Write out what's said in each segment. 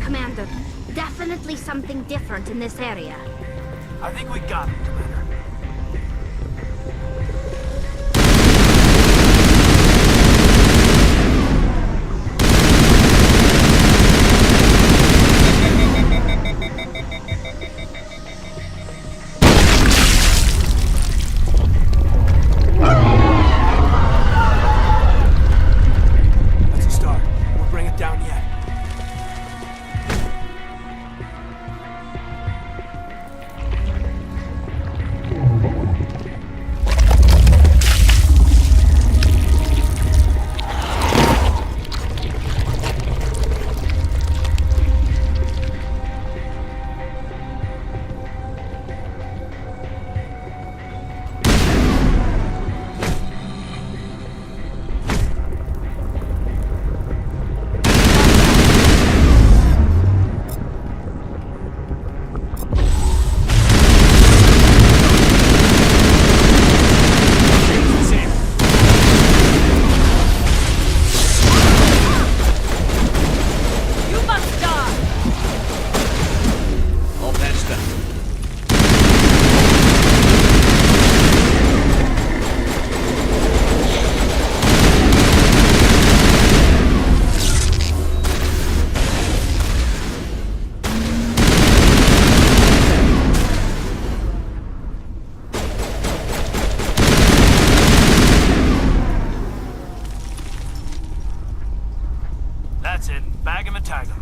Commander. Definitely something different in this area. I think we got him, Commander. That's a start. We'll bring it down yet. You must die! All patched up. That's it. Bag him and tag him.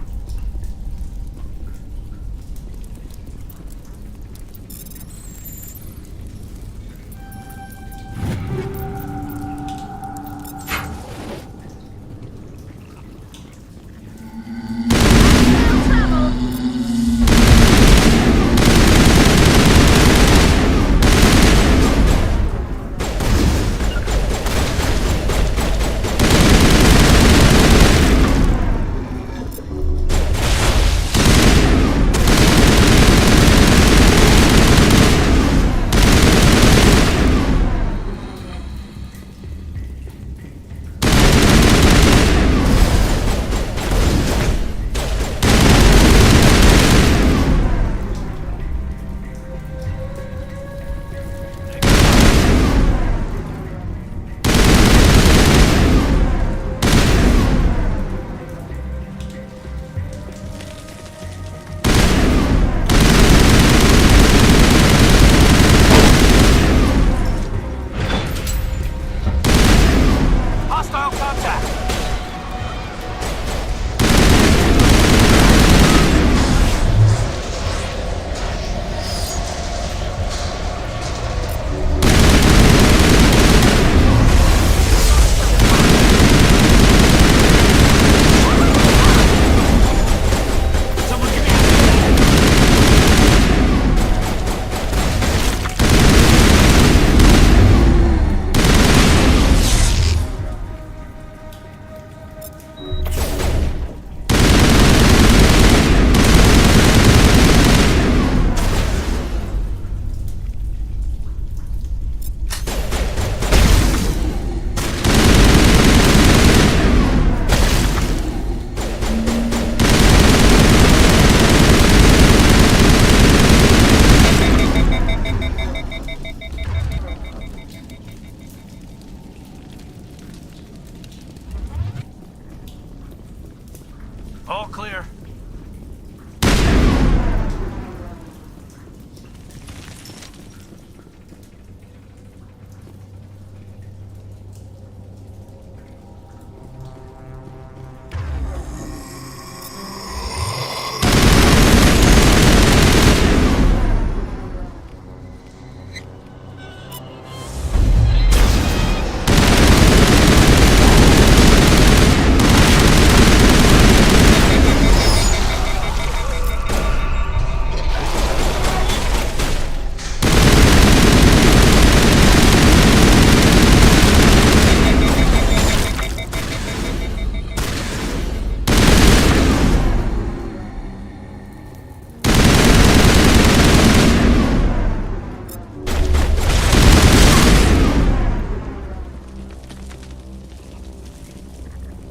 Hostile contact! Someone give me all clear.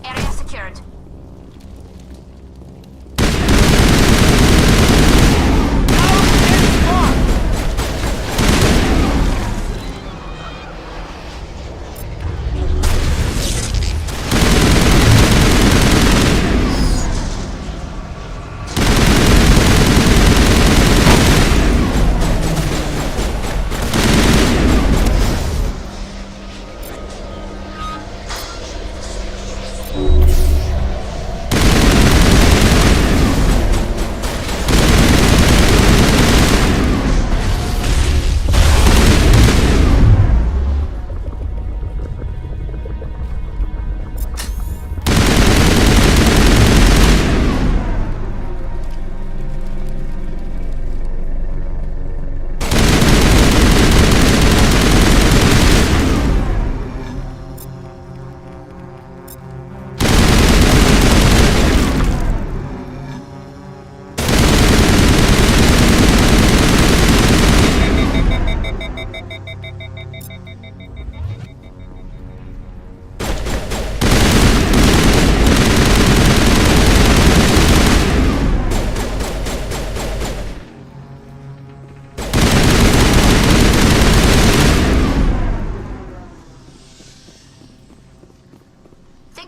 Area secured.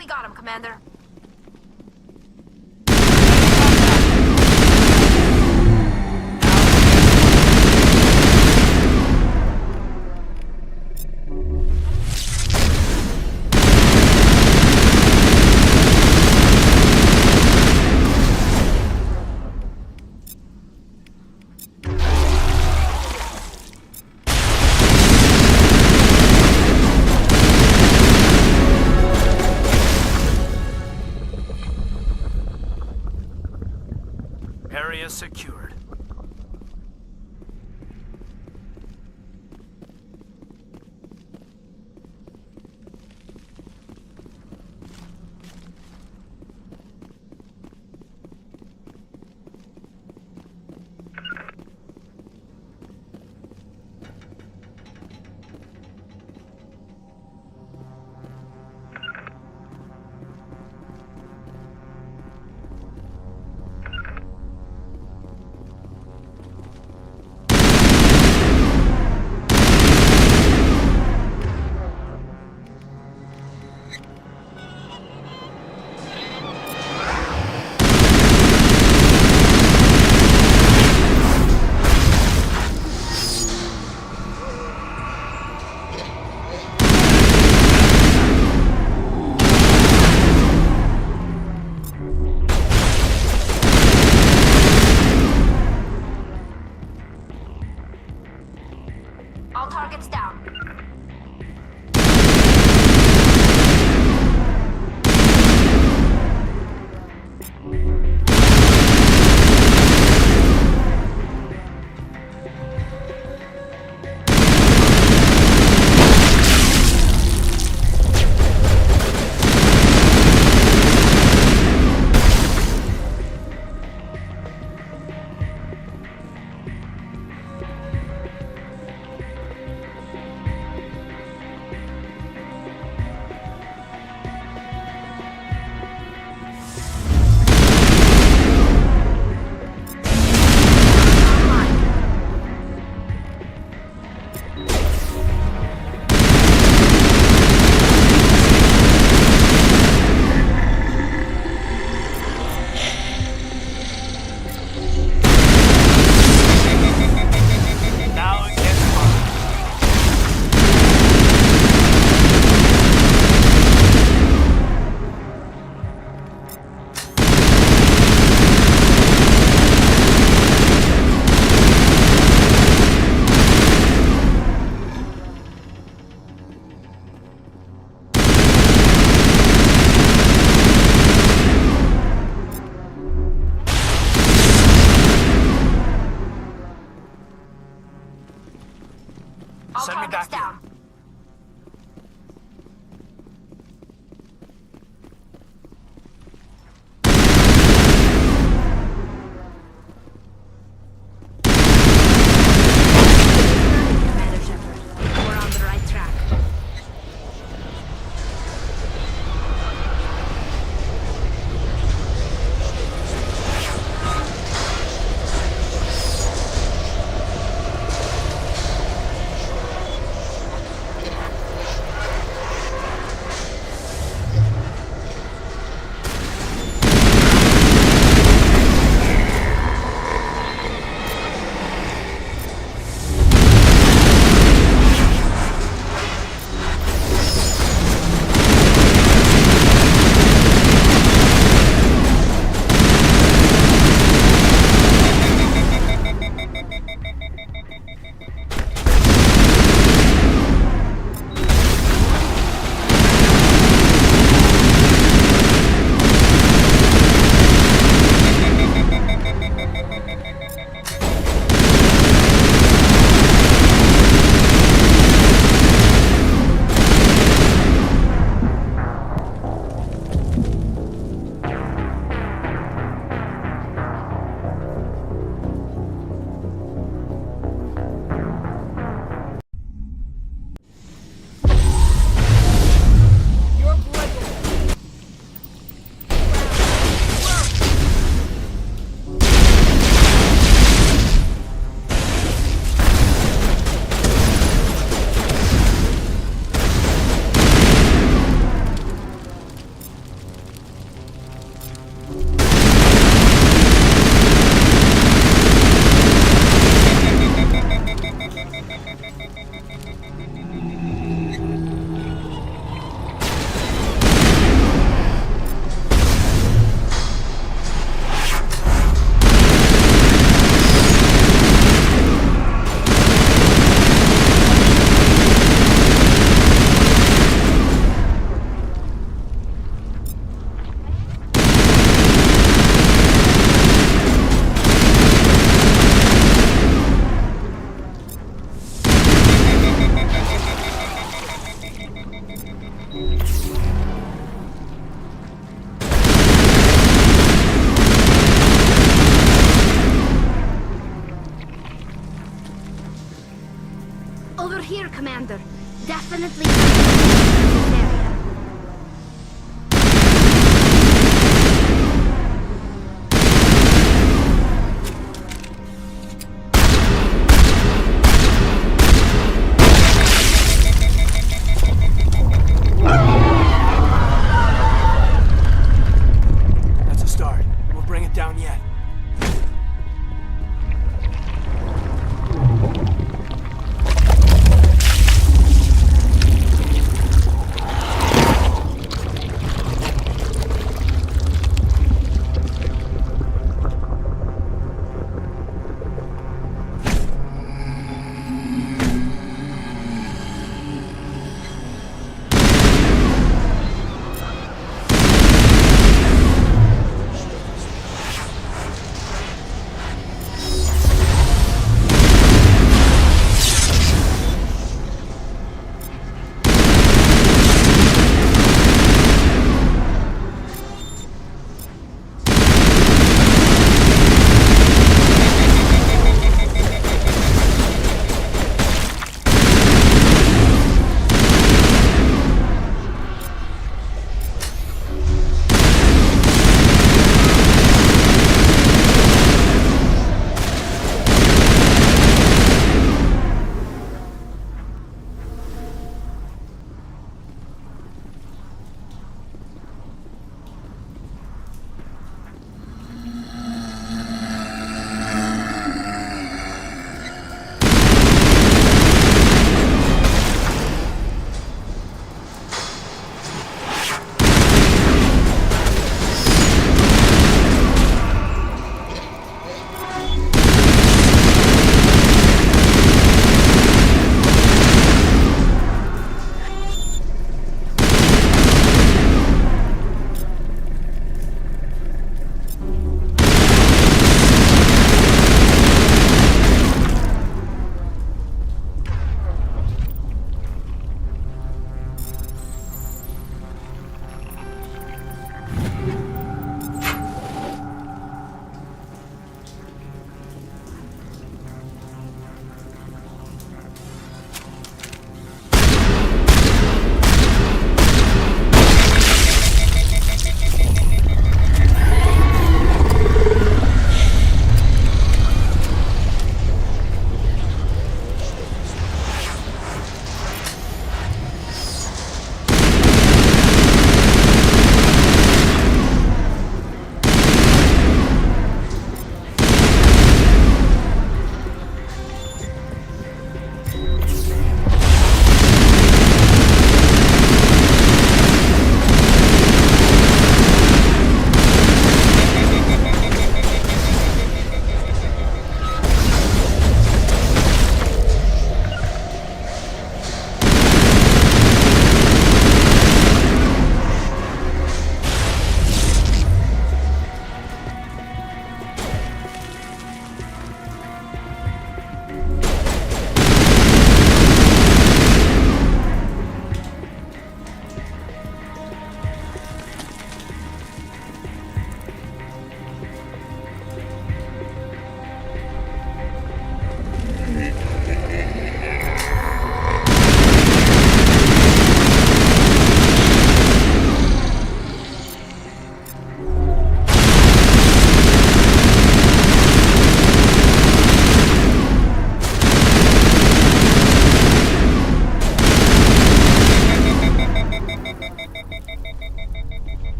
we got him, Commander. Area secured. here, Commander. Definitely something different in this area. That's a start. We'll bring it down yet.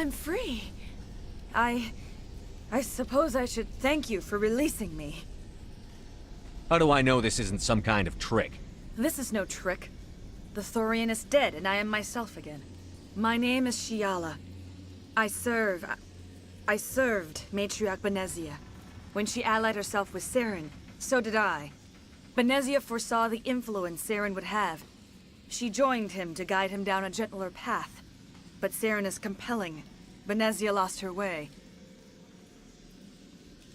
I'm free. I suppose I should thank you for releasing me. How do I know this isn't some kind of trick? This is no trick. The Thorian is dead, and I am myself again. My name is Shiala. I served Matriarch Benezia. When she allied herself with Saren, so did I. Benezia foresaw the influence Saren would have. She joined him to guide him down a gentler path. But Saren is compelling. Benezia lost her way.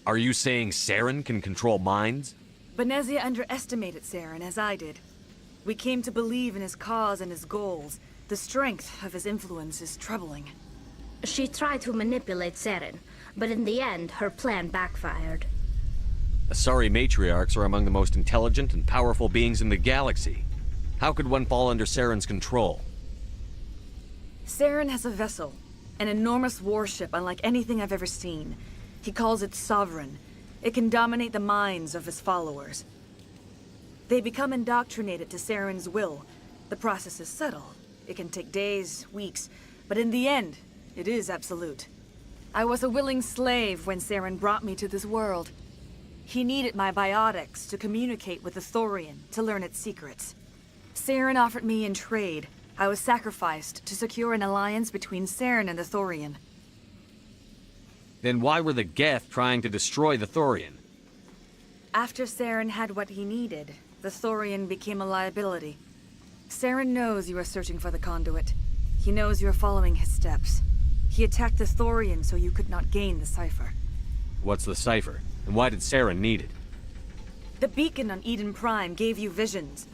Are you saying Saren can control minds? Benezia underestimated Saren, as I did. We came to believe in his cause and his goals. The strength of his influence is troubling. She tried to manipulate Saren, but in the end, her plan backfired. Asari matriarchs are among the most intelligent and powerful beings in the galaxy. How could one fall under Saren's control? Saren has a vessel, an enormous warship unlike anything I've ever seen. He calls it Sovereign. It can dominate the minds of his followers. They become indoctrinated to Saren's will. The process is subtle. It can take days, weeks, but in the end, it is absolute. I was a willing slave when Saren brought me to this world. He needed my biotics to communicate with the Thorian, to learn its secrets. Saren offered me in trade. I was sacrificed to secure an alliance between Saren and the Thorian. Then why were the Geth trying to destroy the Thorian? After Saren had what he needed, the Thorian became a liability. Saren knows you are searching for the conduit. He knows you are following his steps. He attacked the Thorian so you could not gain the cipher. What's the cipher? And why did Saren need it? The beacon on Eden Prime gave you visions.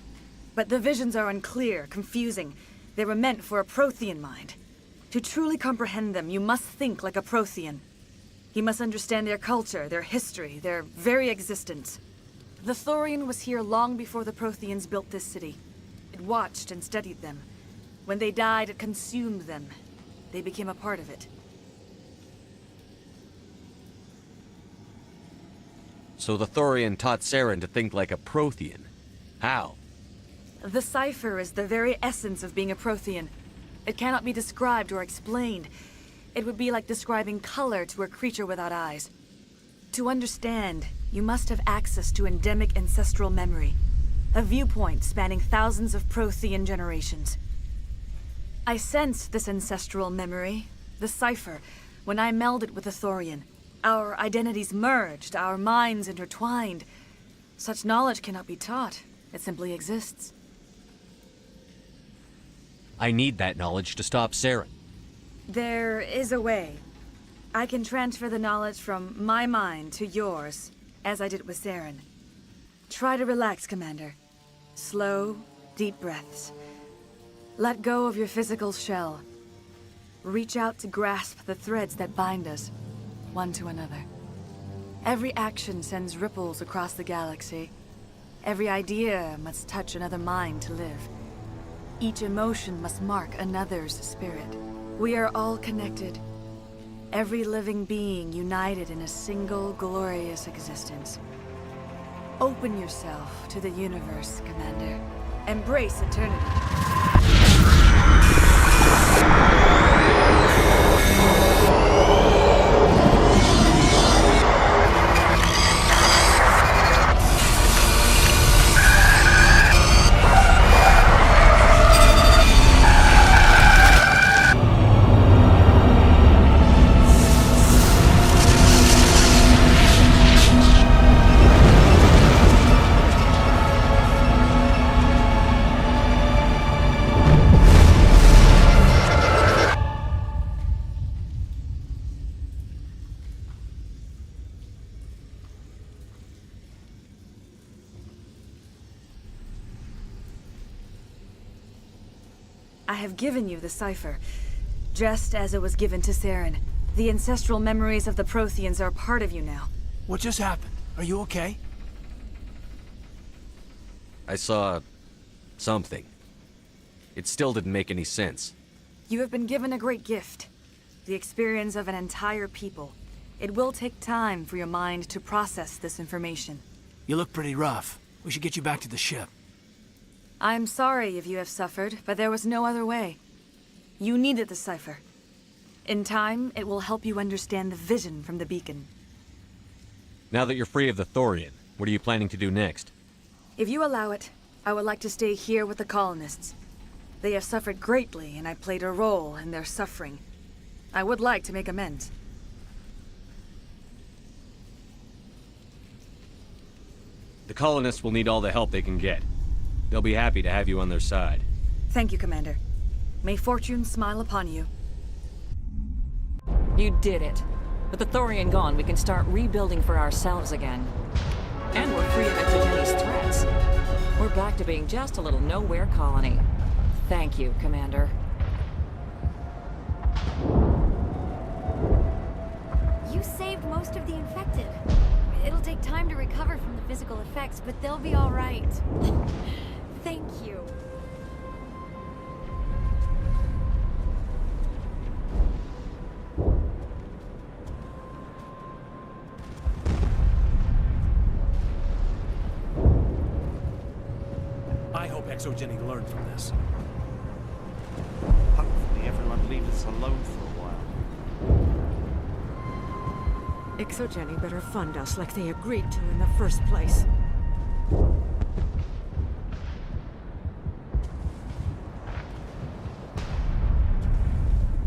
But the visions are unclear, confusing. They were meant for a Prothean mind. To truly comprehend them, you must think like a Prothean. You must understand their culture, their history, their very existence. The Thorian was here long before the Protheans built this city. It watched and studied them. When they died, it consumed them. They became a part of it. So the Thorian taught Saren to think like a Prothean. How? The cipher is the very essence of being a Prothean. It cannot be described or explained. It would be like describing color to a creature without eyes. To understand, you must have access to endemic ancestral memory. A viewpoint spanning thousands of Prothean generations. I sensed this ancestral memory, the cipher, when I melded with the Thorian. Our identities merged, our minds intertwined. Such knowledge cannot be taught. It simply exists. I need that knowledge to stop Saren. There is a way. I can transfer the knowledge from my mind to yours, as I did with Saren. Try to relax, Commander. Slow, deep breaths. Let go of your physical shell. Reach out to grasp the threads that bind us, one to another. Every action sends ripples across the galaxy. Every idea must touch another mind to live. Each emotion must mark another's spirit. We are all connected. Every living being united in a single glorious existence. Open yourself to the universe, Commander. Embrace eternity. I have given you the cipher, just as it was given to Saren. The ancestral memories of the Protheans are a part of you now. What just happened? Are you okay? I saw something. It still didn't make any sense. You have been given a great gift. The experience of an entire people. It will take time for your mind to process this information. You look pretty rough. We should get you back to the ship. I'm sorry if you have suffered, but there was no other way. You needed the cipher. In time, it will help you understand the vision from the beacon. Now that you're free of the Thorian, what are you planning to do next? If you allow it, I would like to stay here with the colonists. They have suffered greatly, and I played a role in their suffering. I would like to make amends. The colonists will need all the help they can get. They'll be happy to have you on their side. Thank you, Commander. May fortune smile upon you. You did it. With the Thorian gone, we can start rebuilding for ourselves again. And we're free of Exogeni's threats. We're back to being just a little nowhere colony. Thank you, Commander. You saved most of the infected. It'll take time to recover from the physical effects, but they'll be all right. Thank you. I hope Exogeny learned from this. Hopefully everyone leaves us alone for a while. Exogeny better fund us like they agreed to in the first place.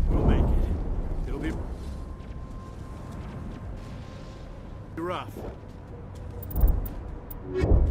We'll make it. It'll be rough. We'll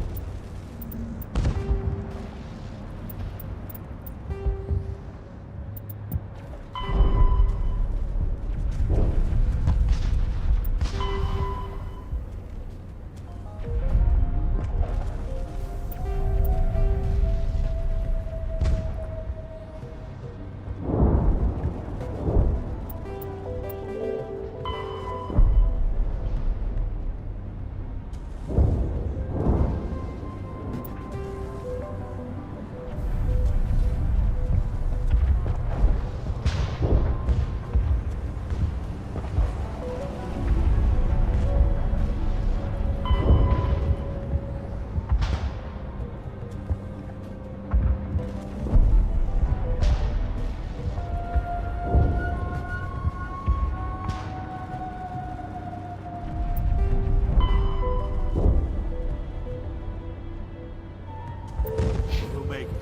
make it.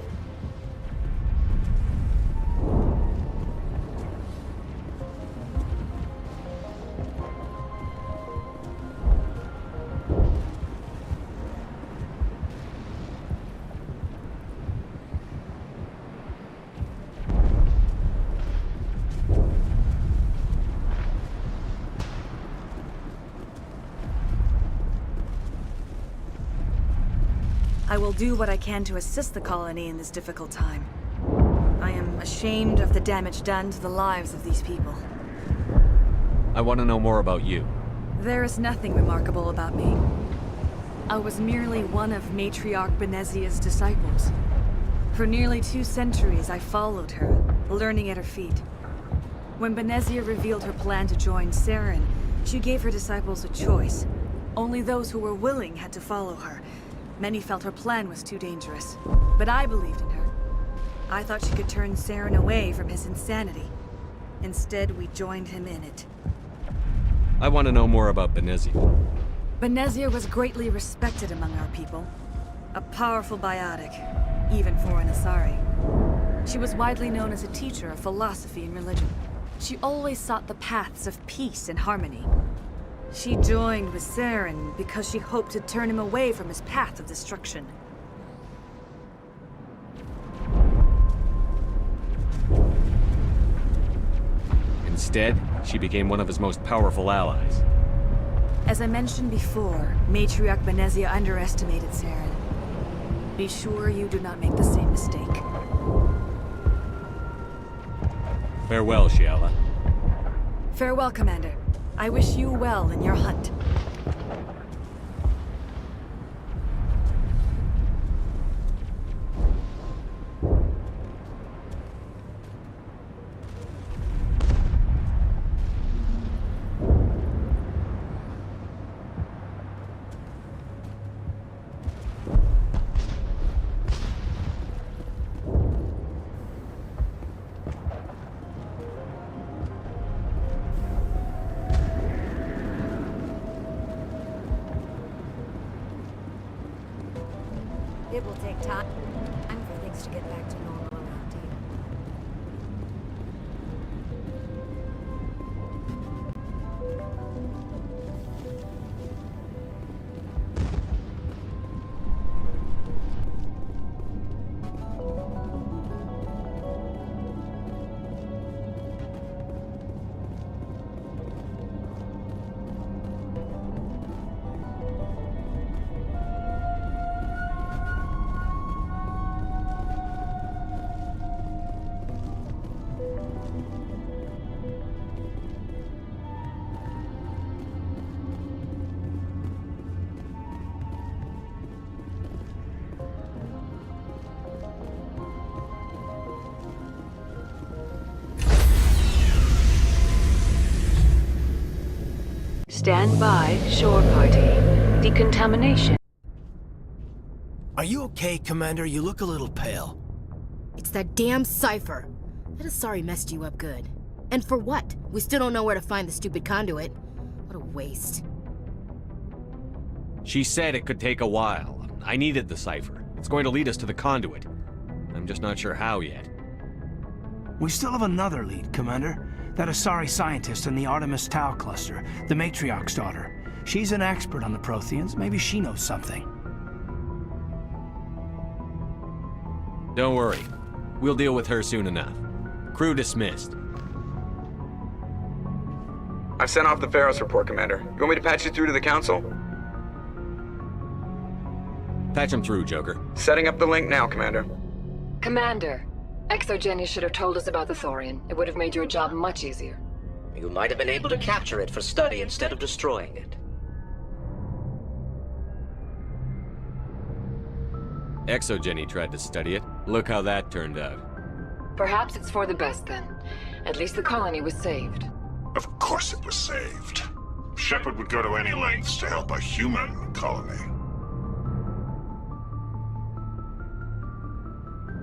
I will do what I can to assist the colony in this difficult time. I am ashamed of the damage done to the lives of these people. I want to know more about you. There is nothing remarkable about me. I was merely one of Matriarch Benezia's disciples. For nearly 2 centuries, I followed her, learning at her feet. When Benezia revealed her plan to join Saren, she gave her disciples a choice. Only those who were willing had to follow her. Many felt her plan was too dangerous, but I believed in her. I thought she could turn Saren away from his insanity. Instead, we joined him in it. I want to know more about Benezia. Benezia was greatly respected among our people. A powerful biotic, even for an Asari. She was widely known as a teacher of philosophy and religion. She always sought the paths of peace and harmony. She joined with Saren because she hoped to turn him away from his path of destruction. Instead, she became one of his most powerful allies. As I mentioned before, Matriarch Benezia underestimated Saren. Be sure you do not make the same mistake. Farewell, Shiala. Farewell, Commander. I wish you well in your hunt. It will take time for things to get back to normal around here. Stand by, shore party. Decontamination. Are you okay, Commander? You look a little pale. It's that damn cipher. That Asari messed you up good. And for what? We still don't know where to find the stupid conduit. What a waste. She said it could take a while. I needed the cipher. It's going to lead us to the conduit. I'm just not sure how yet. We still have another lead, Commander. That Asari scientist in the Artemis Tau cluster, the Matriarch's daughter. She's an expert on the Protheans. Maybe she knows something. Don't worry. We'll deal with her soon enough. Crew dismissed. I've sent off the Pharos report, Commander. You want me to patch you through to the Council? Patch him through, Joker. Setting up the link now, Commander. Commander, Exogeny should have told us about the Thorian. It would have made your job much easier. You might have been able to capture it for study instead of destroying it. Exogeny tried to study it. Look how that turned out. Perhaps it's for the best then. At least the colony was saved. Of course it was saved. Shepard would go to any lengths to help a human colony.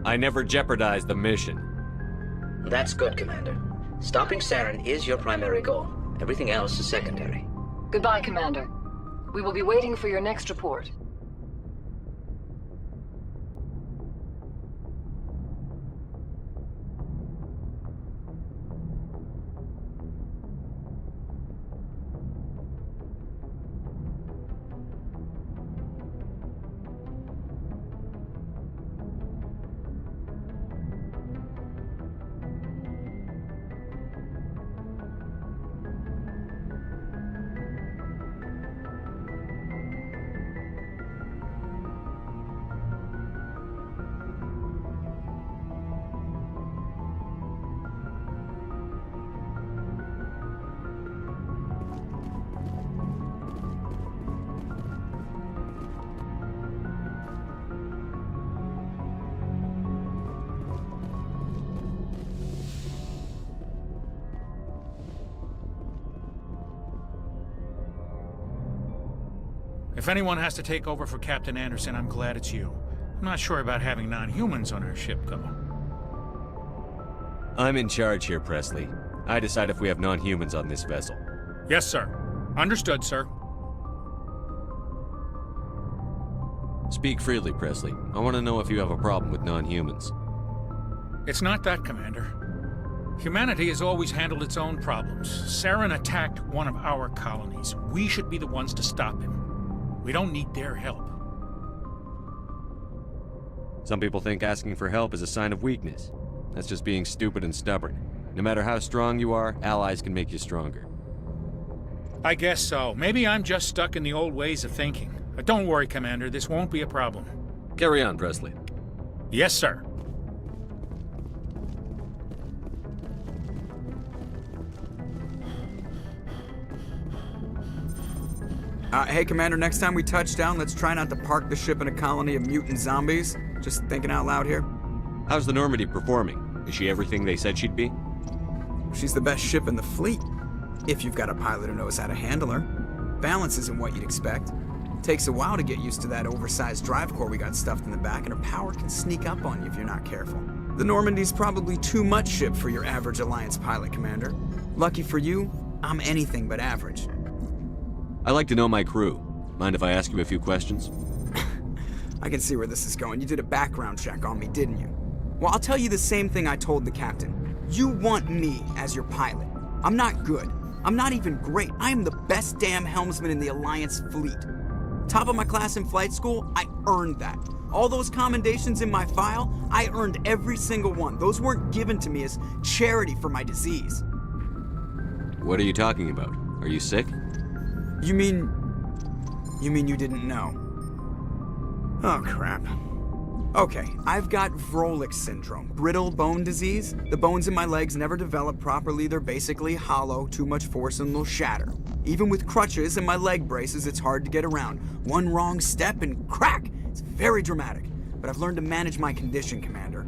I never jeopardized the mission. That's good, Commander. Stopping Saren is your primary goal. Everything else is secondary. Goodbye, Commander. We will be waiting for your next report. If anyone has to take over for Captain Anderson, I'm glad it's you. I'm not sure about having non-humans on our ship, though. I'm in charge here, Presley. I decide if we have non-humans on this vessel. Yes, sir. Understood, sir. Speak freely, Presley. I want to know if you have a problem with non-humans. It's not that, Commander. Humanity has always handled its own problems. Saren attacked one of our colonies. We should be the ones to stop him. We don't need their help. Some people think asking for help is a sign of weakness. That's just being stupid and stubborn. No matter how strong you are, allies can make you stronger. I guess so. Maybe I'm just stuck in the old ways of thinking. But don't worry, Commander. This won't be a problem. Carry on, Presley. Yes, sir. Hey, Commander, next time we touch down, let's try not to park the ship in a colony of mutant zombies. Just thinking out loud here. How's the Normandy performing? Is she everything they said she'd be? She's the best ship in the fleet. If you've got a pilot who knows how to handle her. Balance isn't what you'd expect. It takes a while to get used to that oversized drive core we got stuffed in the back, and her power can sneak up on you if you're not careful. The Normandy's probably too much ship for your average Alliance pilot, Commander. Lucky for you, I'm anything but average. I like to know my crew. Mind if I ask you a few questions? I can see where this is going. You did a background check on me, didn't you? Well, I'll tell you the same thing I told the captain. You want me as your pilot. I'm not good. I'm not even great. I am the best damn helmsman in the Alliance fleet. Top of my class in flight school, I earned that. All those commendations in my file, I earned every single one. Those weren't given to me as charity for my disease. What are you talking about? Are you sick? You mean you didn't know? Oh, crap. Okay, I've got Vrolik syndrome, brittle bone disease. The bones in my legs never develop properly. They're basically hollow, too much force and they'll shatter. Even with crutches and my leg braces, it's hard to get around. One wrong step and crack! It's very dramatic, but I've learned to manage my condition, Commander.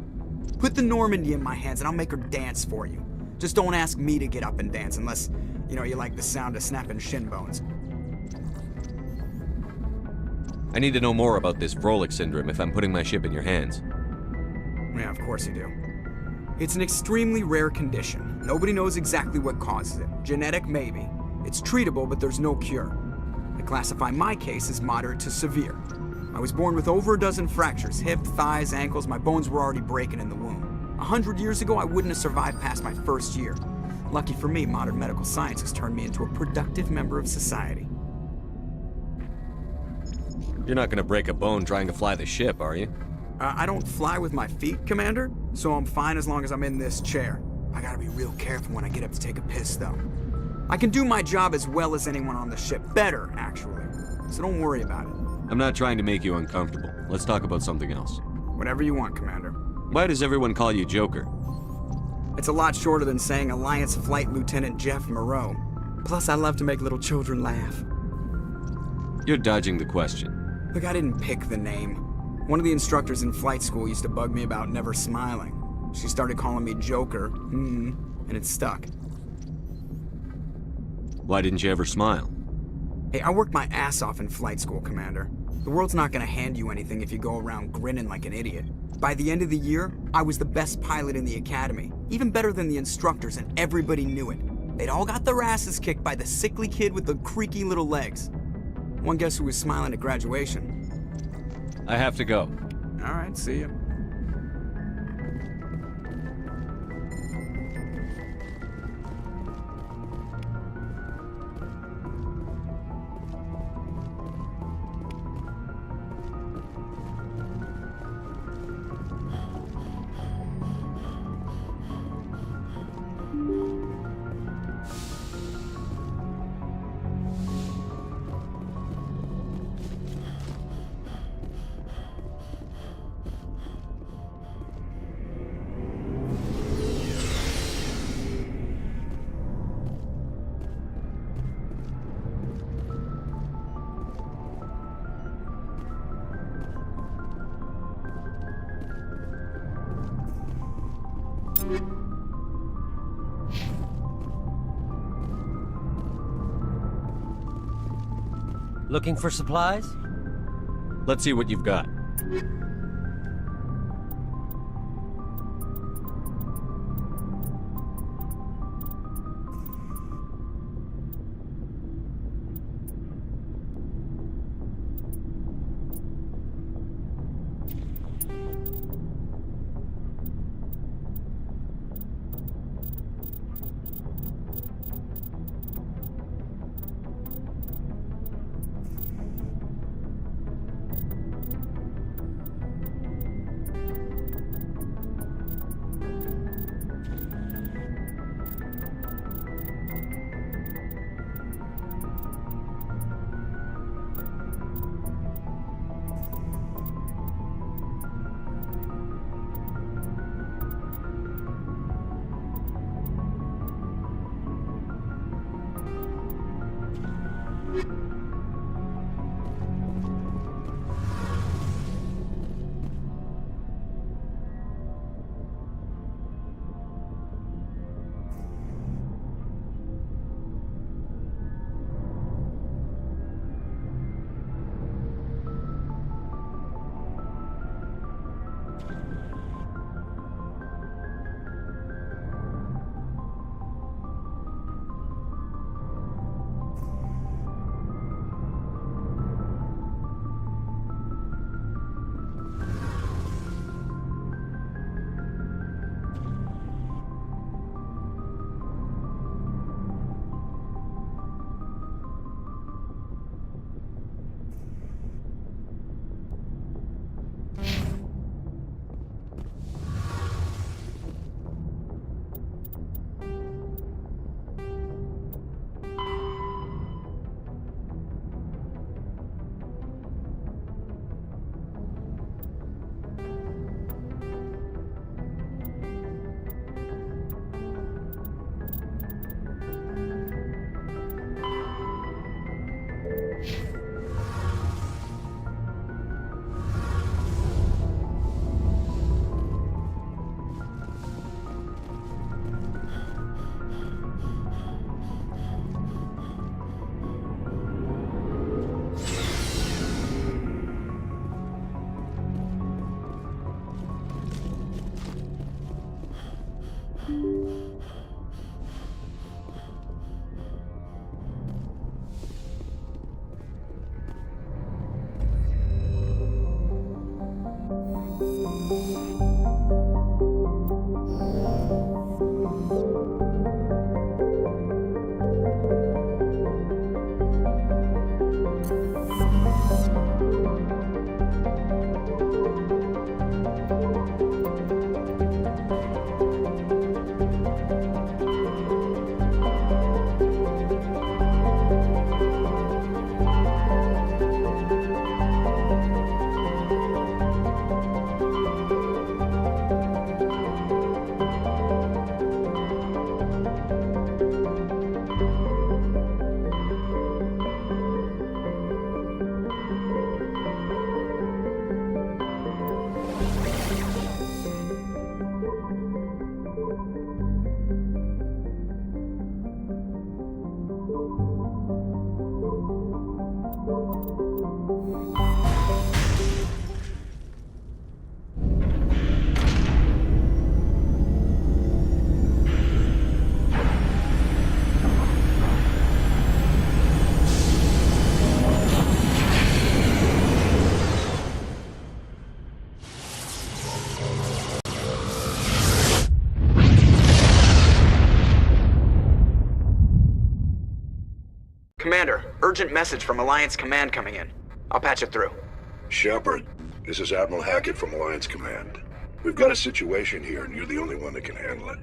Put the Normandy in my hands and I'll make her dance for you. Just don't ask me to get up and dance unless, you like the sound of snapping shin bones. I need to know more about this Vrolik syndrome if I'm putting my ship in your hands. Yeah, of course you do. It's an extremely rare condition. Nobody knows exactly what causes it. Genetic, maybe. It's treatable, but there's no cure. I classify my case as moderate to severe. I was born with over a dozen fractures, hip, thighs, ankles. My bones were already breaking in the womb. 100 years ago, I wouldn't have survived past my first year. Lucky for me, modern medical science has turned me into a productive member of society. You're not gonna break a bone trying to fly the ship, are you? I don't fly with my feet, Commander, so I'm fine as long as I'm in this chair. I gotta be real careful when I get up to take a piss, though. I can do my job as well as anyone on the ship. Better, actually. So don't worry about it. I'm not trying to make you uncomfortable. Let's talk about something else. Whatever you want, Commander. Why does everyone call you Joker? It's a lot shorter than saying Alliance Flight Lieutenant Jeff Moreau. Plus, I love to make little children laugh. You're dodging the question. Look, I didn't pick the name. One of the instructors in flight school used to bug me about never smiling. She started calling me Joker, and it stuck. Why didn't you ever smile? Hey, I worked my ass off in flight school, Commander. The world's not gonna hand you anything if you go around grinning like an idiot. By the end of the year, I was the best pilot in the academy, even better than the instructors, and everybody knew it. They'd all got their asses kicked by the sickly kid with the creaky little legs. One guess who was smiling at graduation? I have to go. All right, see ya. Looking for supplies? Let's see what you've got. Commander, urgent message from Alliance Command coming in. I'll patch it through. Shepard, this is Admiral Hackett from Alliance Command. We've got a situation here, and you're the only one that can handle it.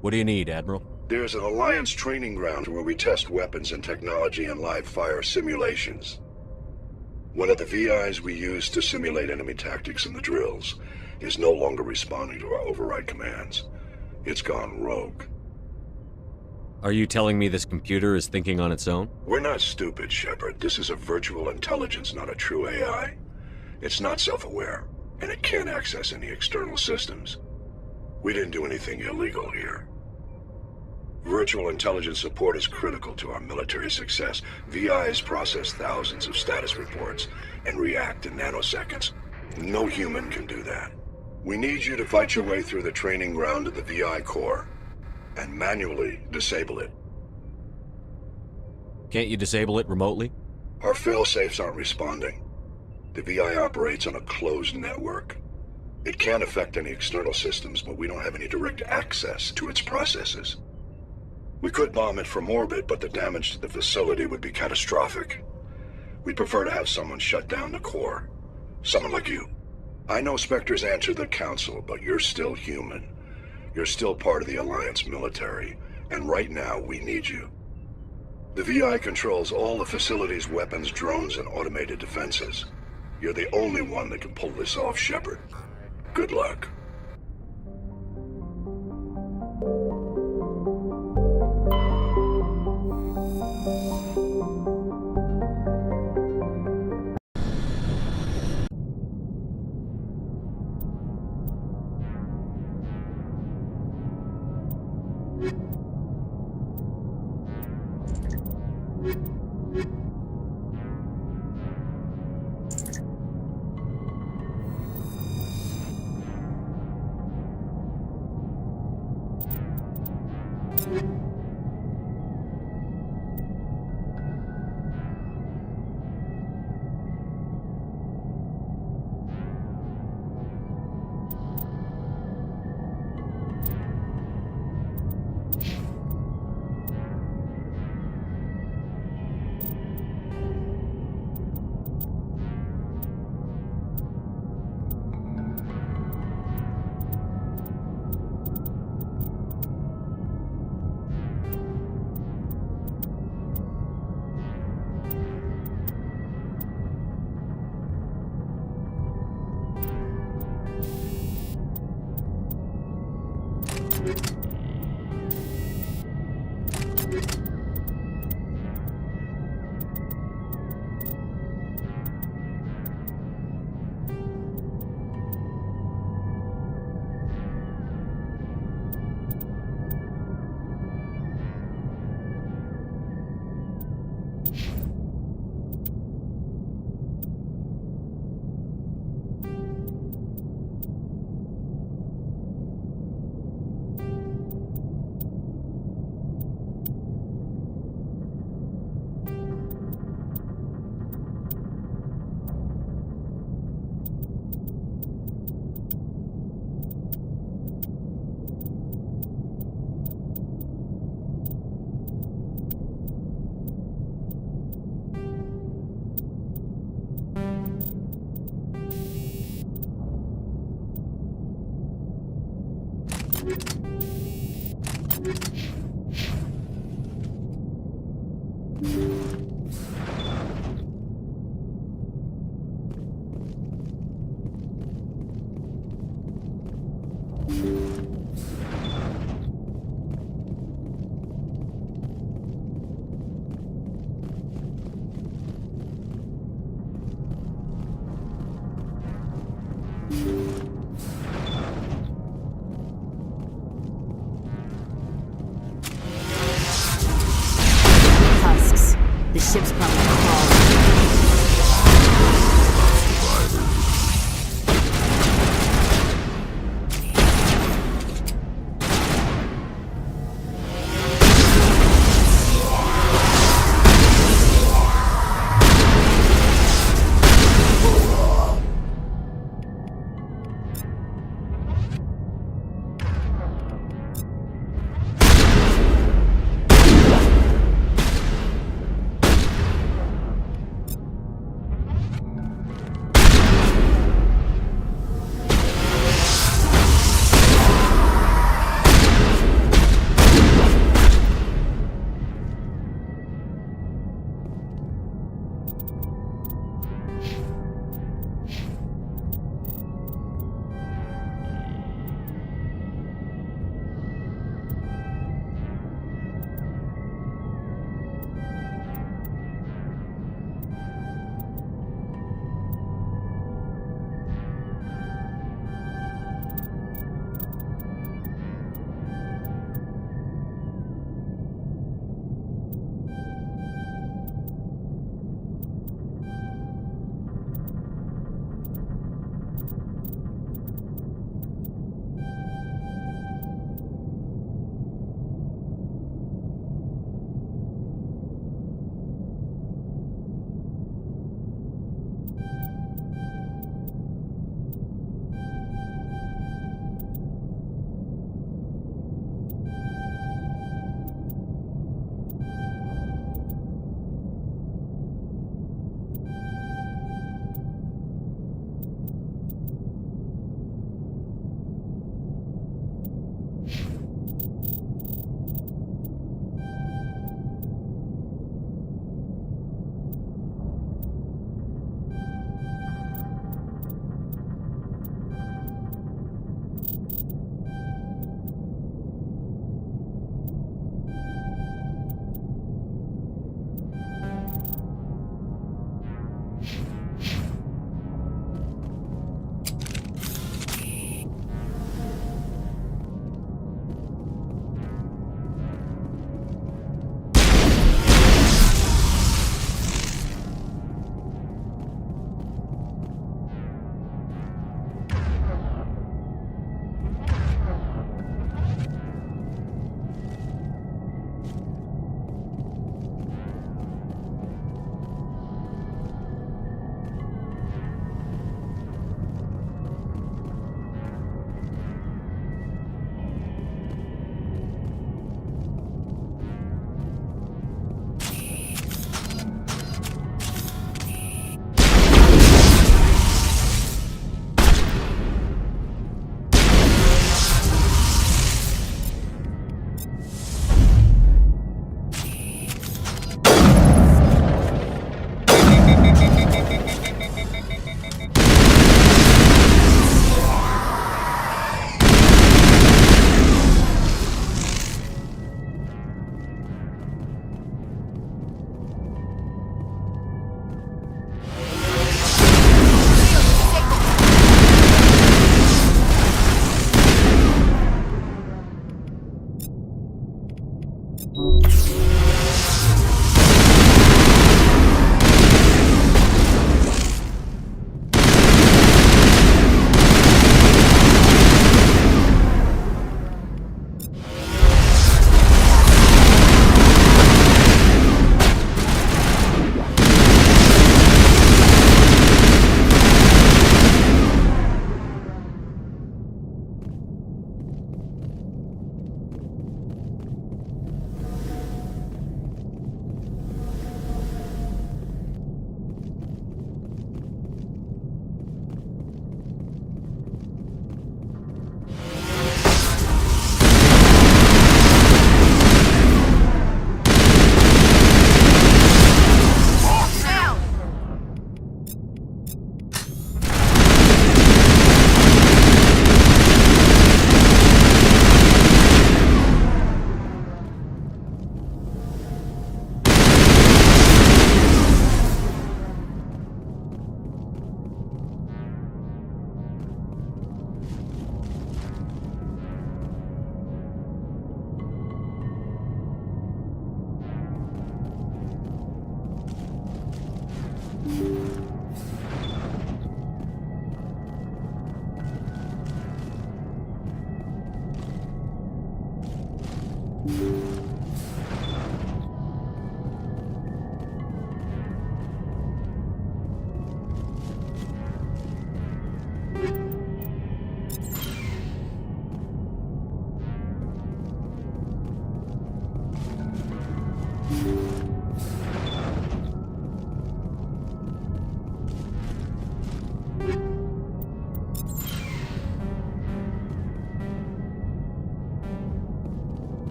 What do you need, Admiral? There's an Alliance training ground where we test weapons and technology in live fire simulations. One of the VIs we use to simulate enemy tactics in the drills is no longer responding to our override commands. It's gone rogue. Are you telling me this computer is thinking on its own? We're not stupid, Shepard. This is a virtual intelligence, not a true AI. It's not self-aware, and it can't access any external systems. We didn't do anything illegal here. Virtual intelligence support is critical to our military success. VIs process thousands of status reports and react in nanoseconds. No human can do that. We need you to fight your way through the training ground of the VI core and manually disable it. Can't you disable it remotely? Our failsafes aren't responding. The VI operates on a closed network. It can't affect any external systems, but we don't have any direct access to its processes. We could bomb it from orbit, but the damage to the facility would be catastrophic. We'd prefer to have someone shut down the core. Someone like you. I know Spectres answer the Council, but you're still human. You're still part of the Alliance military, and right now we need you. The VI controls all the facility's weapons, drones, and automated defenses. You're the only one that can pull this off, Shepard. Good luck. Husks. The ship's probably crawling.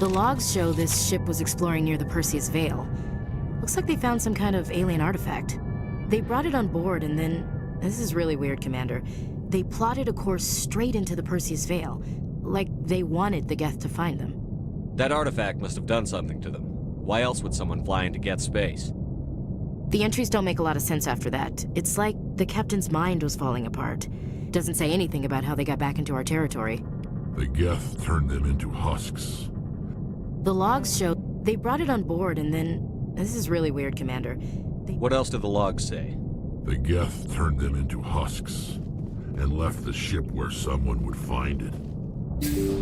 The logs show this ship was exploring near the Perseus Veil. Looks like they found some kind of alien artifact. They brought it on board and then... This is really weird, Commander. They plotted a course straight into the Perseus Veil. Like they wanted the Geth to find them. That artifact must have done something to them. Why else would someone fly into Geth space? The entries don't make a lot of sense after that. It's like the captain's mind was falling apart. Doesn't say anything about how they got back into our territory. The Geth turned them into husks. The logs show they brought it on board and then... This is really weird, Commander. What else do the logs say? The Geth turned them into husks and left the ship where someone would find it.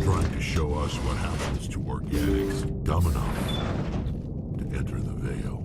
Trying to show us what happens to organics dumb enough to enter the Veil.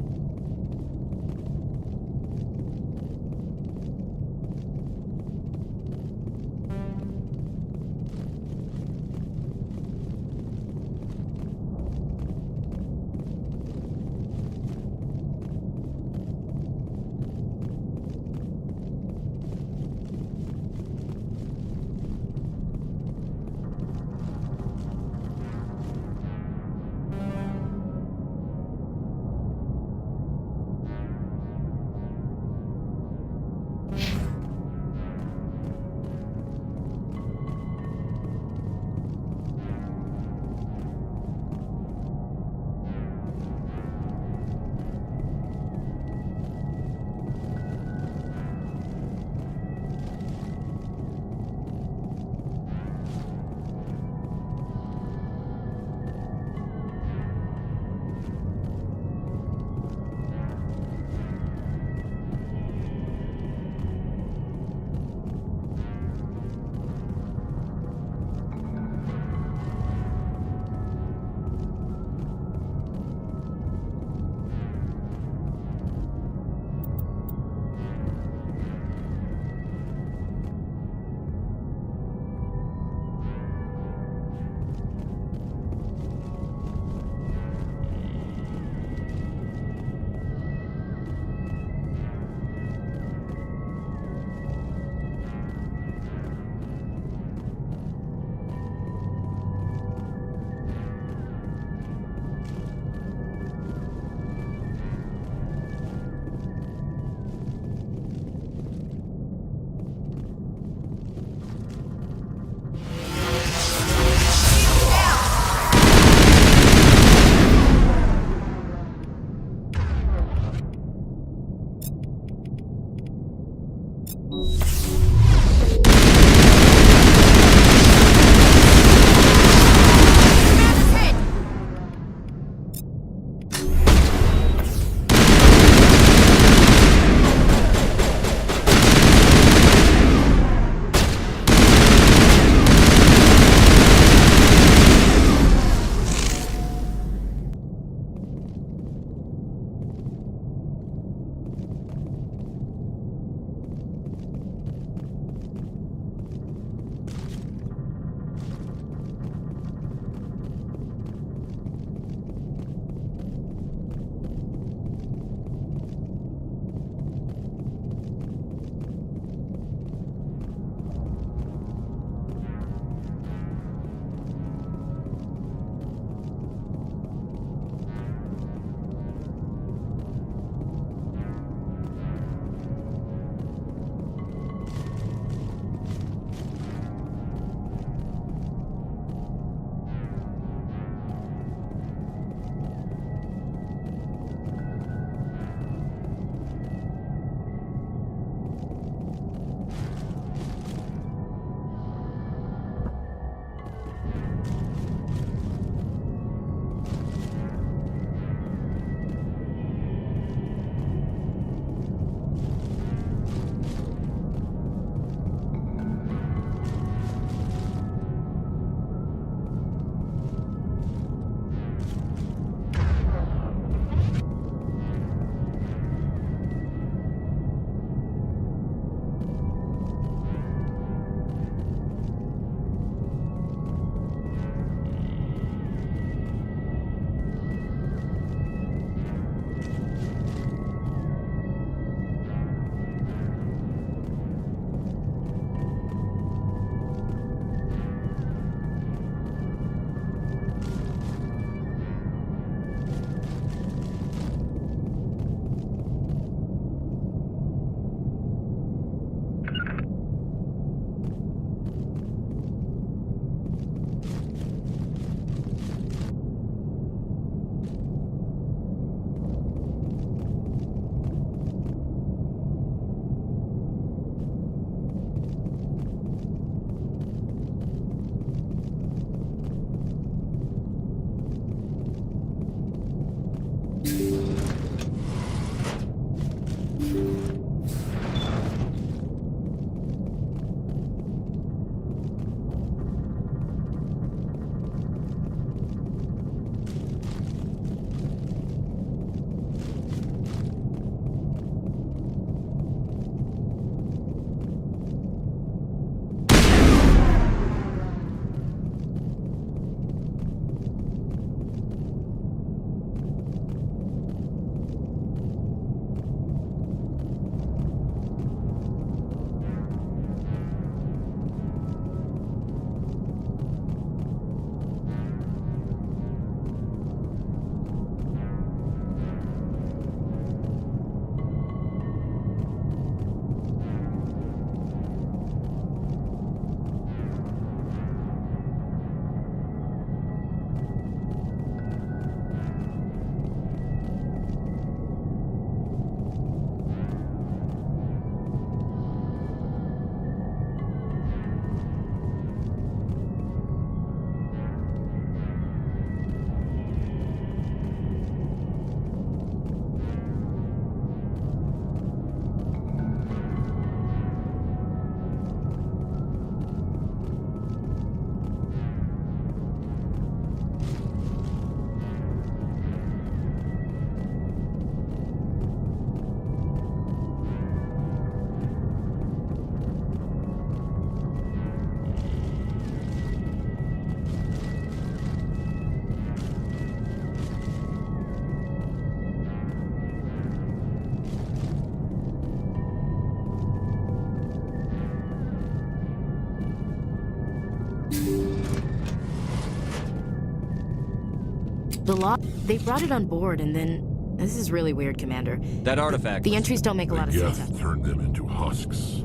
The log... They brought it on board and then... This is really weird, Commander. That artifact... The entries don't make a lot of sense. Geth turned them into husks.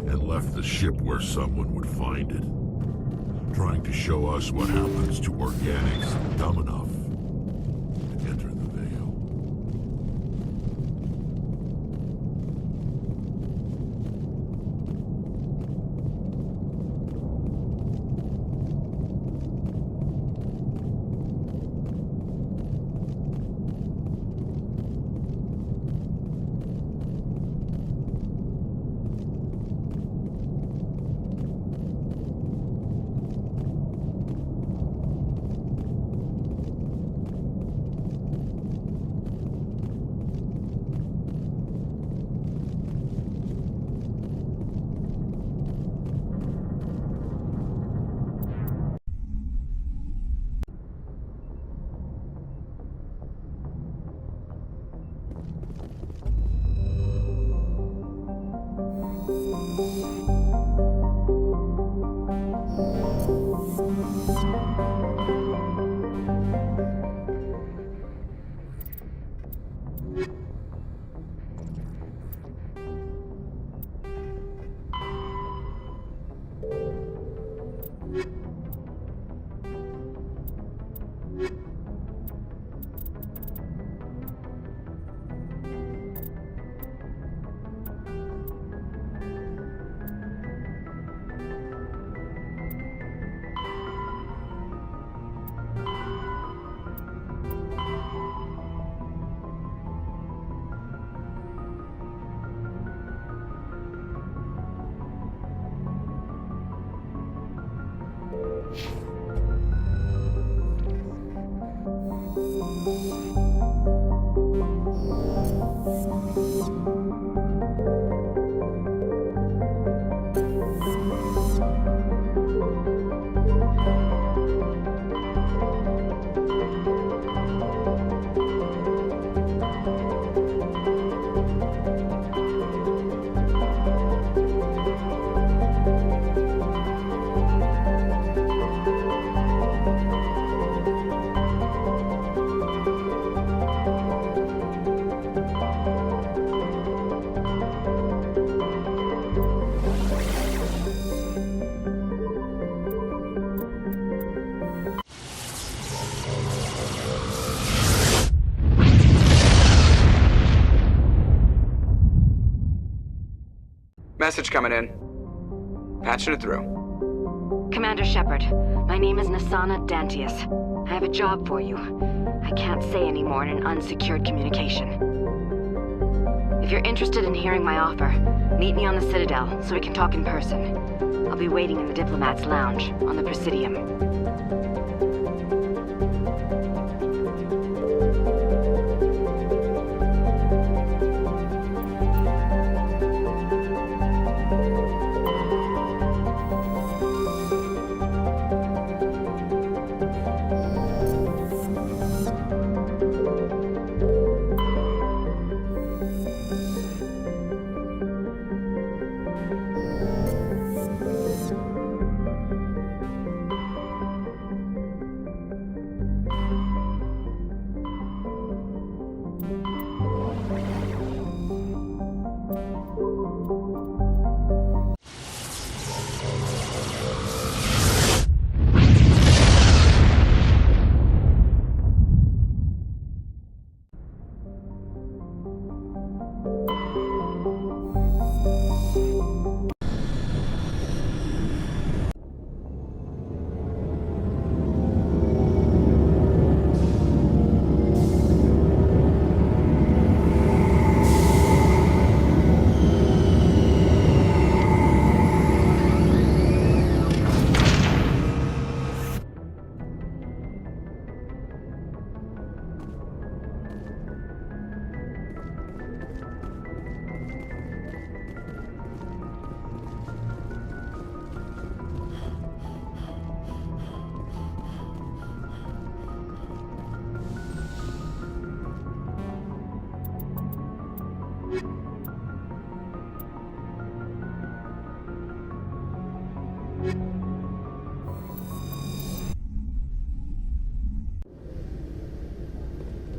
And left the ship where someone would find it. Trying to show us what happens to organics dumb enough to enter the Veil. Message coming in. Patching it through. Commander Shepard, my name is Nasana Dantius. I have a job for you. I can't say any more in an unsecured communication. If you're interested in hearing my offer, meet me on the Citadel so we can talk in person. I'll be waiting in the Diplomat's Lounge on the Presidium.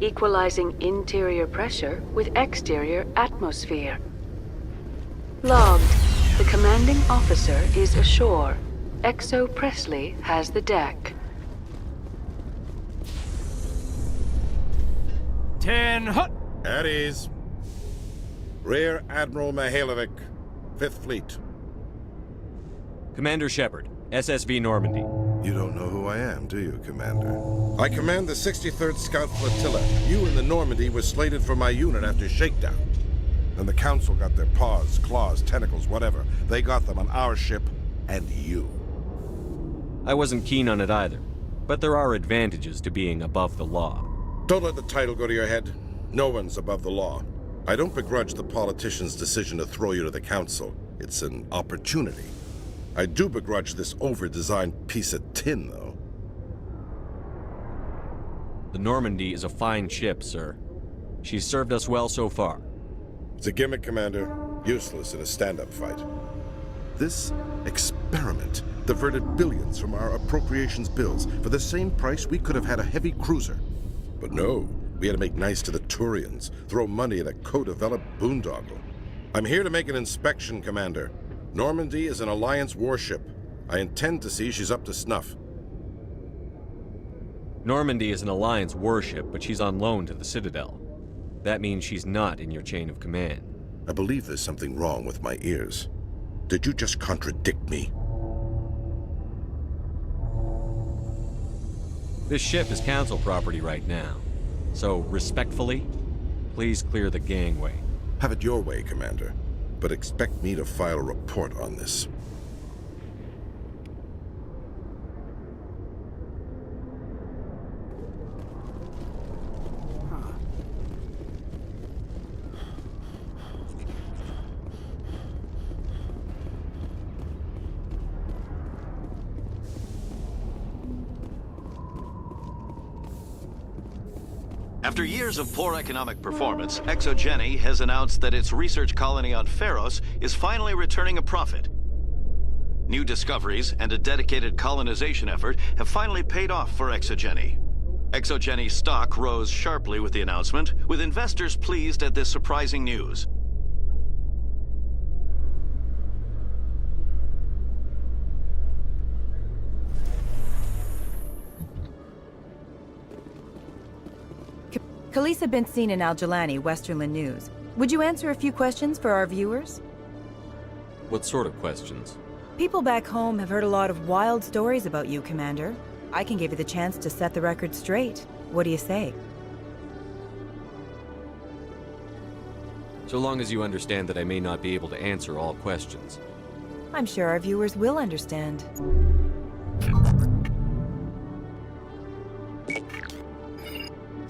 equalizing interior pressure with exterior atmosphere. Logged. The commanding officer is ashore. Exo Presley has the deck. 10 hut! At ease. Rear Admiral Mihailovic, 5th Fleet. Commander Shepard, SSV Normandy. You don't know who I am, do you, Commander? I command the 63rd Scout Flotilla. You and the Normandy were slated for my unit after shakedown. And the Council got their paws, claws, tentacles, whatever. They got them on our ship, and you. I wasn't keen on it either, but there are advantages to being above the law. Don't let the title go to your head. No one's above the law. I don't begrudge the politician's decision to throw you to the Council. It's an opportunity. I do begrudge this over-designed piece of tin, though. The Normandy is a fine ship, sir. She's served us well so far. It's a gimmick, Commander. Useless in a stand-up fight. This experiment diverted billions from our appropriations bills. For the same price, we could have had a heavy cruiser. But no, we had to make nice to the Turians, throw money at a co-developed boondoggle. I'm here to make an inspection, Commander. Normandy is an Alliance warship. I intend to see she's up to snuff. Normandy is an Alliance warship, but she's on loan to the Citadel. That means she's not in your chain of command. I believe there's something wrong with my ears. Did you just contradict me? This ship is Council property right now. So, respectfully, please clear the gangway. Have it your way, Commander. But expect me to file a report on this. After years of poor economic performance, ExoGeni has announced that its research colony on Feros is finally returning a profit. New discoveries and a dedicated colonization effort have finally paid off for ExoGeni. ExoGeni stock rose sharply with the announcement, with investors pleased at this surprising news. Khaleesa bint Sinan al-Jilani, Westerland News. Would you answer a few questions for our viewers? What sort of questions? People back home have heard a lot of wild stories about you, Commander. I can give you the chance to set the record straight. What do you say? So long as you understand that I may not be able to answer all questions. I'm sure our viewers will understand.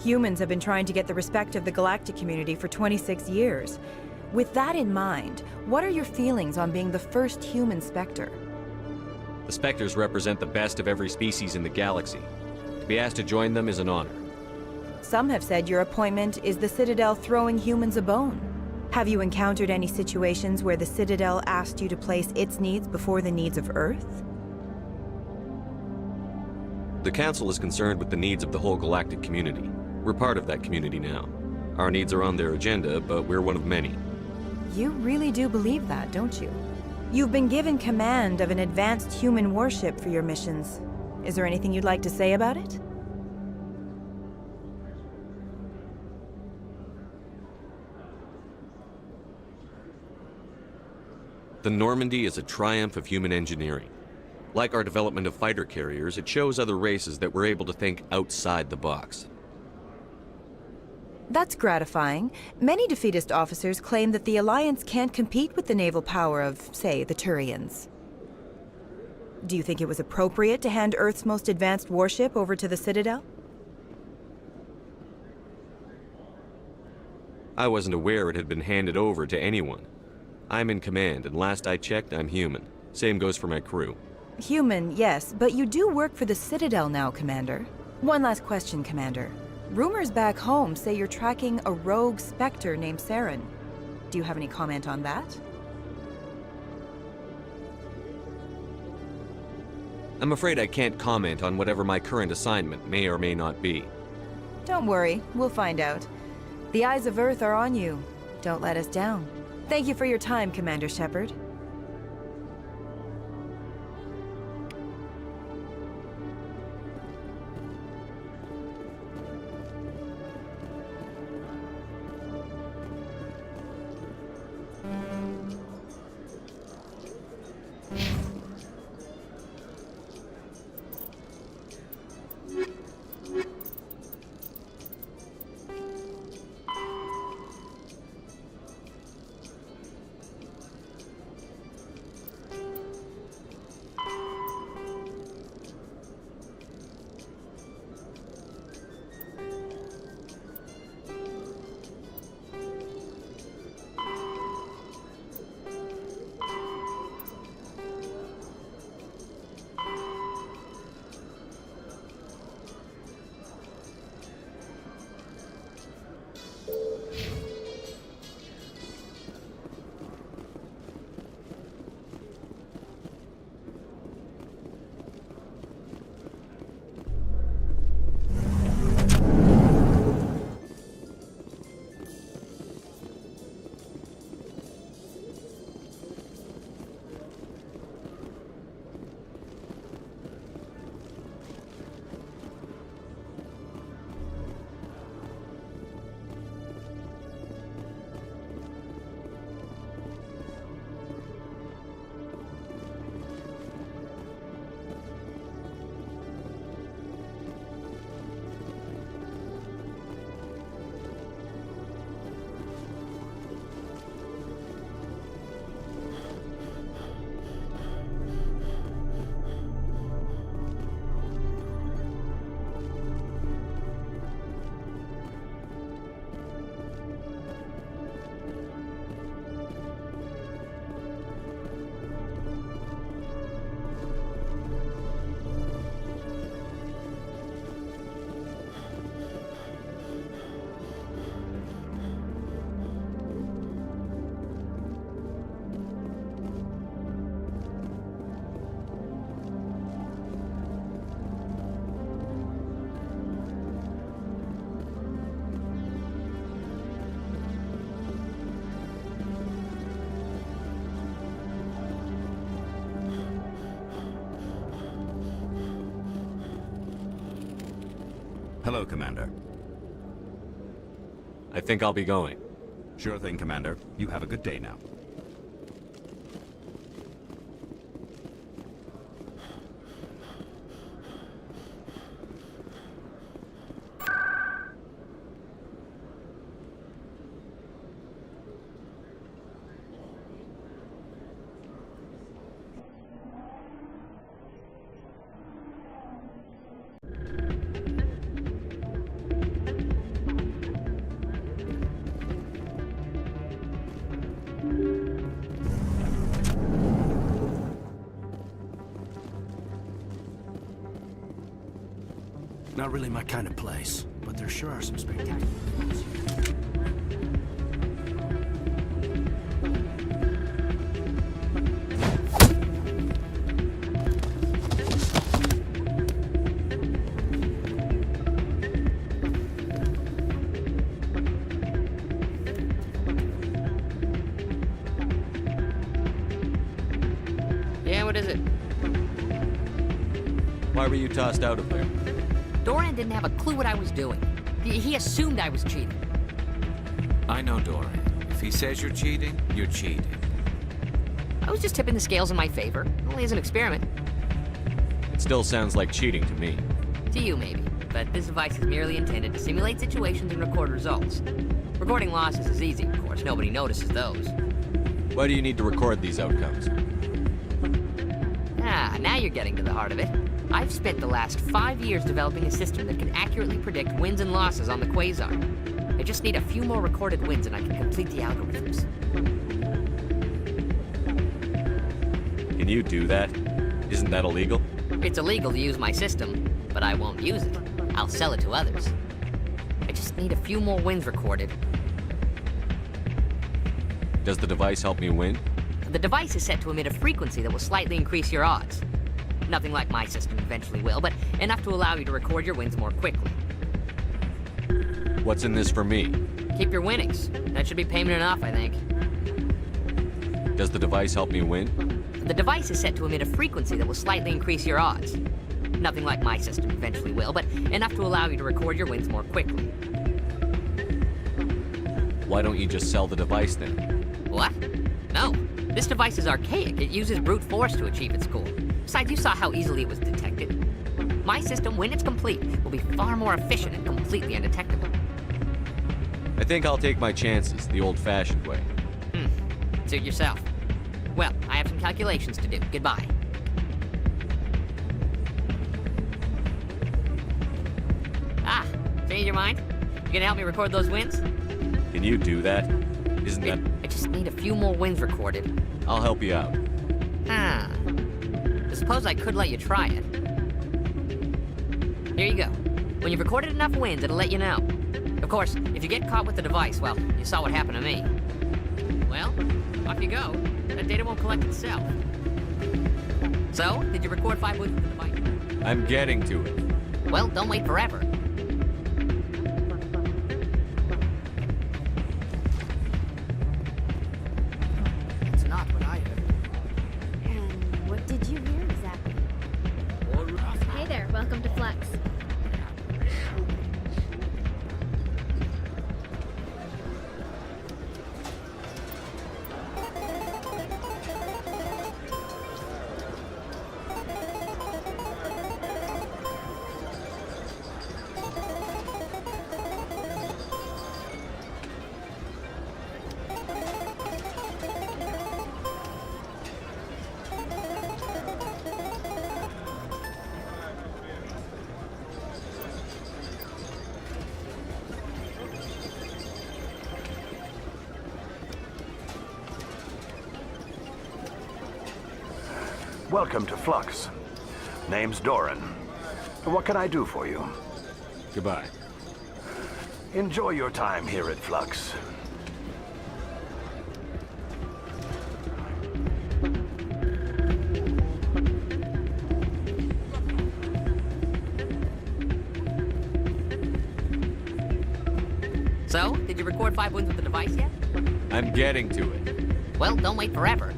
Humans have been trying to get the respect of the galactic community for 26 years. With that in mind, what are your feelings on being the first human Spectre? The Spectres represent the best of every species in the galaxy. To be asked to join them is an honor. Some have said your appointment is the Citadel throwing humans a bone. Have you encountered any situations where the Citadel asked you to place its needs before the needs of Earth? The Council is concerned with the needs of the whole galactic community. We're part of that community now. Our needs are on their agenda, but we're one of many. You really do believe that, don't you? You've been given command of an advanced human warship for your missions. Is there anything you'd like to say about it? The Normandy is a triumph of human engineering. Like our development of fighter carriers, it shows other races that we're able to think outside the box. That's gratifying. Many defeatist officers claim that the Alliance can't compete with the naval power of, say, the Turians. Do you think it was appropriate to hand Earth's most advanced warship over to the Citadel? I wasn't aware it had been handed over to anyone. I'm in command, and last I checked, I'm human. Same goes for my crew. Human, yes, but you do work for the Citadel now, Commander. One last question, Commander. Rumors back home say you're tracking a rogue Spectre named Saren. Do you have any comment on that? I'm afraid I can't comment on whatever my current assignment may or may not be. Don't worry, we'll find out. The eyes of Earth are on you. Don't let us down. Thank you for your time, Commander Shepard. Hello, Commander. I think I'll be going. Sure thing, Commander. You have a good day now. Not really my kind of place, but there sure are some spectacular views. Yeah, what is it? Why were you tossed out of there? Doran didn't have a clue what I was doing. He assumed I was cheating. I know Doran. If he says you're cheating, you're cheating. I was just tipping the scales in my favor, only as an experiment. It still sounds like cheating to me. To you, maybe. But this device is merely intended to simulate situations and record results. Recording losses is easy, of course. Nobody notices those. Why do you need to record these outcomes? Ah, now you're getting to the heart of it. I've spent the last 5 years developing a system that can accurately predict wins and losses on the Quasar. I just need a few more recorded wins and I can complete the algorithms. Can you do that? Isn't that illegal? It's illegal to use my system, but I won't use it. I'll sell it to others. I just need a few more wins recorded. Does the device help me win? The device is set to emit a frequency that will slightly increase your odds. Nothing like my system eventually will, but enough to allow you to record your wins more quickly. What's in this for me? Keep your winnings. That should be payment enough, I think. Does the device help me win? The device is set to emit a frequency that will slightly increase your odds. Nothing like my system eventually will, but enough to allow you to record your wins more quickly. Why don't you just sell the device then? What? No. This device is archaic. It uses brute force to achieve its goal. Besides, you saw how easily it was detected. My system, when it's complete, will be far more efficient and completely undetectable. I think I'll take my chances the old-fashioned way. Suit yourself. Well, I have some calculations to do. Goodbye. Ah, change your mind? You gonna help me record those wins? Can you do that? Isn't that... I just need a few more wins recorded. I'll help you out. I suppose I could let you try it. Here you go. When you've recorded enough wins, it'll let you know. Of course, if you get caught with the device, well, you saw what happened to me. Well, off you go. That data won't collect itself. So, did you record 5 wins with the device? I'm getting to it. Well, don't wait forever. It's not what I heard. And what did you hear exactly? Hey there, welcome to Flux. Welcome to Flux. Name's Doran. What can I do for you? Goodbye. Enjoy your time here at Flux. So, did you record 5 wins with the device yet? I'm getting to it. Well, don't wait forever.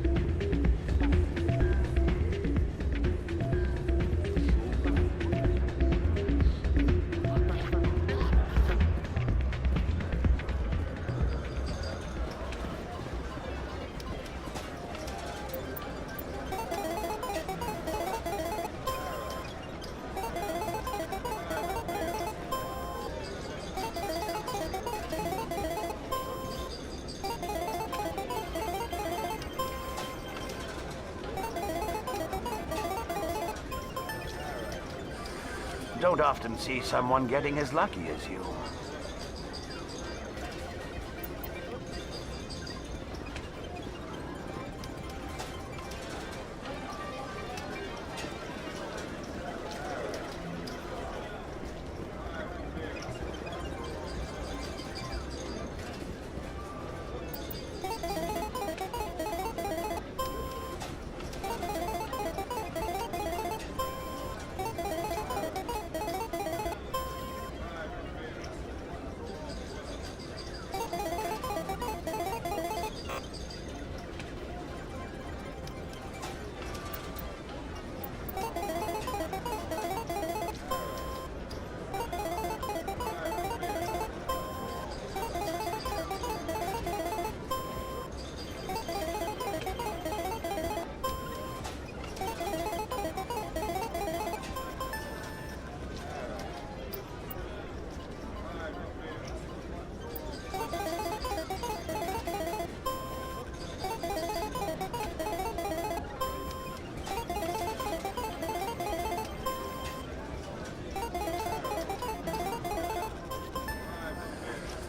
Don't often see someone getting as lucky as you.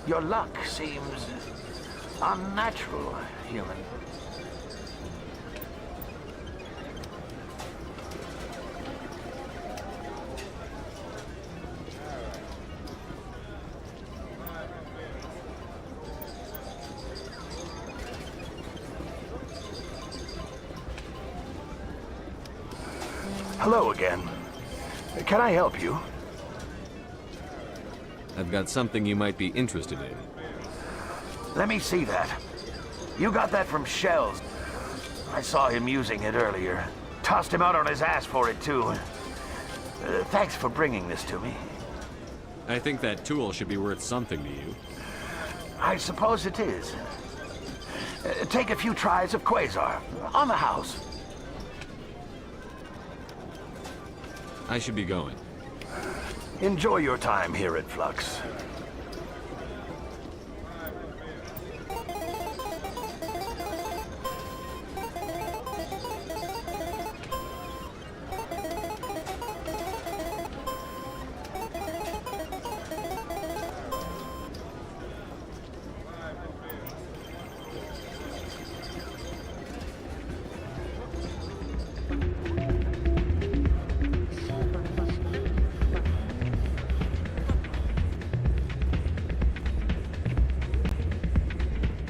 Your luck seems unnatural, human. Hello again. Can I help you? I've got something you might be interested in. Let me see that. You got that from Shells. I saw him using it earlier. Tossed him out on his ass for it, too. Thanks for bringing this to me. I think that tool should be worth something to you. I suppose it is. Take a few tries of Quasar. On the house. I should be going. Enjoy your time here at Flux.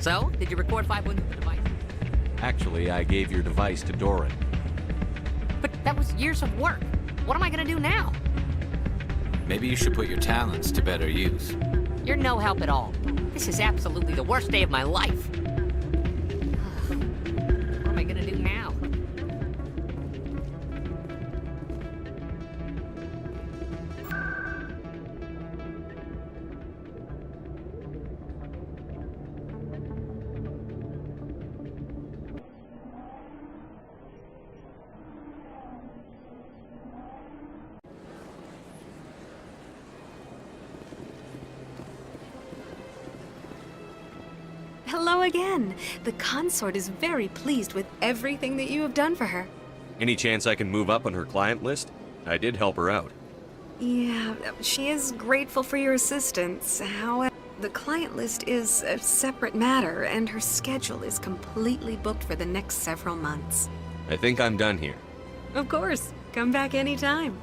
So, did you record 5 wounds with the device? Actually, I gave your device to Doran. But that was years of work. What am I gonna do now? Maybe you should put your talents to better use. You're no help at all. This is absolutely the worst day of my life. What am I gonna do now? Hello again. The consort is very pleased with everything that you have done for her. Any chance I can move up on her client list? I did help her out. Yeah, she is grateful for your assistance. However, the client list is a separate matter, and her schedule is completely booked for the next several months. I think I'm done here. Of course. Come back anytime.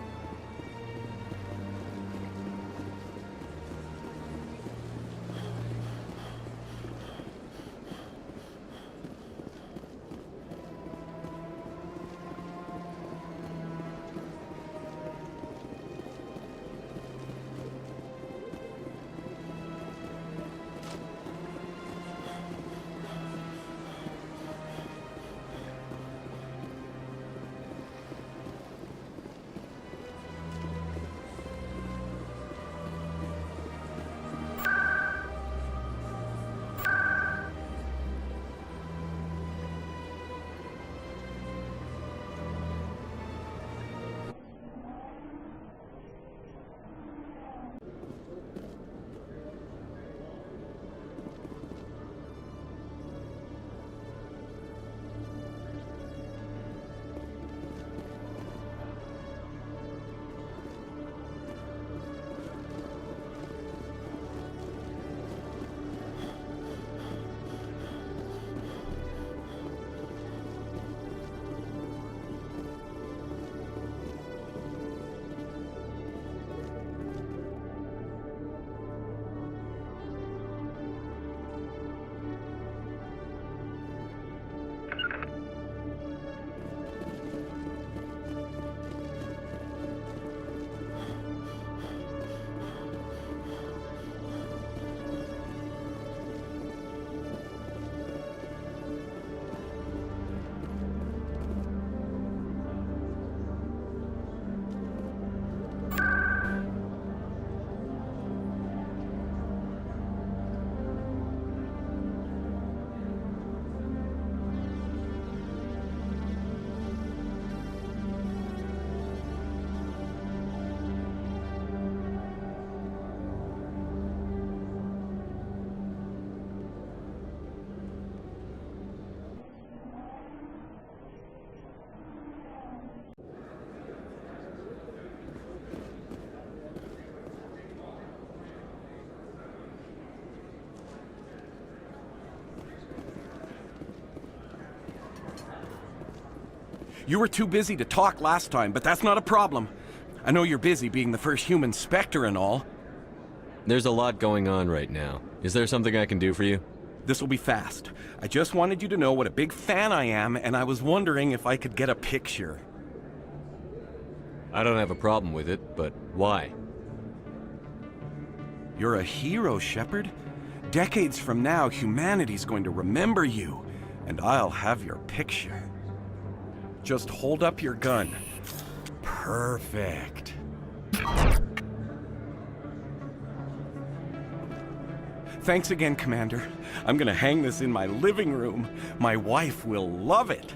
You were too busy to talk last time, but that's not a problem. I know you're busy being the first human Spectre and all. There's a lot going on right now. Is there something I can do for you? This will be fast. I just wanted you to know what a big fan I am, and I was wondering if I could get a picture. I don't have a problem with it, but why? You're a hero, Shepard. Decades from now, humanity's going to remember you, and I'll have your picture. Just hold up your gun. Perfect. Thanks again, Commander. I'm gonna hang this in my living room. My wife will love it.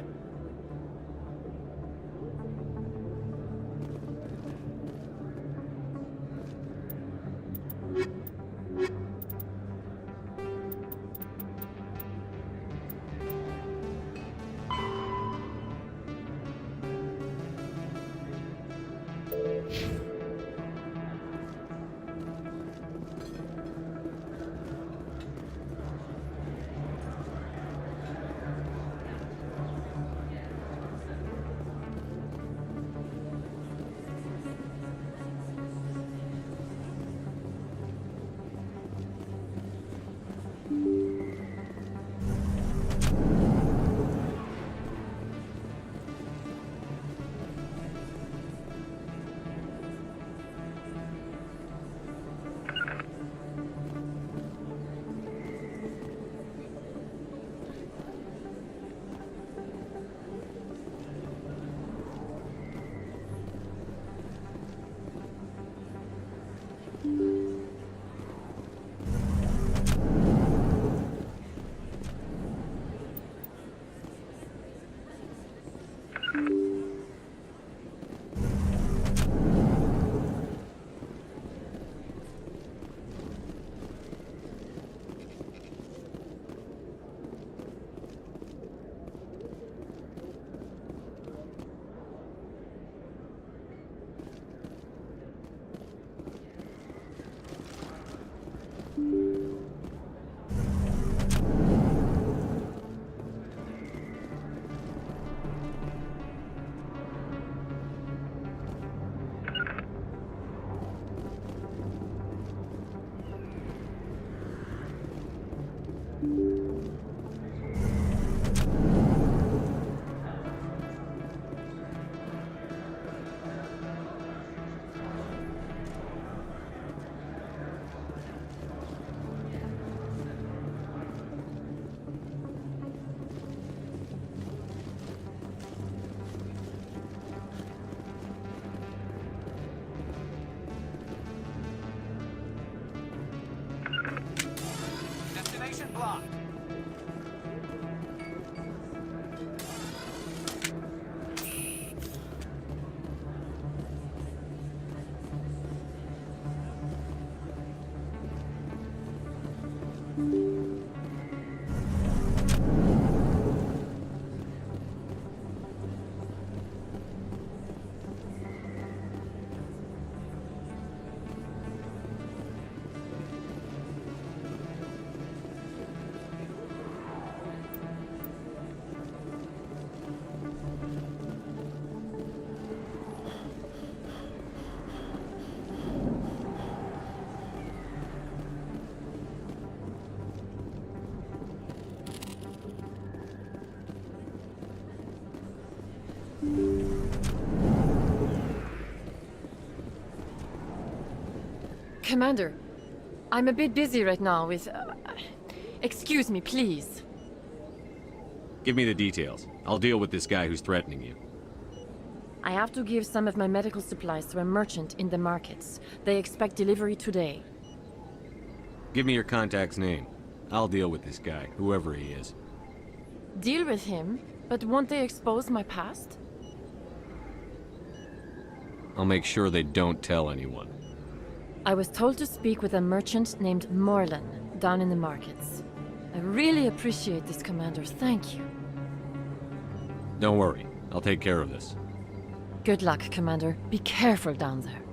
blocked. Commander, I'm a bit busy right now with... excuse me, please. Give me the details. I'll deal with this guy who's threatening you. I have to give some of my medical supplies to a merchant in the markets. They expect delivery today. Give me your contact's name. I'll deal with this guy, whoever he is. Deal with him, but won't they expose my past? I'll make sure they don't tell anyone. I was told to speak with a merchant named Morlan, down in the markets. I really appreciate this, Commander. Thank you. Don't worry. I'll take care of this. Good luck, Commander. Be careful down there.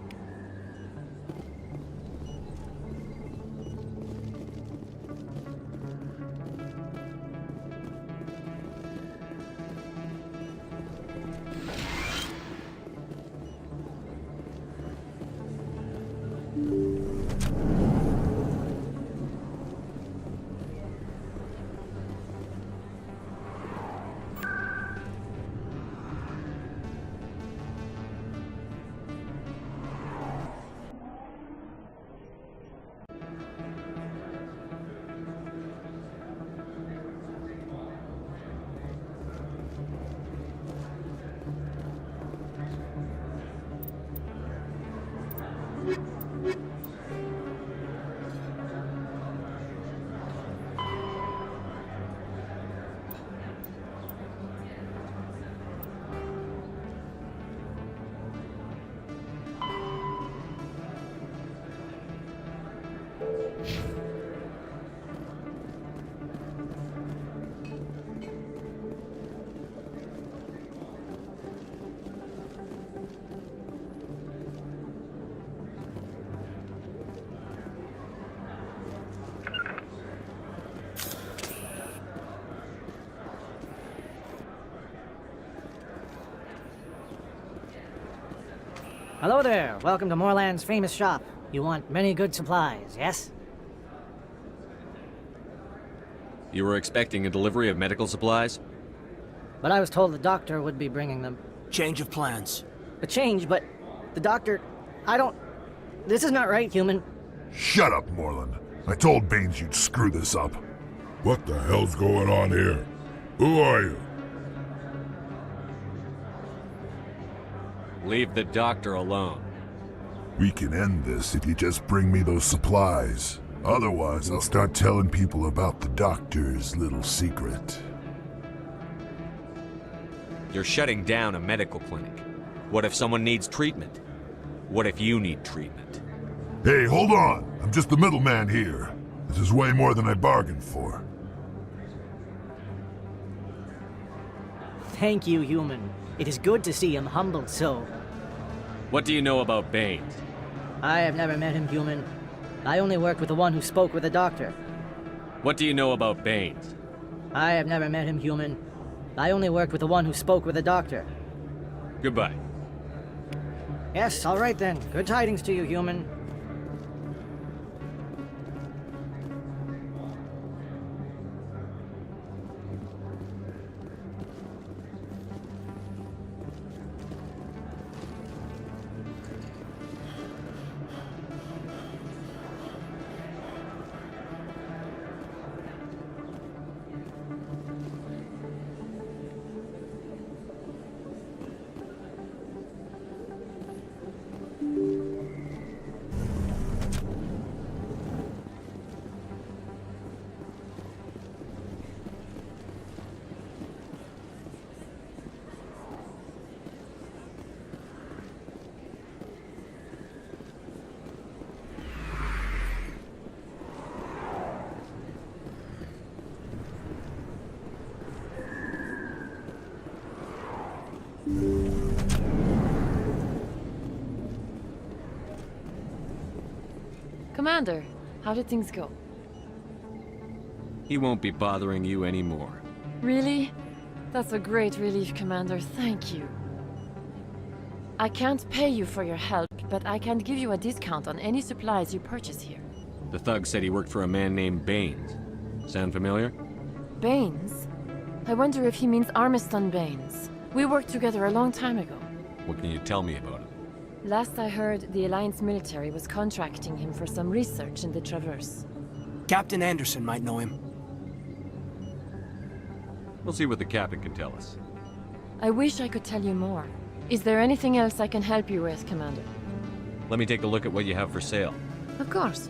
Hello there. Welcome to Moorland's famous shop. You want many good supplies, yes? You were expecting a delivery of medical supplies? But I was told the doctor would be bringing them. Change of plans. A change, but the doctor... I don't... This is not right, human. Shut up, Moreland. I told Baines you'd screw this up. What the hell's going on here? Who are you? Leave the doctor alone. We can end this if you just bring me those supplies. Otherwise, I'll start telling people about the doctor's little secret. You're shutting down a medical clinic. What if someone needs treatment? What if you need treatment? Hey, hold on! I'm just the middleman here. This is way more than I bargained for. Thank you, human. It is good to see him humbled so. What do you know about Baines? I have never met him, human. I only worked with the one who spoke with the doctor. What do you know about Baines? I have never met him, human. I only worked with the one who spoke with the doctor. Goodbye. Yes, all right then. Good tidings to you, human. Commander, how did things go? He won't be bothering you anymore. Really? That's a great relief, Commander. Thank you. I can't pay you for your help, but I can give you a discount on any supplies you purchase here. The thug said he worked for a man named Baines. Sound familiar? Baines? I wonder if he means Armiston Baines. We worked together a long time ago. What can you tell me about him? Last I heard, the Alliance military was contracting him for some research in the Traverse. Captain Anderson might know him. We'll see what the captain can tell us. I wish I could tell you more. Is there anything else I can help you with, Commander? Let me take a look at what you have for sale. Of course.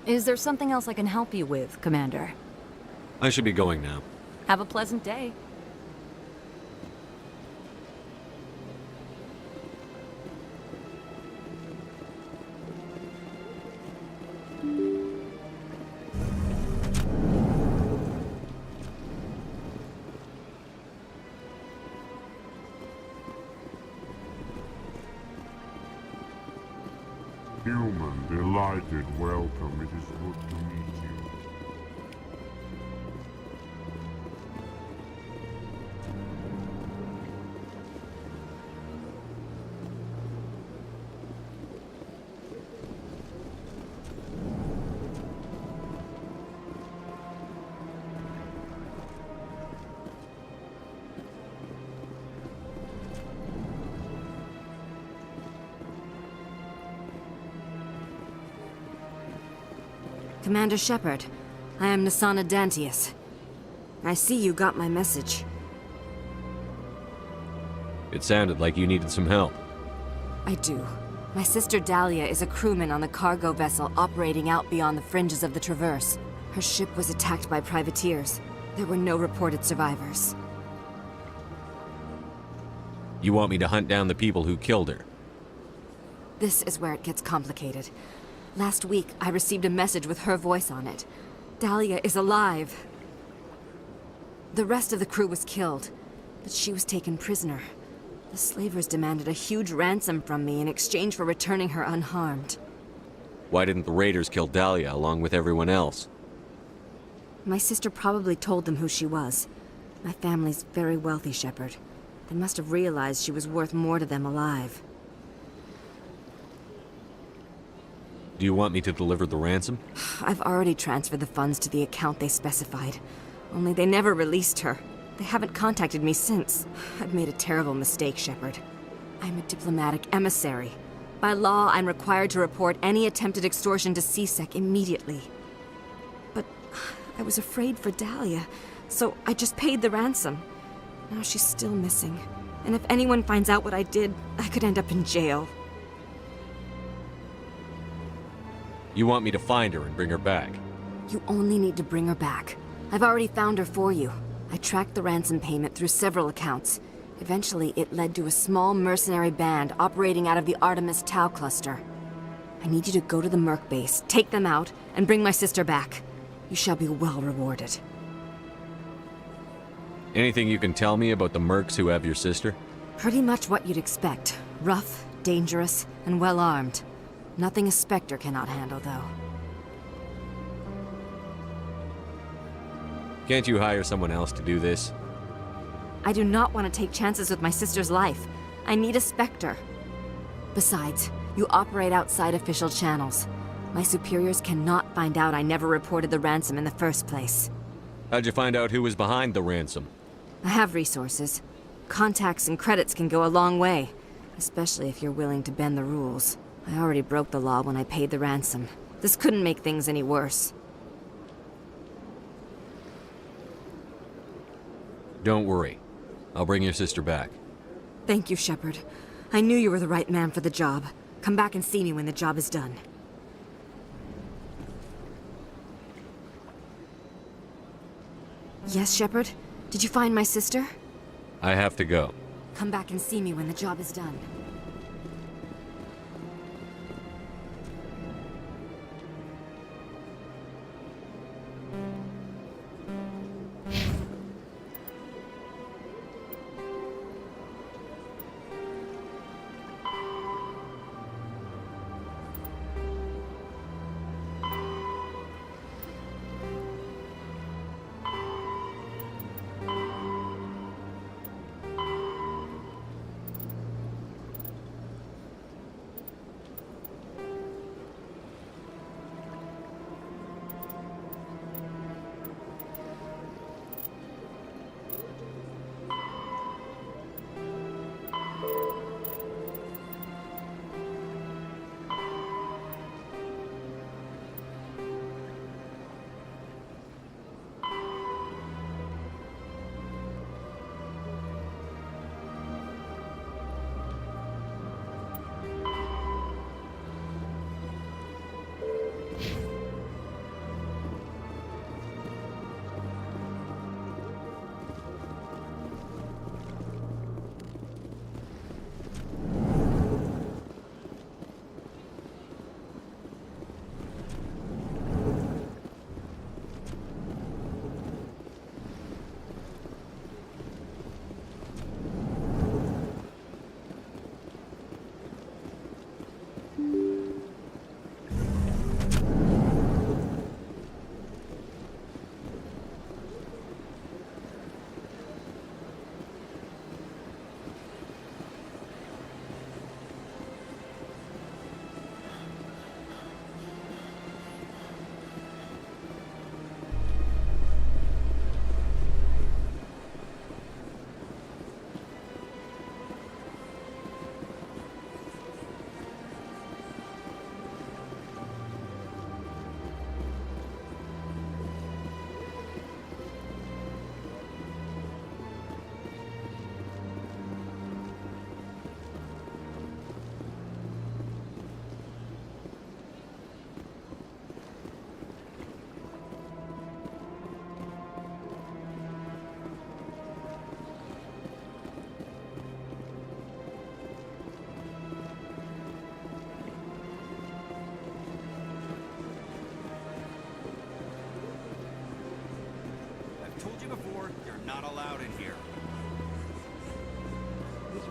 Is there something else I can help you with, Commander? I should be going now. Have a pleasant day. Human, delighted welcome. It is good to meet you. Commander Shepard, I am Nasana Dantius. I see you got my message. It sounded like you needed some help. I do. My sister Dahlia is a crewman on the cargo vessel operating out beyond the fringes of the Traverse. Her ship was attacked by privateers. There were no reported survivors. You want me to hunt down the people who killed her? This is where it gets complicated. Last week, I received a message with her voice on it. Dahlia is alive. The rest of the crew was killed, but she was taken prisoner. The slavers demanded a huge ransom from me in exchange for returning her unharmed. Why didn't the raiders kill Dahlia along with everyone else? My sister probably told them who she was. My family's very wealthy, Shepard. They must have realized she was worth more to them alive. Do you want me to deliver the ransom? I've already transferred the funds to the account they specified. Only they never released her. They haven't contacted me since. I've made a terrible mistake, Shepard. I'm a diplomatic emissary. By law, I'm required to report any attempted extortion to C-Sec immediately. But I was afraid for Dahlia, so I just paid the ransom. Now she's still missing. And if anyone finds out what I did, I could end up in jail. You want me to find her and bring her back? You only need to bring her back. I've already found her for you. I tracked the ransom payment through several accounts. Eventually, it led to a small mercenary band operating out of the Artemis Tau cluster. I need you to go to the Merc base, take them out, and bring my sister back. You shall be well rewarded. Anything you can tell me about the mercs who have your sister? Pretty much what you'd expect. Rough, dangerous, and well-armed. Nothing a Spectre cannot handle, though. Can't you hire someone else to do this? I do not want to take chances with my sister's life. I need a Spectre. Besides, you operate outside official channels. My superiors cannot find out I never reported the ransom in the first place. How'd you find out who was behind the ransom? I have resources. Contacts and credits can go a long way, especially if you're willing to bend the rules. I already broke the law when I paid the ransom. This couldn't make things any worse. Don't worry. I'll bring your sister back. Thank you, Shepard. I knew you were the right man for the job. Come back and see me when the job is done. Yes, Shepard? Did you find my sister? I have to go. Come back and see me when the job is done.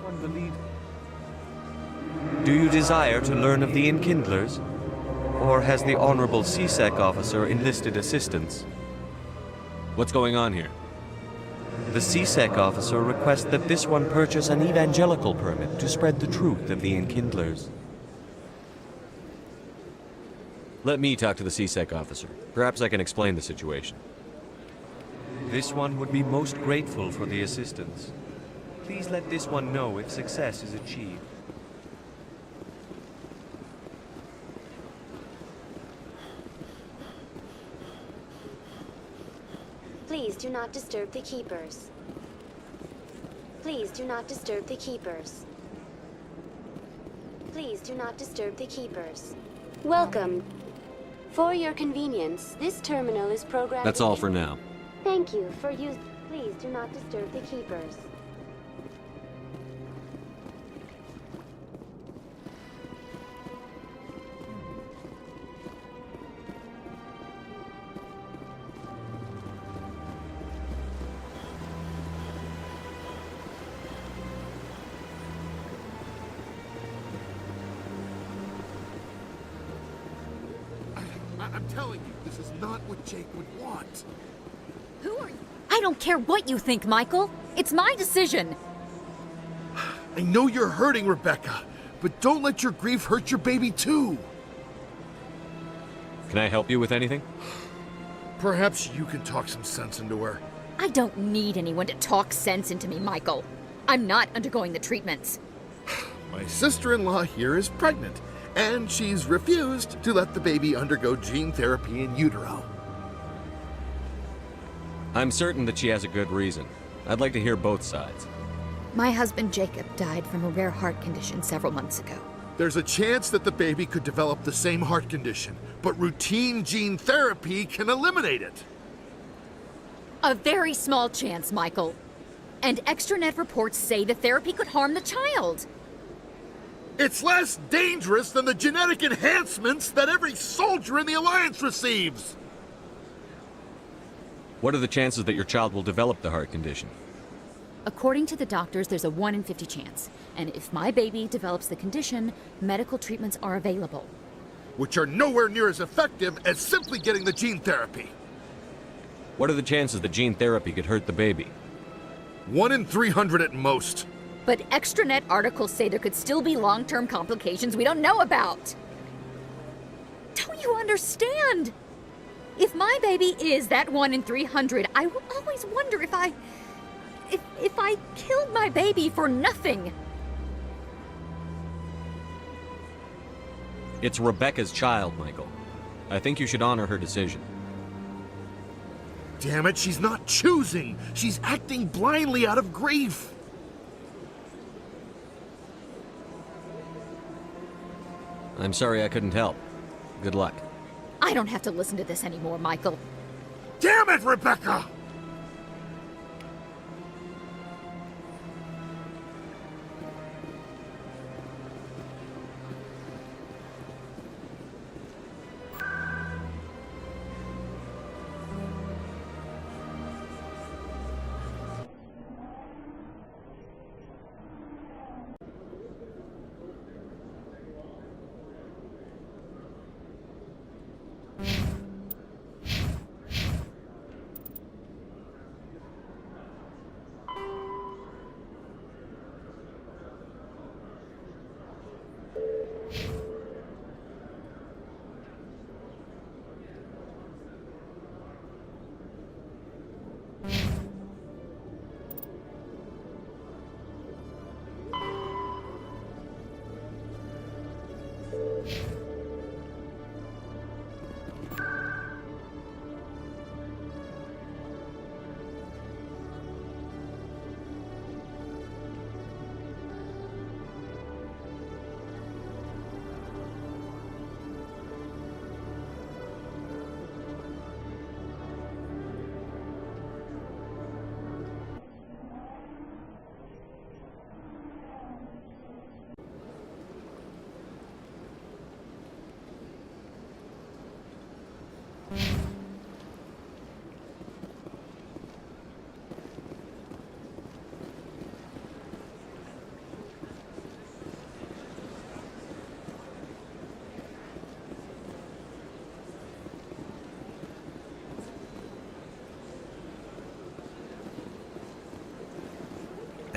on the lead. Do you desire to learn of the Enkindlers? Or has the Honorable CSEC officer enlisted assistance? What's going on here? The CSEC officer requests that this one purchase an evangelical permit to spread the truth of the Enkindlers. Let me talk to the CSEC officer. Perhaps I can explain the situation. This one would be most grateful for the assistance. Please let this one know if success is achieved. Please do not disturb the keepers. Please do not disturb the keepers. Please do not disturb the keepers. Welcome. For your convenience, this terminal is programmed... That's all for now. Thank you for use. Please do not disturb the keepers. I'm telling you, this is not what Jake would want. Who are you? I don't care what you think, Michael. It's my decision. I know you're hurting, Rebecca, but don't let your grief hurt your baby too. Can I help you with anything? Perhaps you can talk some sense into her. I don't need anyone to talk sense into me, Michael. I'm not undergoing the treatments. My sister-in-law here is pregnant, and she's refused to let the baby undergo gene therapy in utero. I'm certain that she has a good reason. I'd like to hear both sides. My husband Jacob died from a rare heart condition several months ago. There's a chance that the baby could develop the same heart condition, but routine gene therapy can eliminate it. A very small chance, Michael. And extranet reports say the therapy could harm the child. It's less dangerous than the genetic enhancements that every soldier in the Alliance receives. What are the chances that your child will develop the heart condition? According to the doctors, there's a 1 in 50 chance. And if my baby develops the condition, medical treatments are available. Which are nowhere near as effective as simply getting the gene therapy. What are the chances that gene therapy could hurt the baby? 1 in 300 at most. But extranet articles say there could still be long-term complications we don't know about. Don't you understand? If my baby is that 1 in 300, I will always wonder if I killed my baby for nothing. It's Rebecca's child, Michael. I think you should honor her decision. Damn it, she's not choosing. She's acting blindly out of grief. I'm sorry I couldn't help. Good luck. I don't have to listen to this anymore, Michael. Damn it, Rebecca!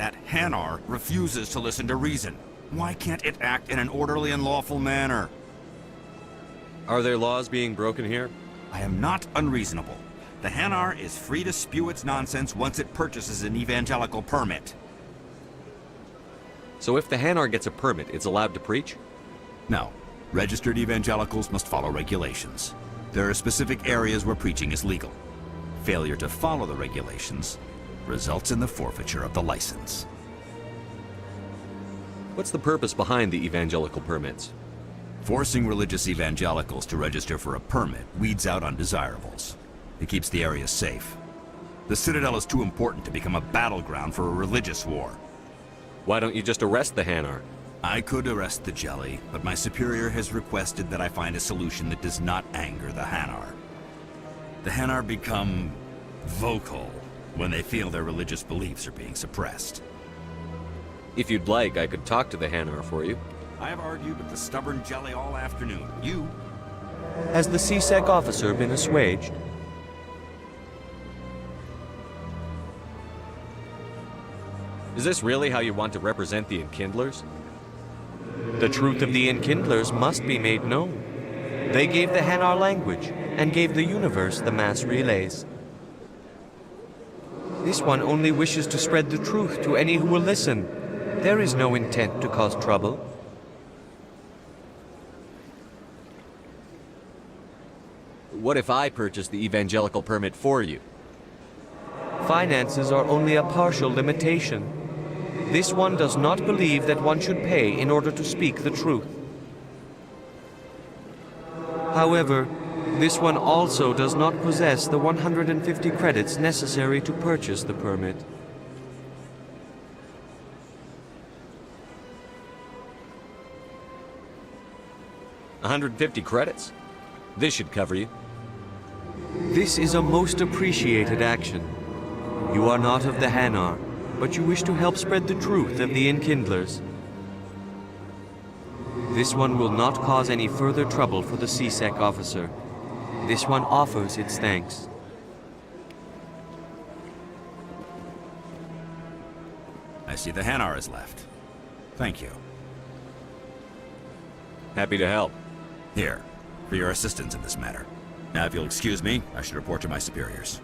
That Hanar refuses to listen to reason. Why can't it act in an orderly and lawful manner? Are there laws being broken here? I am not unreasonable. The Hanar is free to spew its nonsense once it purchases an evangelical permit. So if the Hanar gets a permit, it's allowed to preach? No. Registered evangelicals must follow regulations. There are specific areas where preaching is legal. Failure to follow the regulations results in the forfeiture of the license. What's the purpose behind the evangelical permits? Forcing religious evangelicals to register for a permit weeds out undesirables. It keeps the area safe. The Citadel is too important to become a battleground for a religious war. Why don't you just arrest the Hanar? I could arrest the Jelly, but my superior has requested that I find a solution that does not anger the Hanar. The Hanar become vocal when they feel their religious beliefs are being suppressed. If you'd like, I could talk to the Hanar for you. I have argued with the stubborn Jelly all afternoon. You... Has the CSEC officer been assuaged? Is this really how you want to represent the Enkindlers? The truth of the Enkindlers must be made known. They gave the Hanar language, and gave the universe the mass relays. This one only wishes to spread the truth to any who will listen. There is no intent to cause trouble. What if I purchase the evangelical permit for you? Finances are only a partial limitation. This one does not believe that one should pay in order to speak the truth. However, this one also does not possess the 150 credits necessary to purchase the permit. $150 credits? This should cover you. This is a most appreciated action. You are not of the Hanar, but you wish to help spread the truth of the Enkindlers. This one will not cause any further trouble for the CSEC officer. This one offers its thanks. I see the Hanar is left. Thank you. Happy to help. Here, for your assistance in this matter. Now, if you'll excuse me, I should report to my superiors.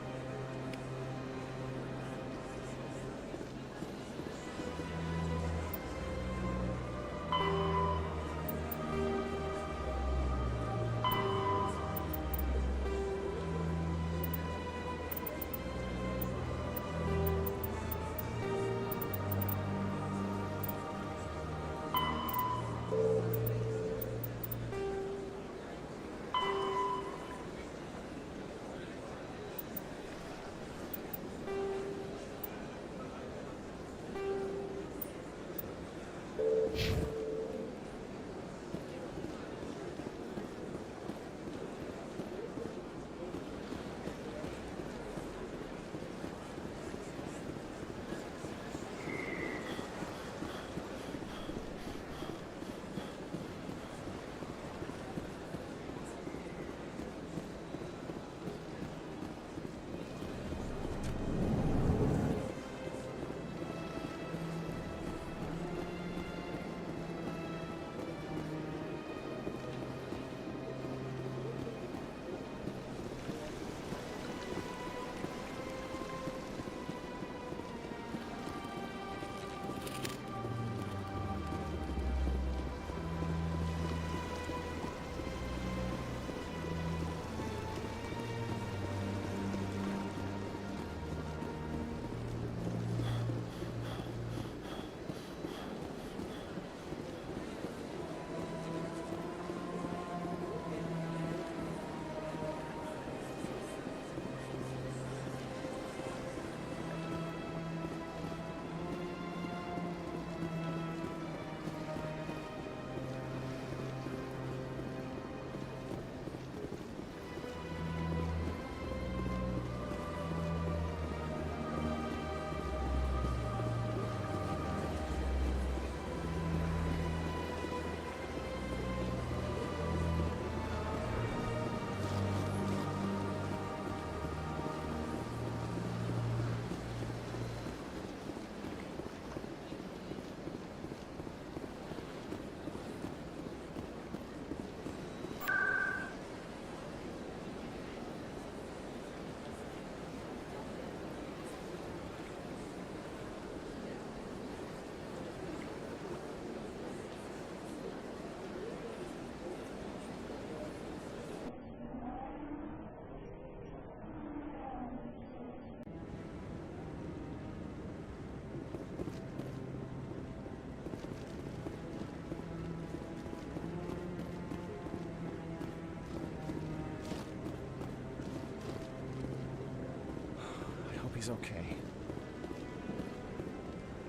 everything's okay.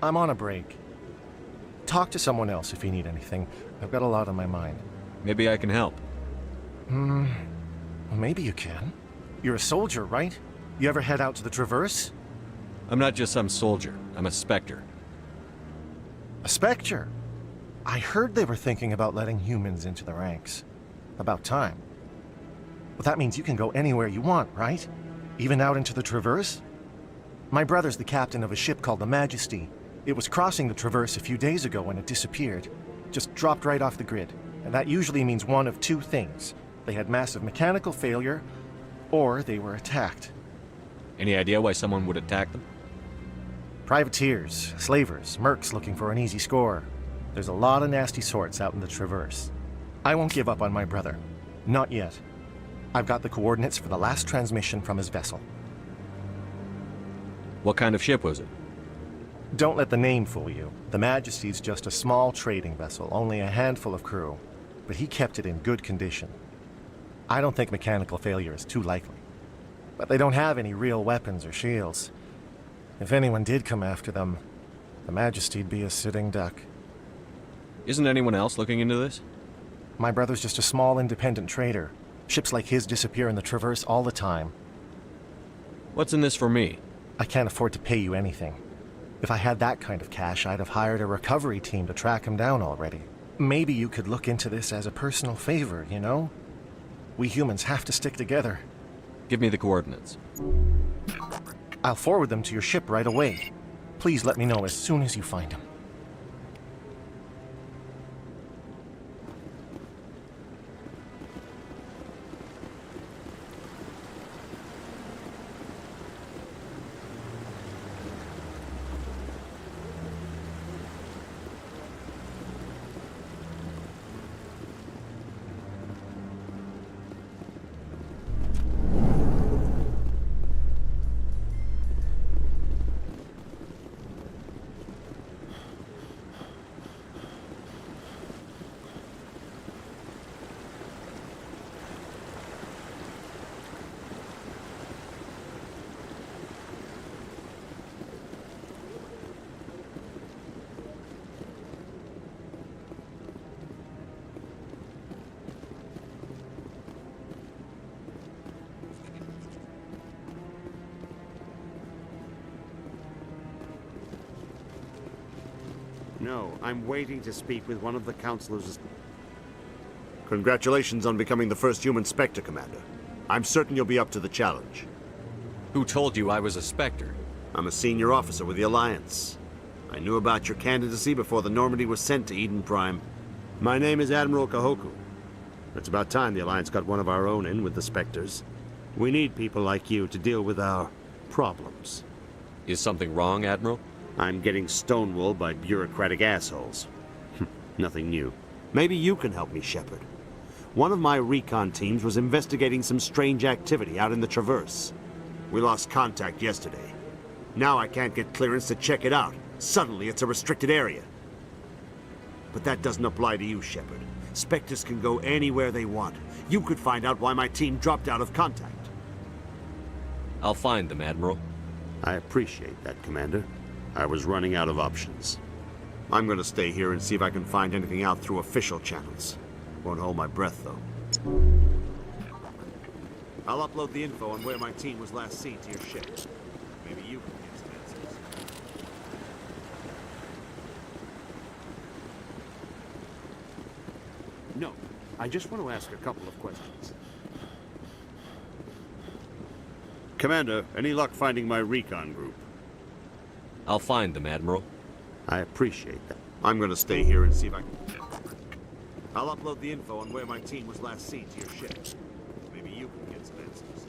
I'm on a break. Talk to someone else if you need anything. I've got a lot on my mind. Maybe I can help. Well, maybe you can. You're a soldier, right? You ever head out to the Traverse? I'm not just some soldier. I'm a Spectre. A Spectre? I heard they were thinking about letting humans into the ranks. About time. Well, that means you can go anywhere you want, right? Even out into the Traverse? My brother's the captain of a ship called the Majesty. It was crossing the Traverse a few days ago when it disappeared. Just dropped right off the grid. And that usually means one of two things. They had massive mechanical failure, or they were attacked. Any idea why someone would attack them? Privateers, slavers, mercs looking for an easy score. There's a lot of nasty sorts out in the Traverse. I won't give up on my brother. Not yet. I've got the coordinates for the last transmission from his vessel. What kind of ship was it? Don't let the name fool you. The Majesty's just a small trading vessel, only a handful of crew. But he kept it in good condition. I don't think mechanical failure is too likely. But they don't have any real weapons or shields. If anyone did come after them, the Majesty'd be a sitting duck. Isn't anyone else looking into this? My brother's just a small independent trader. Ships like his disappear in the Traverse all the time. What's in this for me? I can't afford to pay you anything. If I had that kind of cash, I'd have hired a recovery team to track him down already. Maybe you could look into this as a personal favor, you know? We humans have to stick together. Give me the coordinates. I'll forward them to your ship right away. Please let me know as soon as you find them. No, I'm waiting to speak with one of the counselors. Congratulations on becoming the first human Spectre, Commander. I'm certain you'll be up to the challenge. Who told you I was a Spectre? I'm a senior officer with the Alliance. I knew about your candidacy before the Normandy was sent to Eden Prime. My name is Admiral Kahoku. It's about time the Alliance got one of our own in with the Spectres. We need people like you to deal with our problems. Is something wrong, Admiral? I'm getting stonewalled by bureaucratic assholes. Nothing new. Maybe you can help me, Shepard. One of my recon teams was investigating some strange activity out in the Traverse. We lost contact yesterday. Now I can't get clearance to check it out. Suddenly it's a restricted area. But that doesn't apply to you, Shepard. Spectres can go anywhere they want. You could find out why my team dropped out of contact. I'll find them, Admiral. I appreciate that, Commander. I was running out of options. I'm gonna stay here and see if I can find anything out through official channels. Won't hold my breath, though. I'll upload the info on where my team was last seen to your ship. Maybe you can get some answers. No, I just want to ask a couple of questions. Commander, any luck finding my recon group? I'll find them, Admiral. I appreciate that. I'm gonna stay here and see if I can... I'll upload the info on where my team was last seen to your ship. Maybe you can get some answers.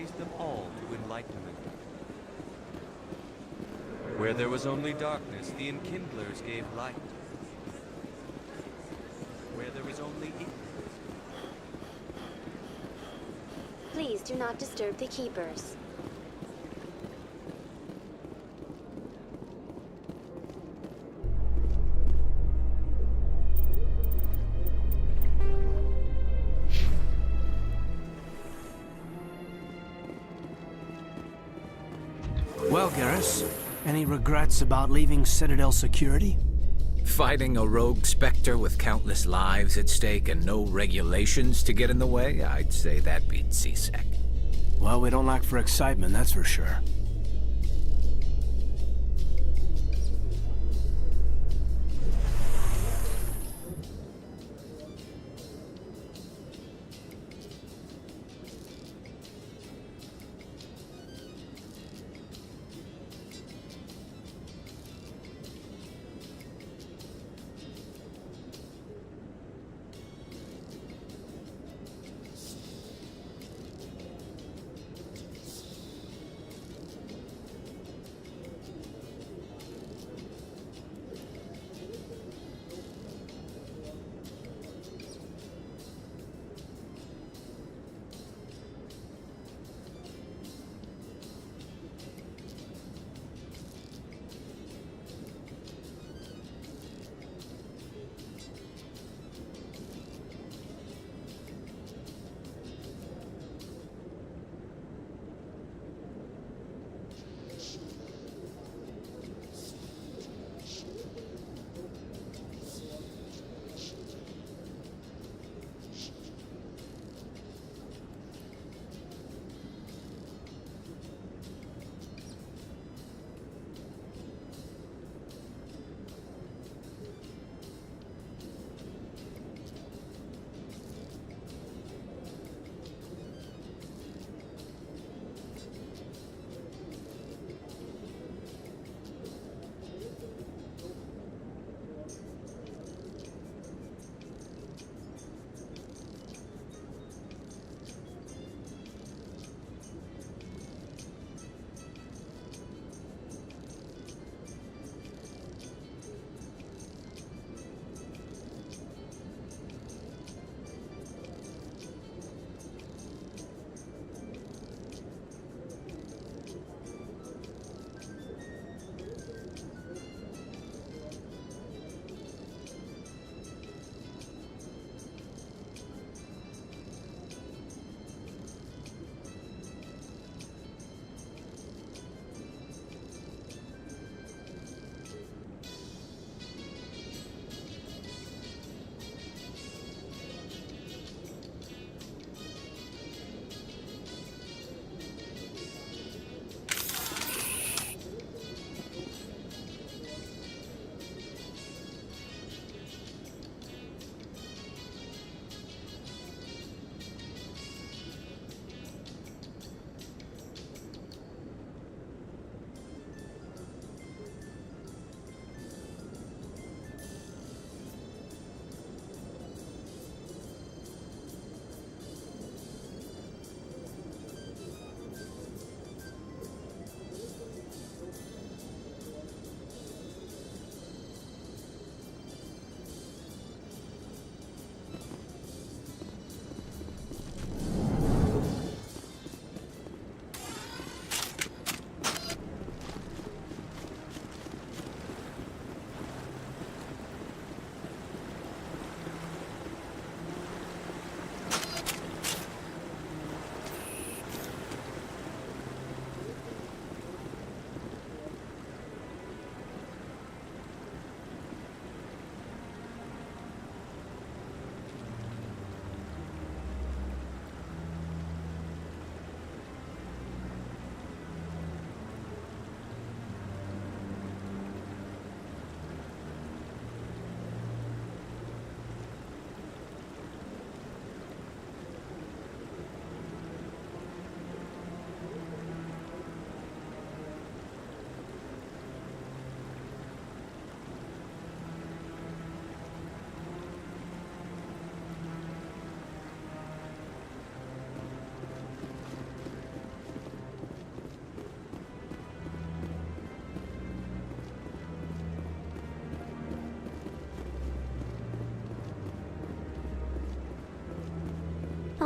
raised them all to enlightenment. Where there was only darkness, the Enkindlers gave light. Where there was only ignorance. Please do not disturb the Keepers. Well, Garrus, any regrets about leaving Citadel security? Fighting a rogue Spectre with countless lives at stake and no regulations to get in the way, I'd say that beats C-Sec. Well, we don't lack for excitement, that's for sure.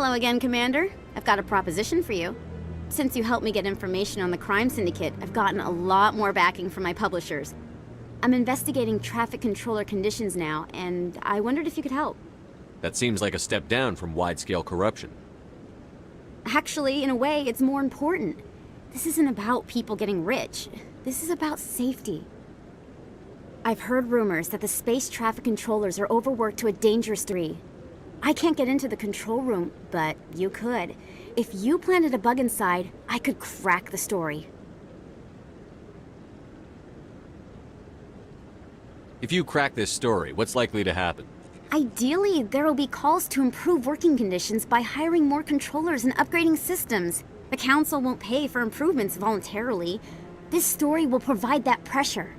Hello again, Commander. I've got a proposition for you. Since you helped me get information on the crime syndicate, I've gotten a lot more backing from my publishers. I'm investigating traffic controller conditions now, and I wondered if you could help. That seems like a step down from wide-scale corruption. Actually, in a way, it's more important. This isn't about people getting rich. This is about safety. I've heard rumors that the space traffic controllers are overworked to a dangerous degree. I can't get into the control room, but you could. If you planted a bug inside, I could crack the story. If you crack this story, what's likely to happen? Ideally, there will be calls to improve working conditions by hiring more controllers and upgrading systems. The Council won't pay for improvements voluntarily. This story will provide that pressure.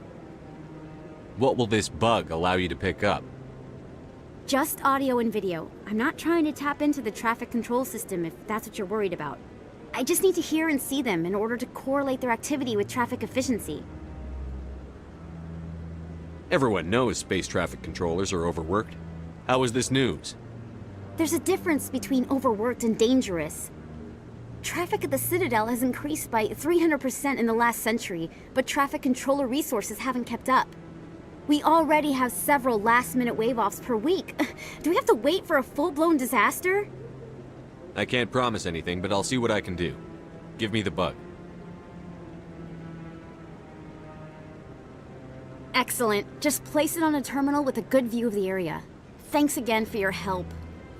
What will this bug allow you to pick up? Just audio and video. I'm not trying to tap into the traffic control system if that's what you're worried about. I just need to hear and see them in order to correlate their activity with traffic efficiency. Everyone knows space traffic controllers are overworked. How is this news? There's a difference between overworked and dangerous. Traffic at the Citadel has increased by 300% in the last century, but traffic controller resources haven't kept up. We already have several last-minute wave-offs per week. Do we have to wait for a full-blown disaster? I can't promise anything, but I'll see what I can do. Give me the bug. Excellent. Just place it on a terminal with a good view of the area. Thanks again for your help.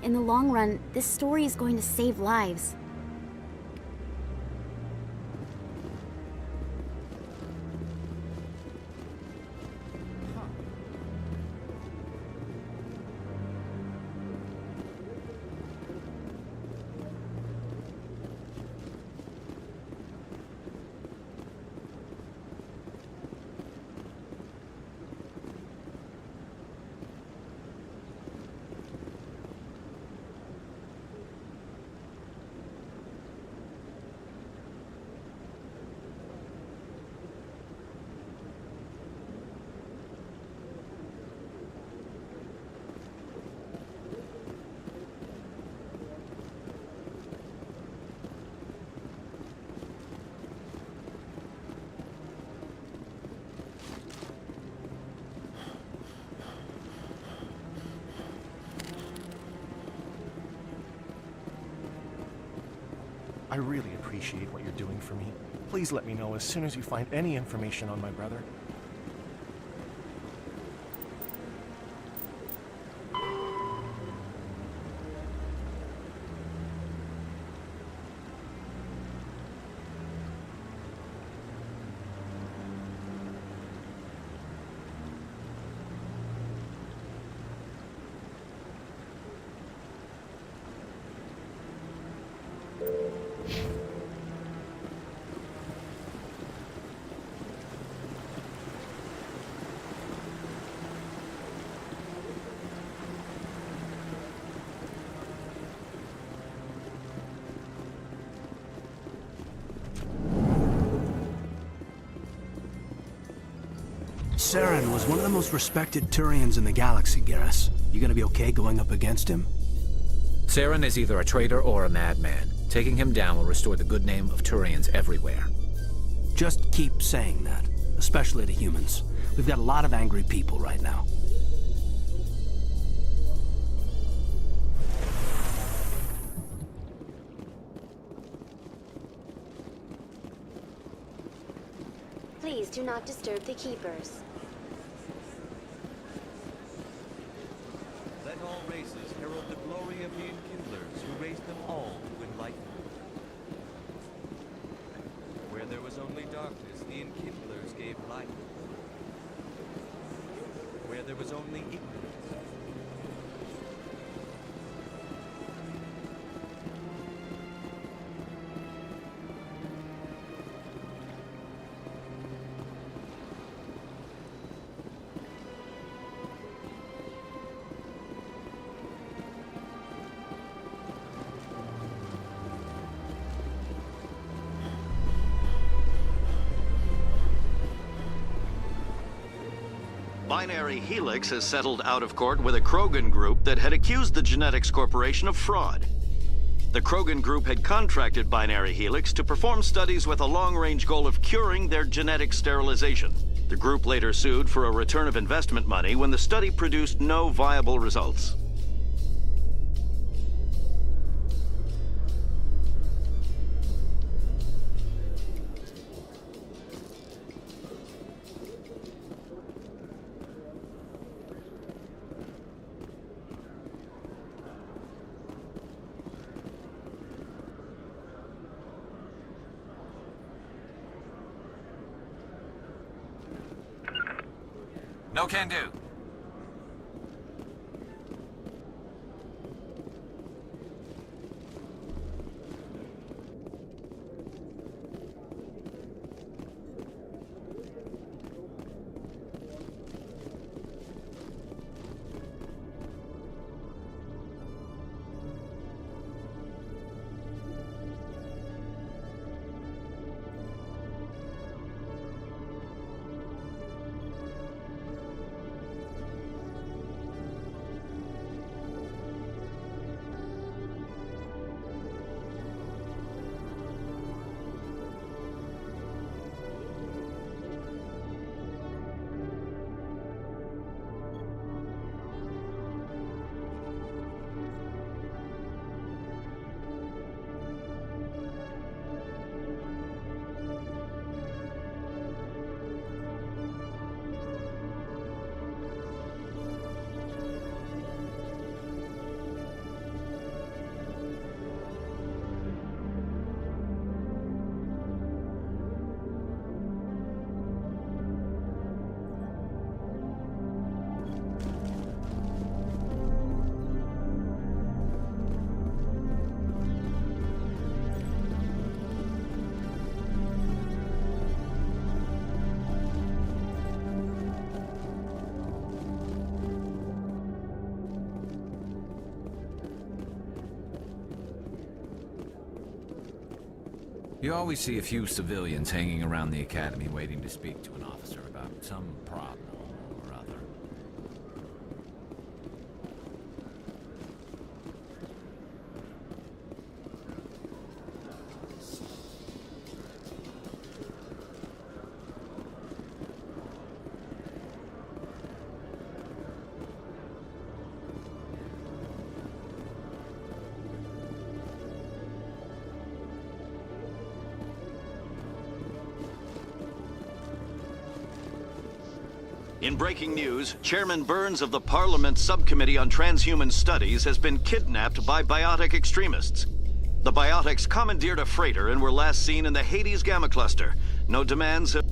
In the long run, this story is going to save lives. I really appreciate what you're doing for me. Please let me know as soon as you find any information on my brother. Saren was one of the most respected Turians in the galaxy, Garrus. You gonna be okay going up against him? Saren is either a traitor or a madman. Taking him down will restore the good name of Turians everywhere. Just keep saying that, especially to humans. We've got a lot of angry people right now. Please do not disturb the keepers. Let all races herald the glory of the Enkindlers who raised them all to enlightenment. Where there was only darkness, the Enkindlers gave light. Where there was only ignorance. Binary Helix has settled out of court with a Krogan group that had accused the Genetics Corporation of fraud. The Krogan group had contracted Binary Helix to perform studies with a long-range goal of curing their genetic sterilization. The group later sued for a return of investment money when the study produced no viable results. No can do. You always see a few civilians hanging around the academy waiting to speak to an officer about some problem or other. In breaking news, Chairman Burns of the Parliament Subcommittee on Transhuman Studies has been kidnapped by biotic extremists. The biotics commandeered a freighter and were last seen in the Hades Gamma Cluster. No demands have...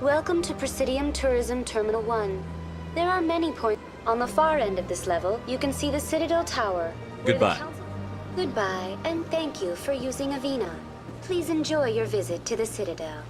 Welcome to Presidium Tourism Terminal 1. There are many points. On the far end of this level, you can see the Citadel Tower. Goodbye. Goodbye, and thank you for using Avina. Please enjoy your visit to the Citadel.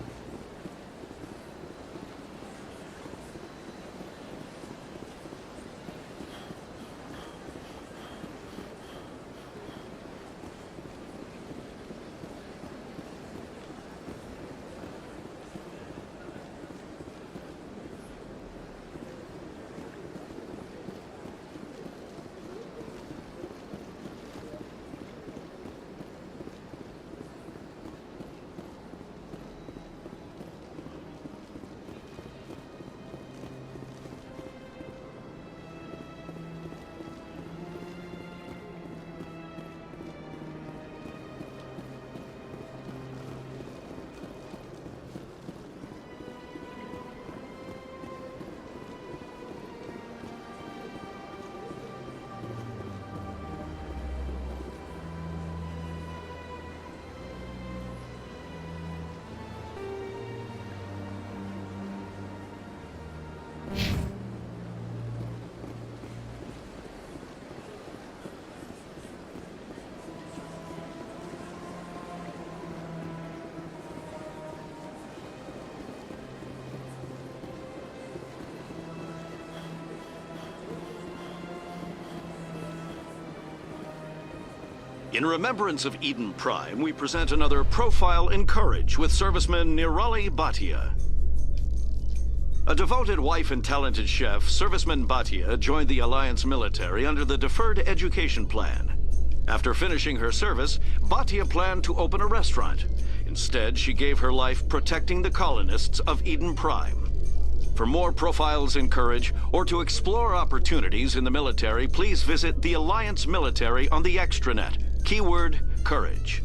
In remembrance of Eden Prime, we present another Profile in Courage with serviceman Nirali Bhatia. A devoted wife and talented chef, Serviceman Bhatia joined the Alliance military under the Deferred Education Plan. After finishing her service, Bhatia planned to open a restaurant. Instead, she gave her life protecting the colonists of Eden Prime. For more Profiles in Courage, or to explore opportunities in the military, please visit the Alliance Military on the extranet. Keyword, Courage.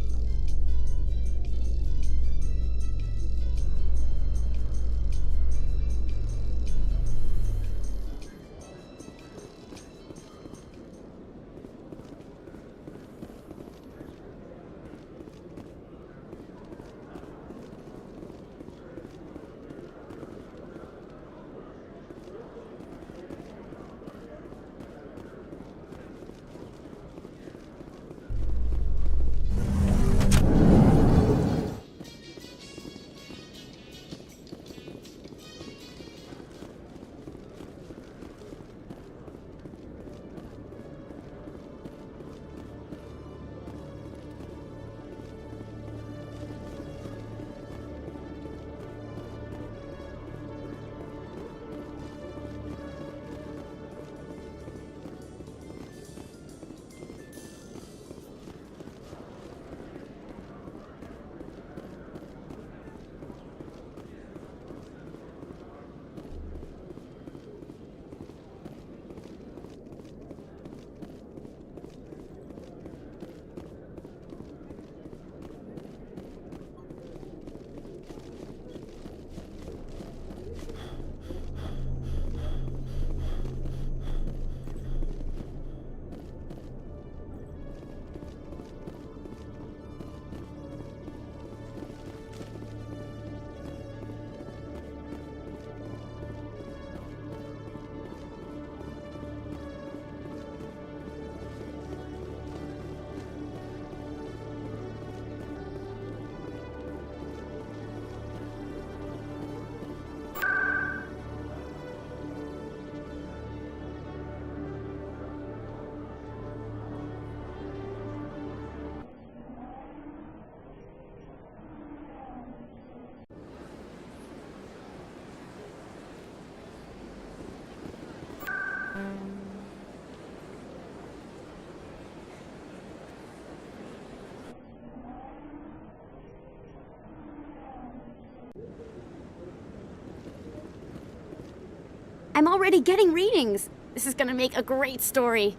I'm already getting readings. This is gonna make a great story.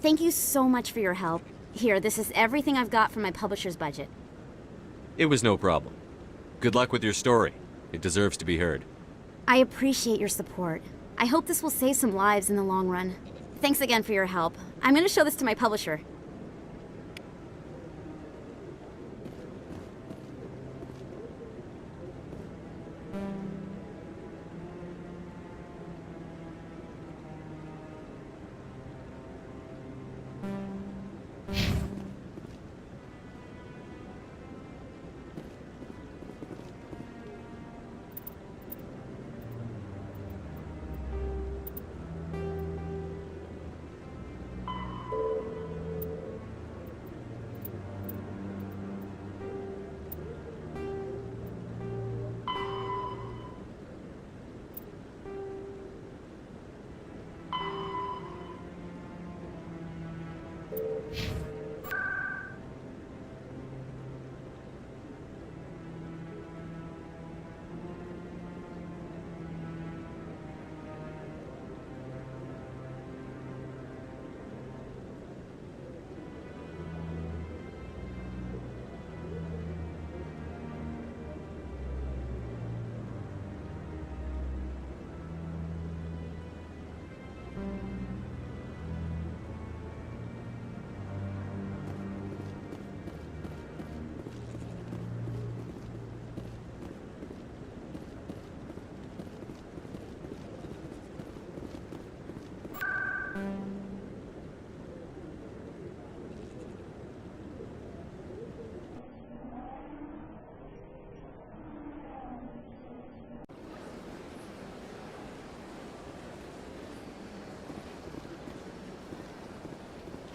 Thank you so much for your help. Here, this is everything I've got from my publisher's budget. It was no problem. Good luck with your story. It deserves to be heard. I appreciate your support. I hope this will save some lives in the long run. Thanks again for your help. I'm gonna show this to my publisher.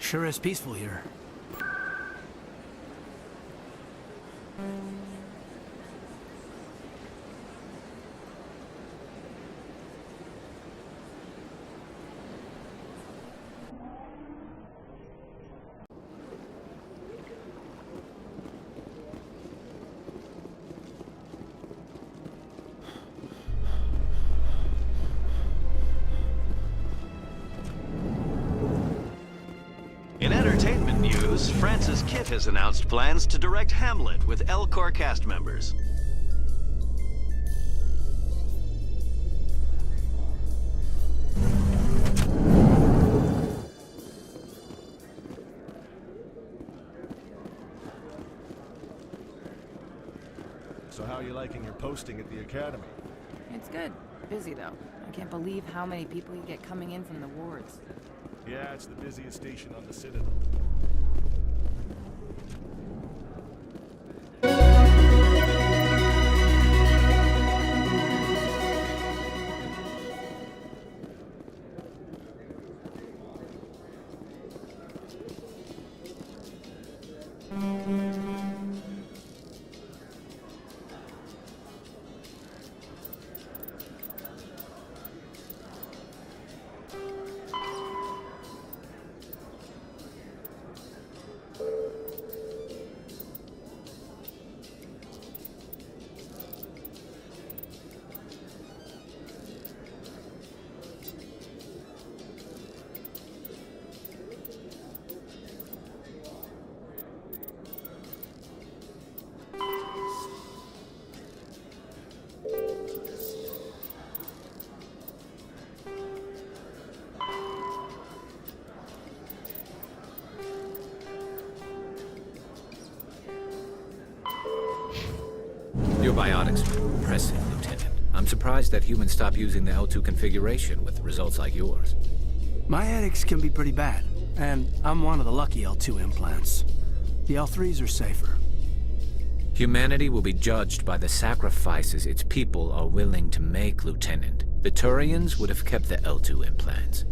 Sure is peaceful here. news, Francis Kitt has announced plans to direct Hamlet with Elcor cast members. So how are you liking your posting at the Academy? It's good. Busy, though. I can't believe how many people you get coming in from the wards. Yeah, it's the busiest station on the Citadel. Your biotics are impressive, Lieutenant. I'm surprised that humans stopped using the L2 configuration with results like yours. My headaches can be pretty bad, and I'm one of the lucky L2 implants. The L3s are safer. Humanity will be judged by the sacrifices its people are willing to make, Lieutenant. The Turians would have kept the L2 implants.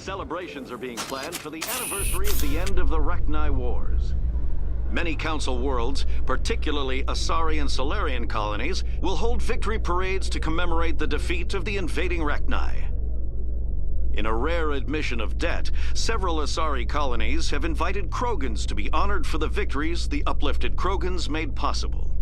Celebrations are being planned for the anniversary of the end of the Rachni Wars. Many Council worlds, particularly Asari and Solarian colonies, will hold victory parades to commemorate the defeat of the invading Rachni. In a rare admission of debt, several Asari colonies have invited Krogans to be honored for the victories the uplifted Krogans made possible.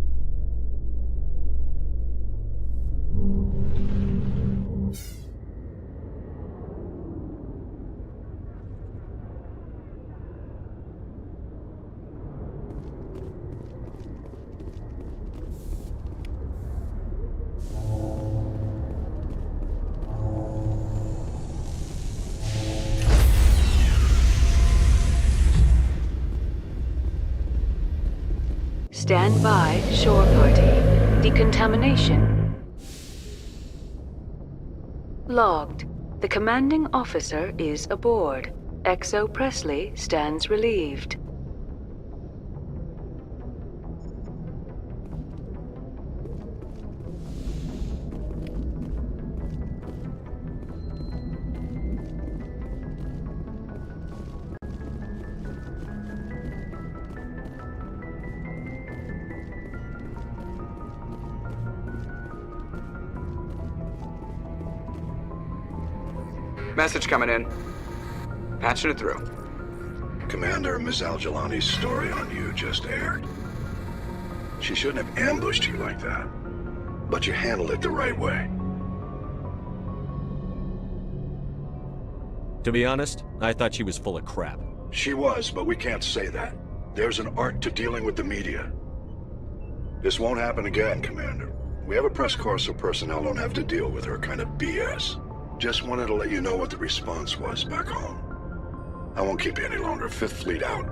Stand by, shore party. Decontamination. Logged. The commanding officer is aboard. Exo Presley stands relieved. Message coming in. Patching it through. Commander, Ms. Al-Jalani's story on you just aired. She shouldn't have ambushed you like that. But you handled it the right way. To be honest, I thought she was full of crap. She was, but we can't say that. There's an art to dealing with the media. This won't happen again, Commander. We have a press corps so personnel don't have to deal with her kind of BS. Just wanted to let you know what the response was back home. I won't keep you any longer. Fifth Fleet out.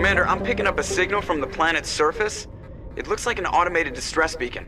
Commander, I'm picking up a signal from the planet's surface. It looks like an automated distress beacon.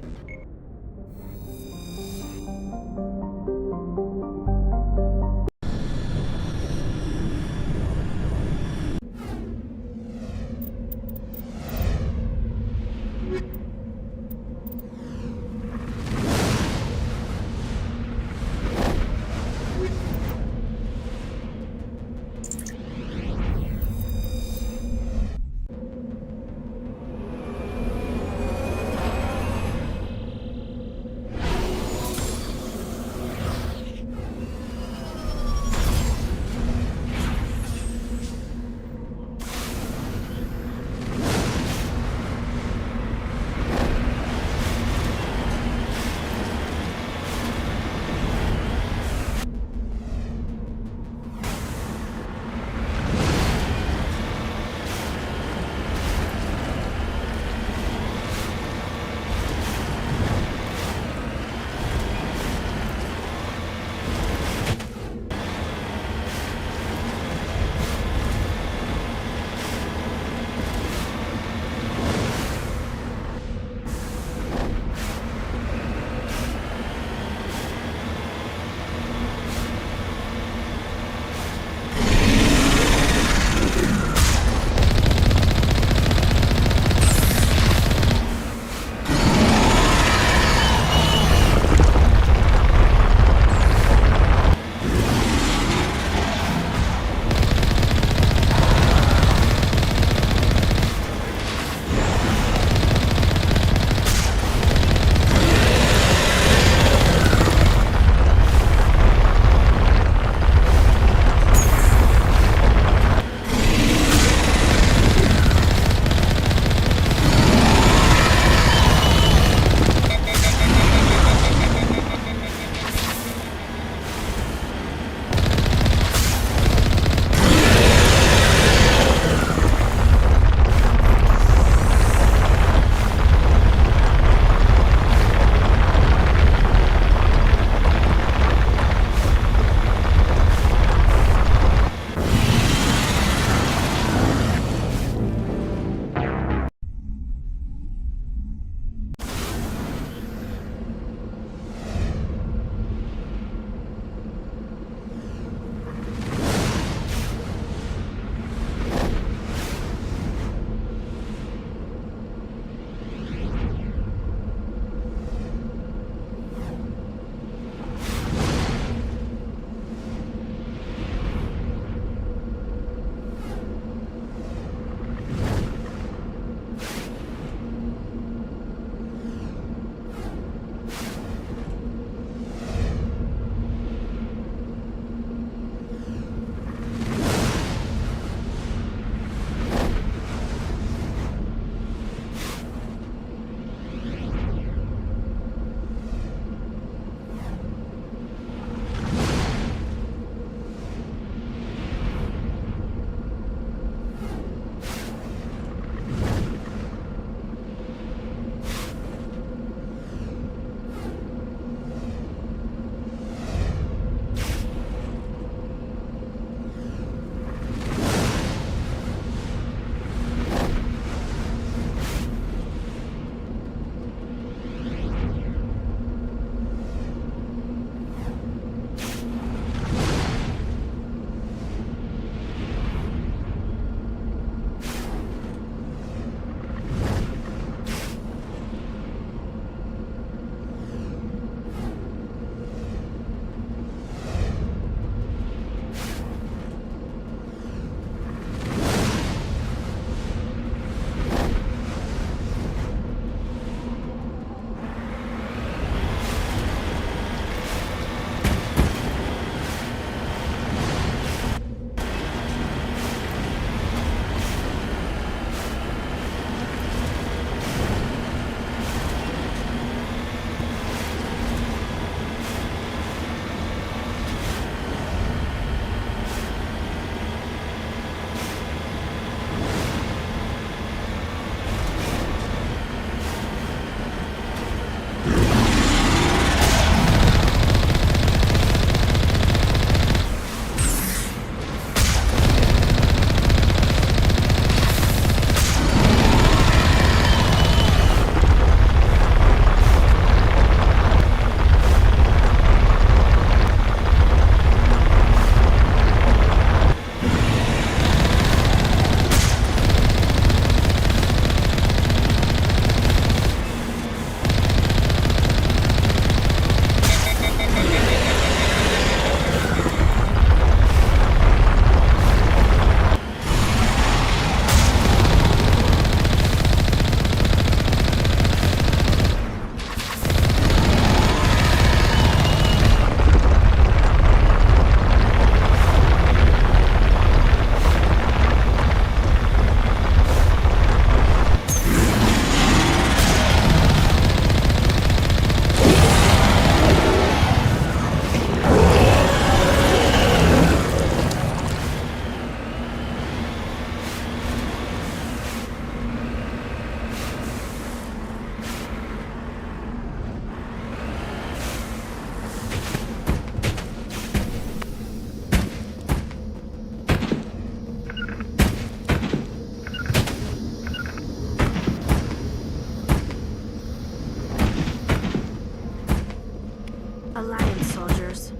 Alliance soldiers.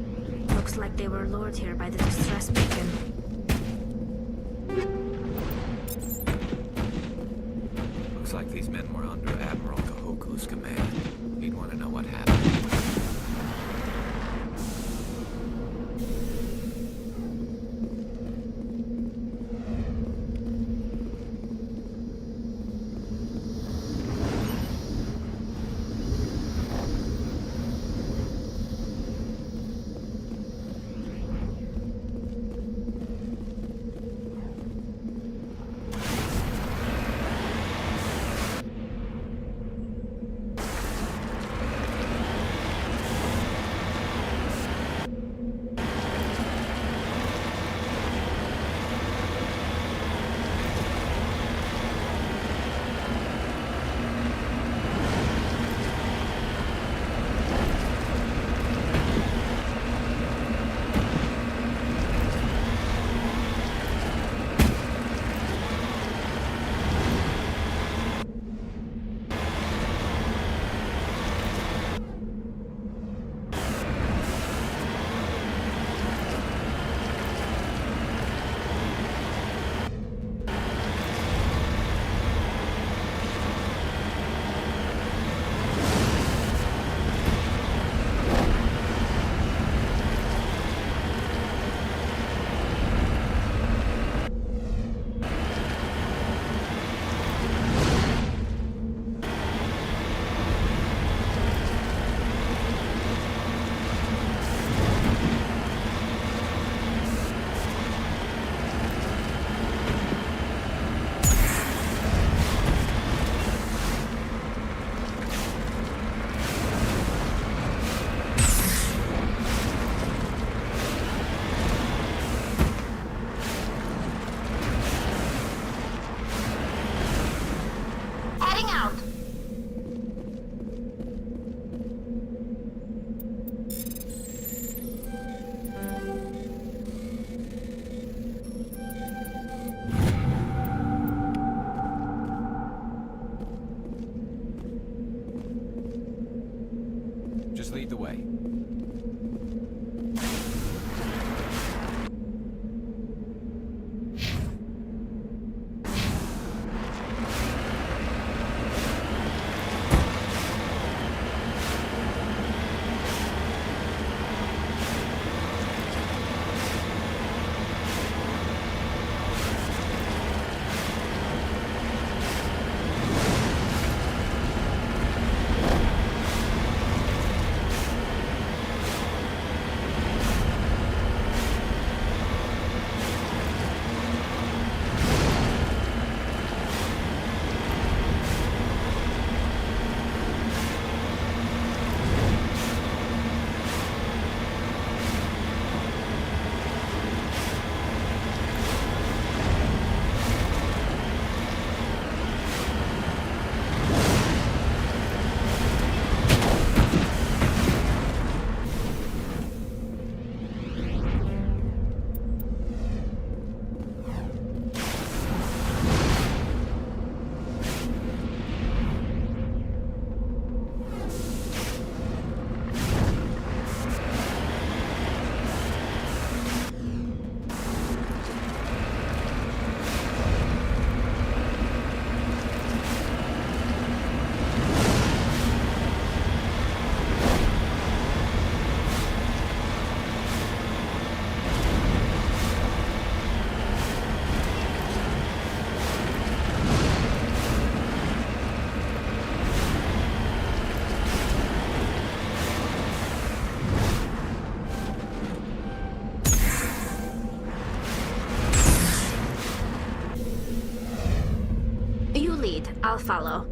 Looks like they were lured here by the distress beacon. Looks like these men were under Admiral Kahoklu's command. He'd want to know what happened. Just lead the way. I'll follow.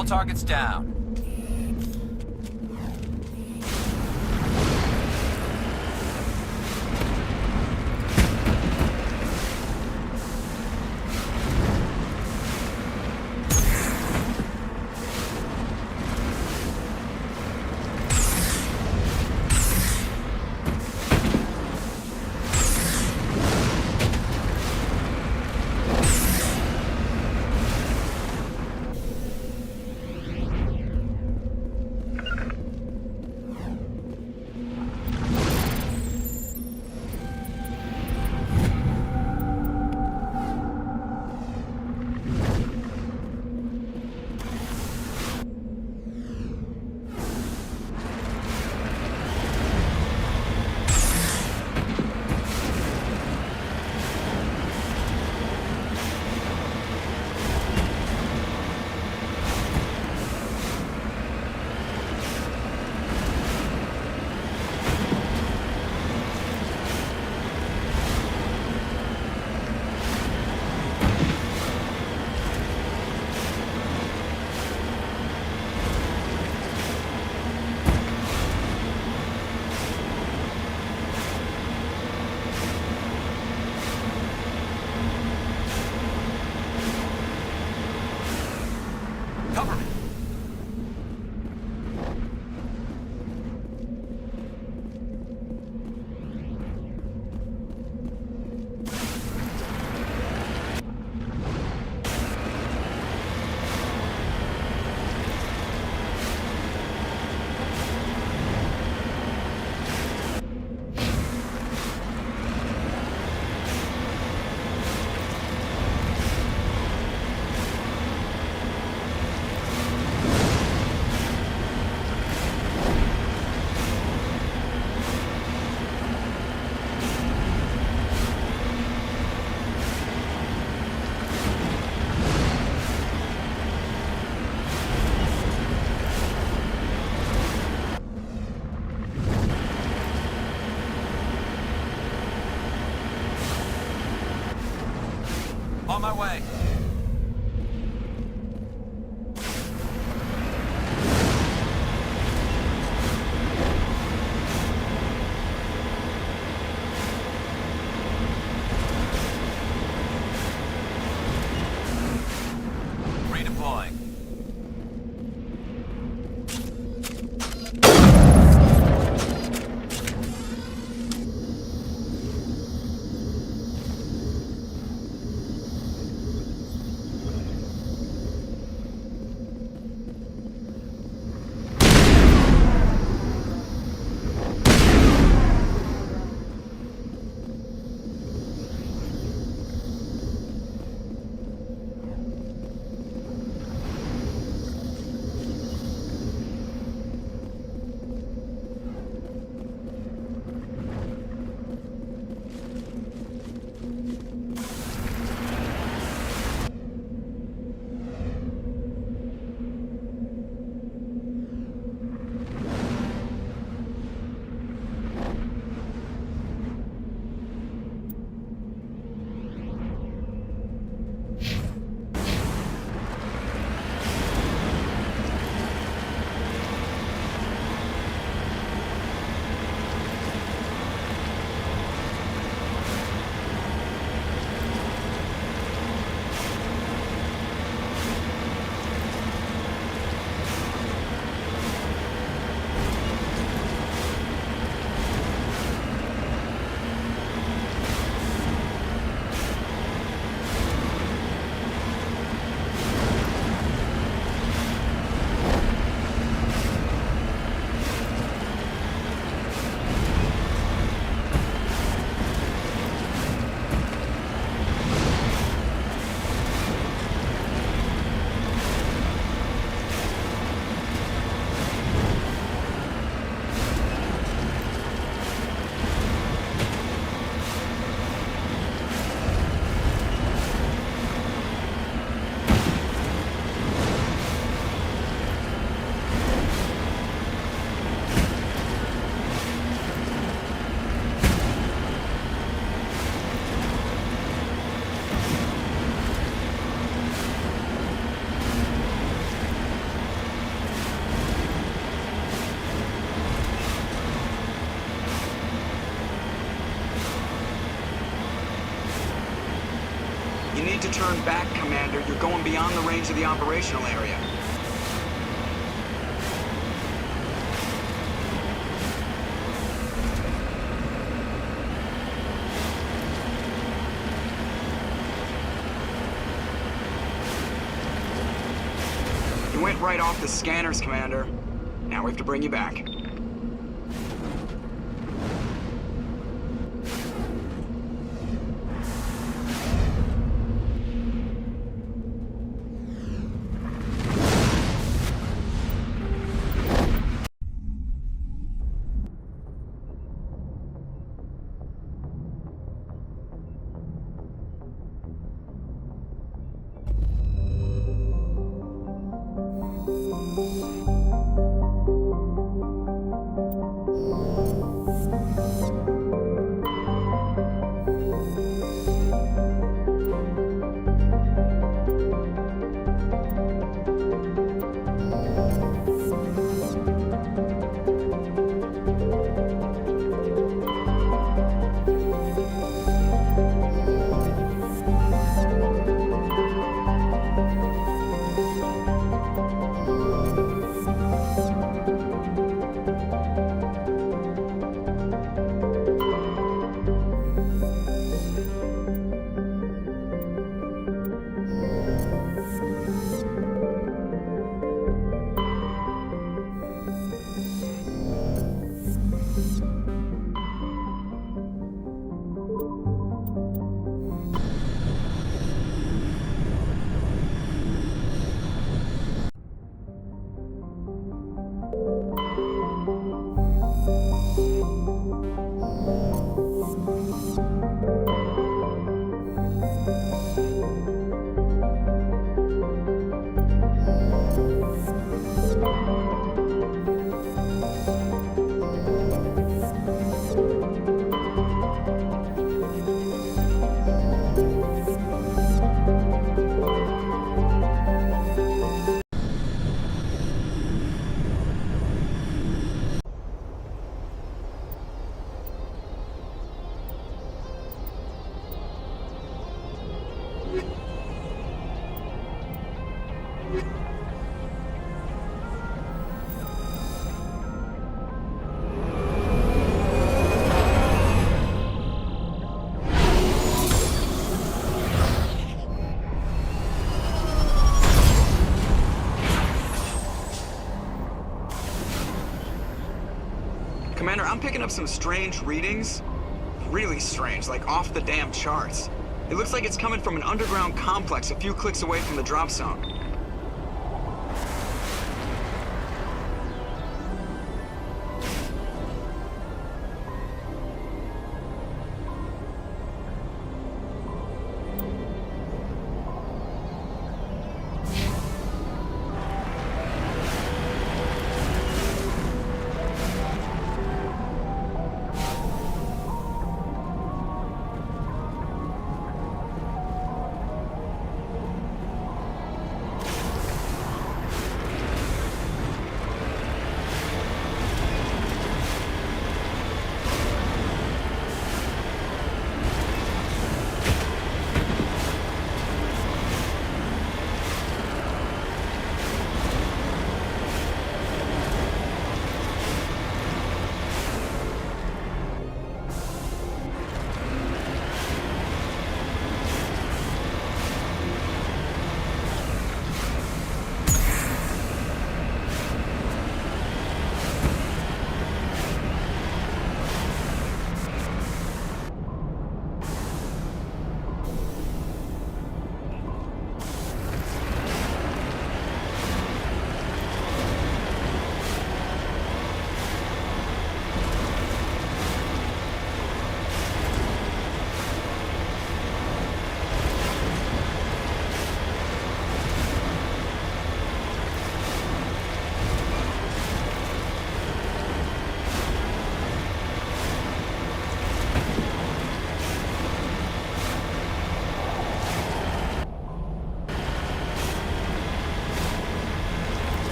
All targets down. On my way. Redeploying. You need to turn back, Commander. You're going beyond the range of the operational area. You went right off the scanners, Commander. Now we have to bring you back. Commander, I'm picking up some strange readings. Really strange, like off the damn charts. It looks like it's coming from an underground complex a few clicks away from the drop zone.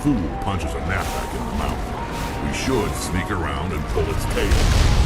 fool punches a knapsack in the mouth. We should sneak around and pull its tail.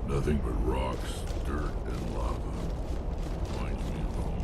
Nothing but rocks, dirt, and lava. Reminds me of home.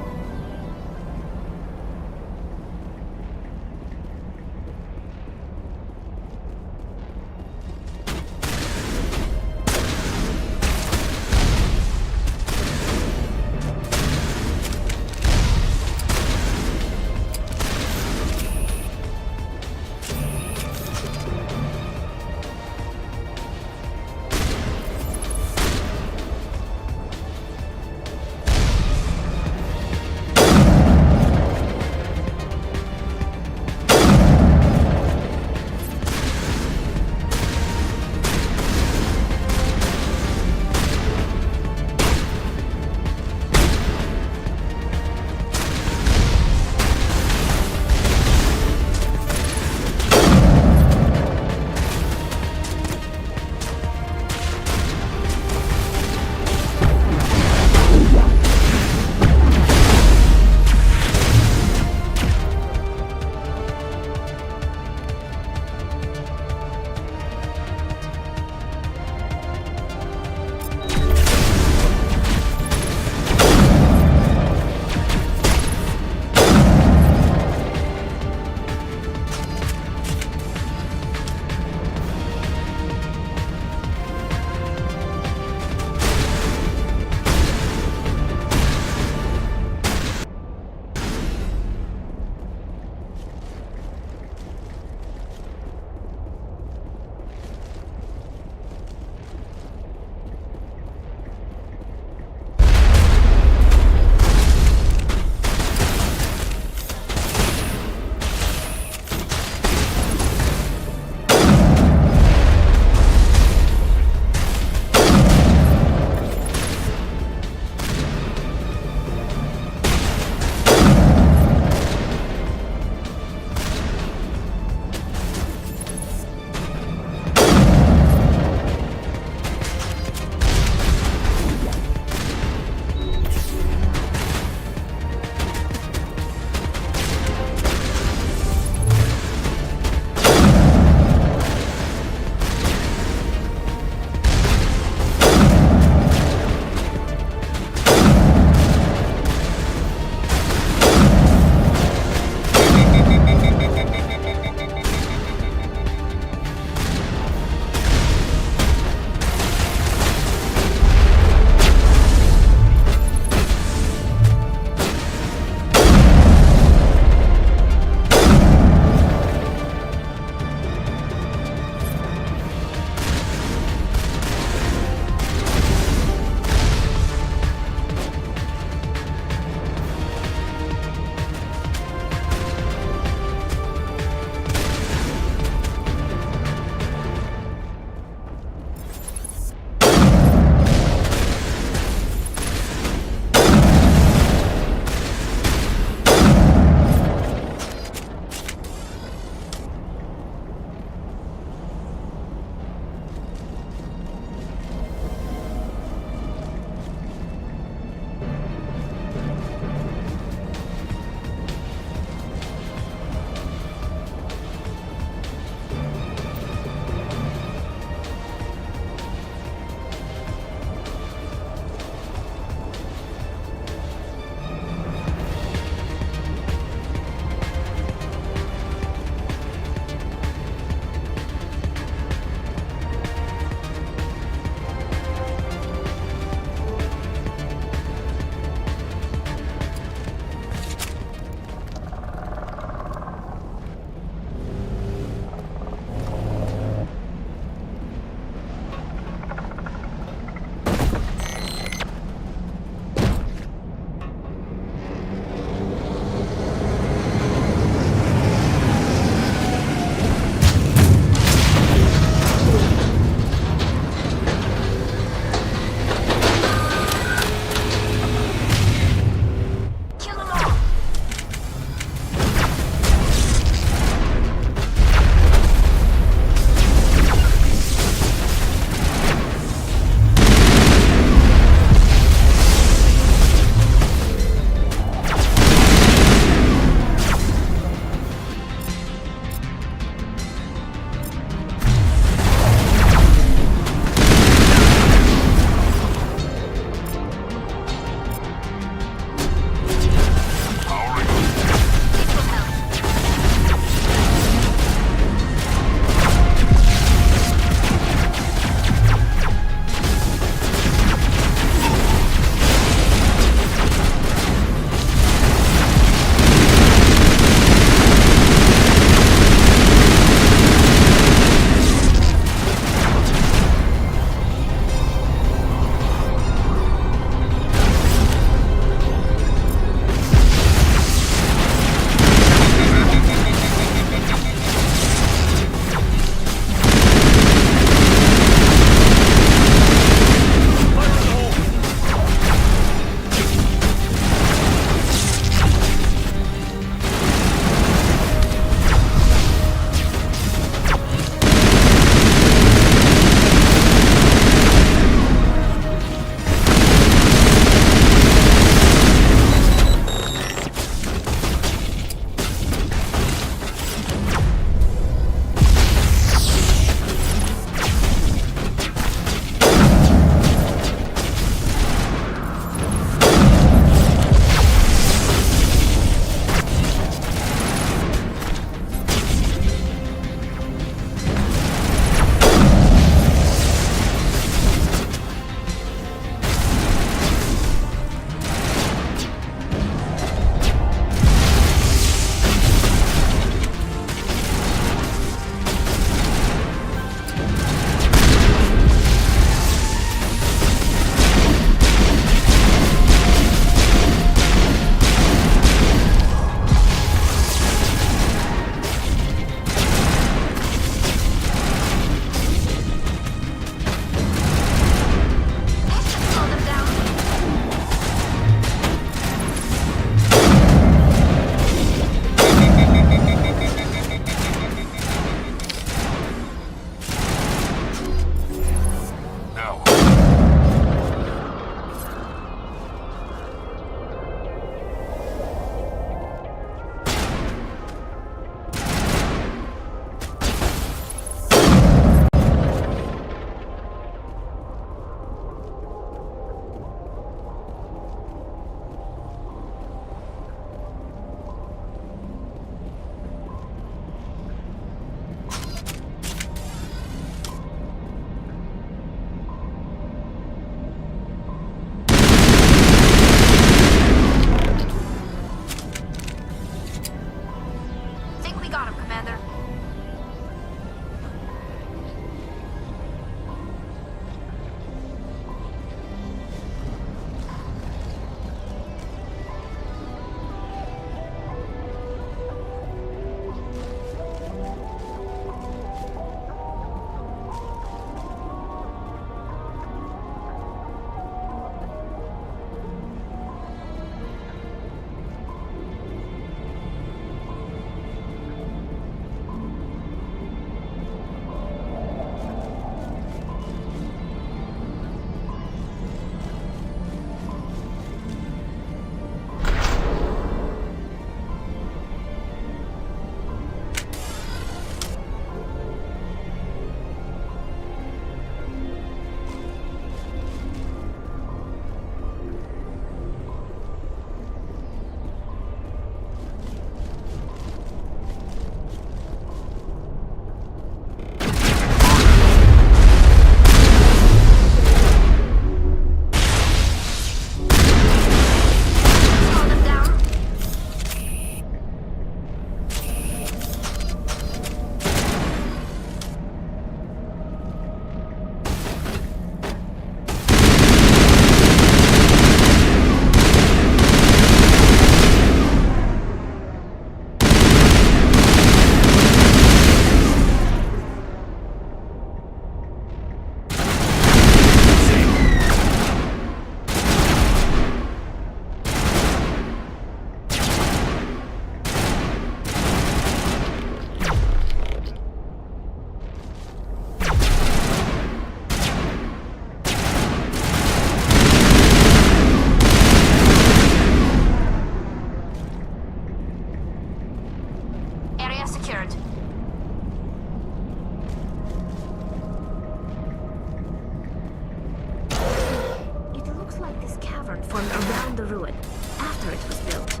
found the ruin after it was built.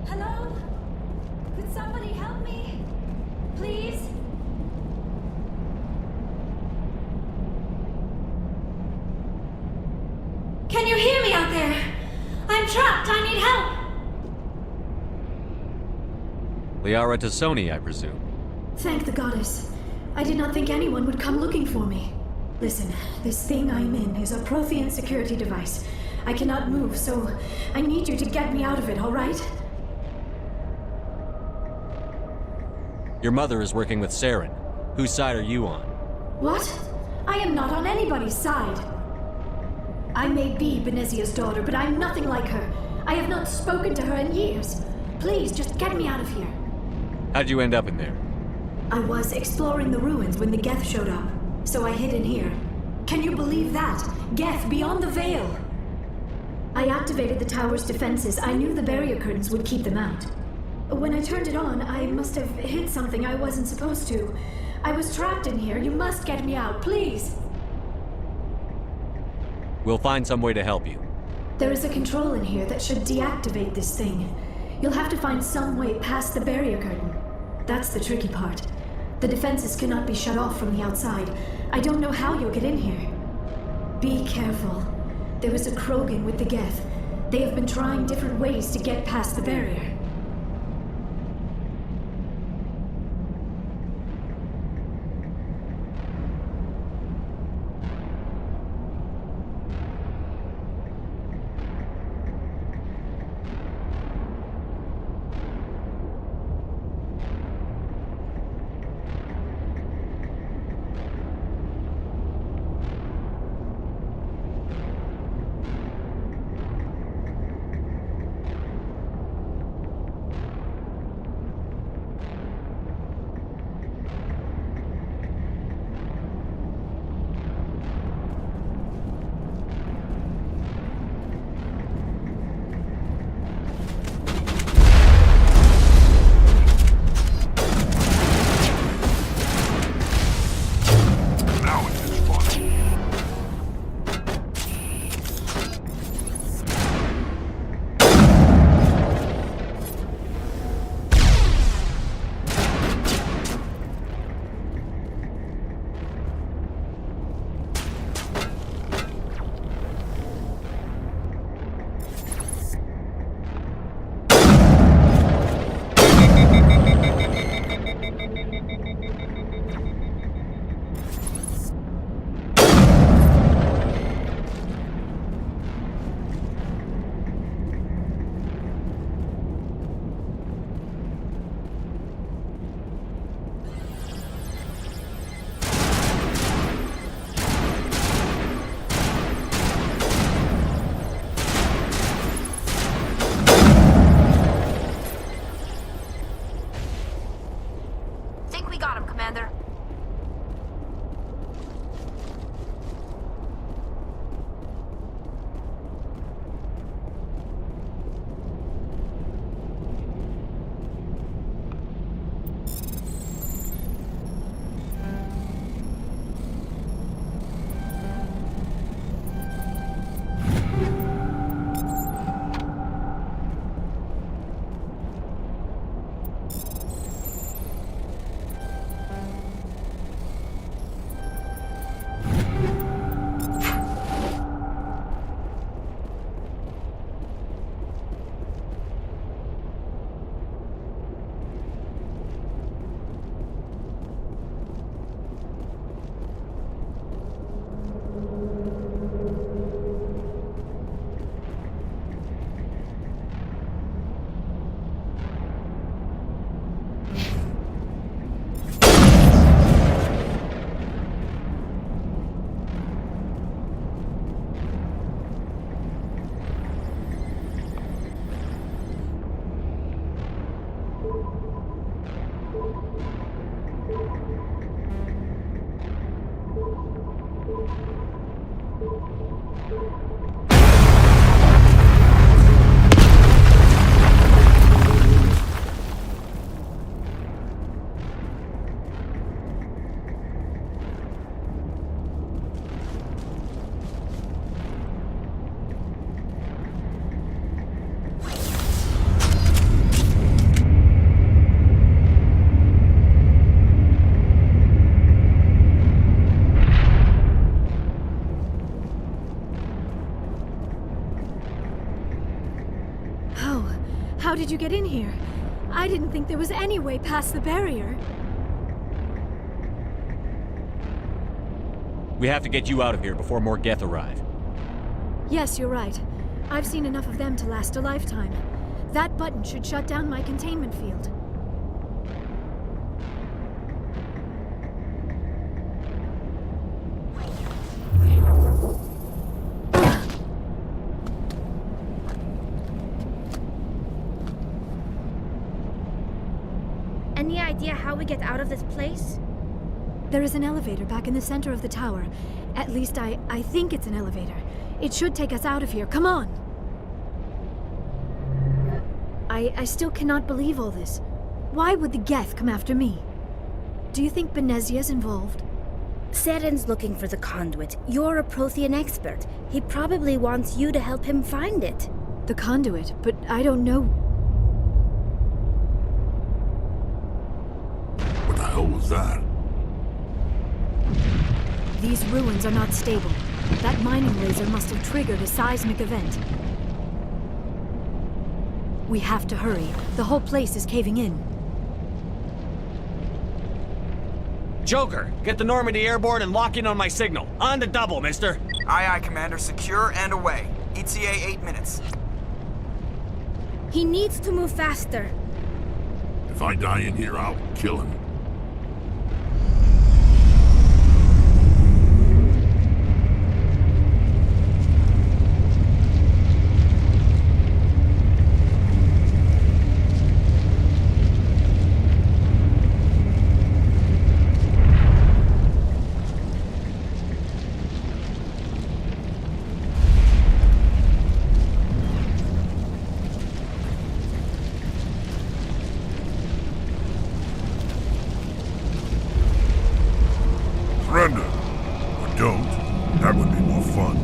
Hello? Could somebody help me? Please? Can you hear me out there? I'm trapped. I need help. Liara Tassoni, I presume. Thank the goddess. I did not think anyone would come looking for me. Listen, this thing I'm in is a Prothean security device. I cannot move, so I need you to get me out of it, all right? Your mother is working with Saren. Whose side are you on? What? I am not on anybody's side. I may be Benezia's daughter, but I'm nothing like her. I have not spoken to her in years. Please, just get me out of here. How'd you end up in there? I was exploring the ruins when the Geth showed up, so I hid in here. Can you believe that? Geth beyond the veil! I activated the tower's defenses. I knew the barrier curtains would keep them out. When I turned it on, I must have hit something I wasn't supposed to. I was trapped in here. You must get me out, please! We'll find some way to help you. There is a control in here that should deactivate this thing. You'll have to find some way past the barrier curtain. That's the tricky part. The defenses cannot be shut off from the outside. I don't know how you'll get in here. Be careful. There is a Krogan with the Geth. They have been trying different ways to get past the barrier. How did you get in here? I didn't think there was any way past the barrier. We have to get you out of here before more Geth arrive. Yes, you're right. I've seen enough of them to last a lifetime. That button should shut down my containment field. Any idea how we get out of this place? There is an elevator back in the center of the tower. At least I think it's an elevator. It should take us out of here. Come on! I still cannot believe all this. Why would the Geth come after me? Do you think Benezia's involved? Saren's looking for the conduit. You're a Prothean expert. He probably wants you to help him find it. The conduit? But I don't know. What the hell was that? These ruins are not stable. That mining laser must have triggered a seismic event. We have to hurry. The whole place is caving in. Joker, get the Normandy airborne and lock in on my signal. On the double, mister. Aye, aye, Commander. Secure and away. ETA 8 minutes. He needs to move faster. If I die in here, I'll kill him. Surrender. Or don't. That would be more fun.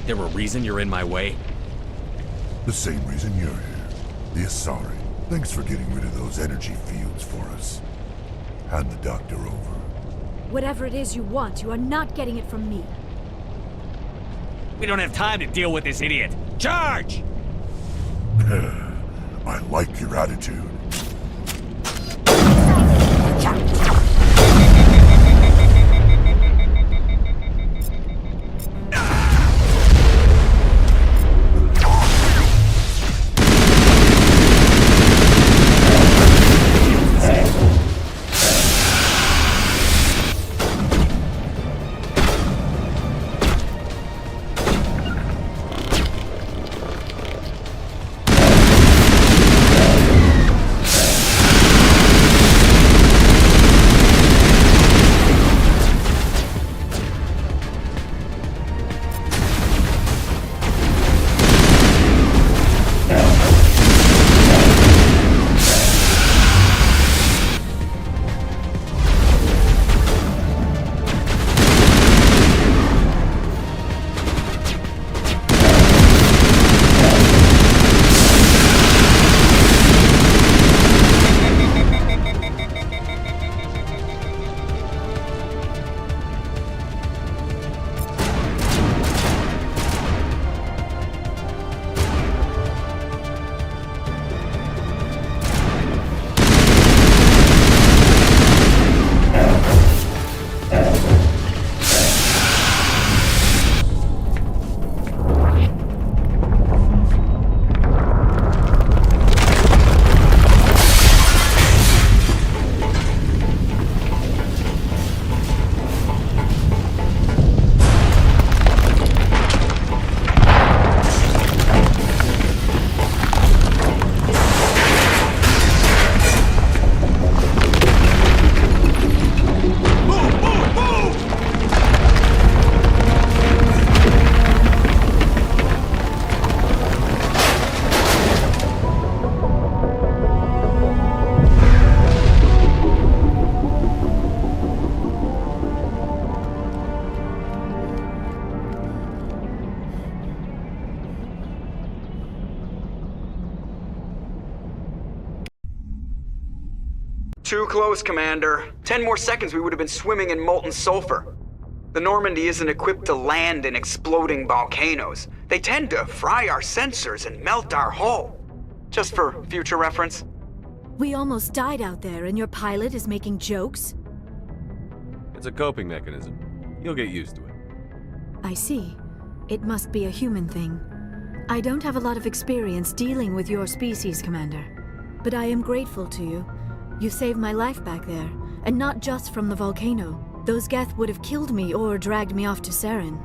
There a reason you're in my way? The same reason you're here. The Asari. Thanks for getting rid of those energy fields for us. Hand the doctor over. Whatever it is you want, you are not getting it from me. We don't have time to deal with this idiot. Charge! I like your attitude. Too close, Commander. 10 more seconds we would have been swimming in molten sulfur. The Normandy isn't equipped to land in exploding volcanoes. They tend to fry our sensors and melt our hull. Just for future reference. We almost died out there, and your pilot is making jokes? It's a coping mechanism. You'll get used to it. I see. It must be a human thing. I don't have a lot of experience dealing with your species, Commander. But I am grateful to you. You saved my life back there, and not just from the volcano. Those Geth would have killed me or dragged me off to Saren.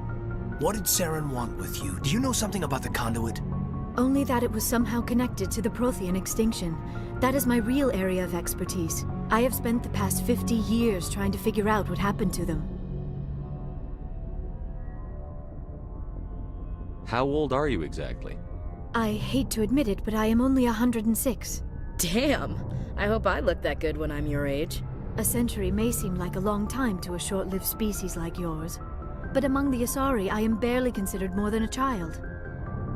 What did Saren want with you? Do you know something about the conduit? Only that it was somehow connected to the Prothean extinction. That is my real area of expertise. I have spent the past 50 years trying to figure out what happened to them. How old are you exactly? I hate to admit it, but I am only 106. Damn! I hope I look that good when I'm your age. A century may seem like a long time to a short-lived species like yours. But among the Asari, I am barely considered more than a child.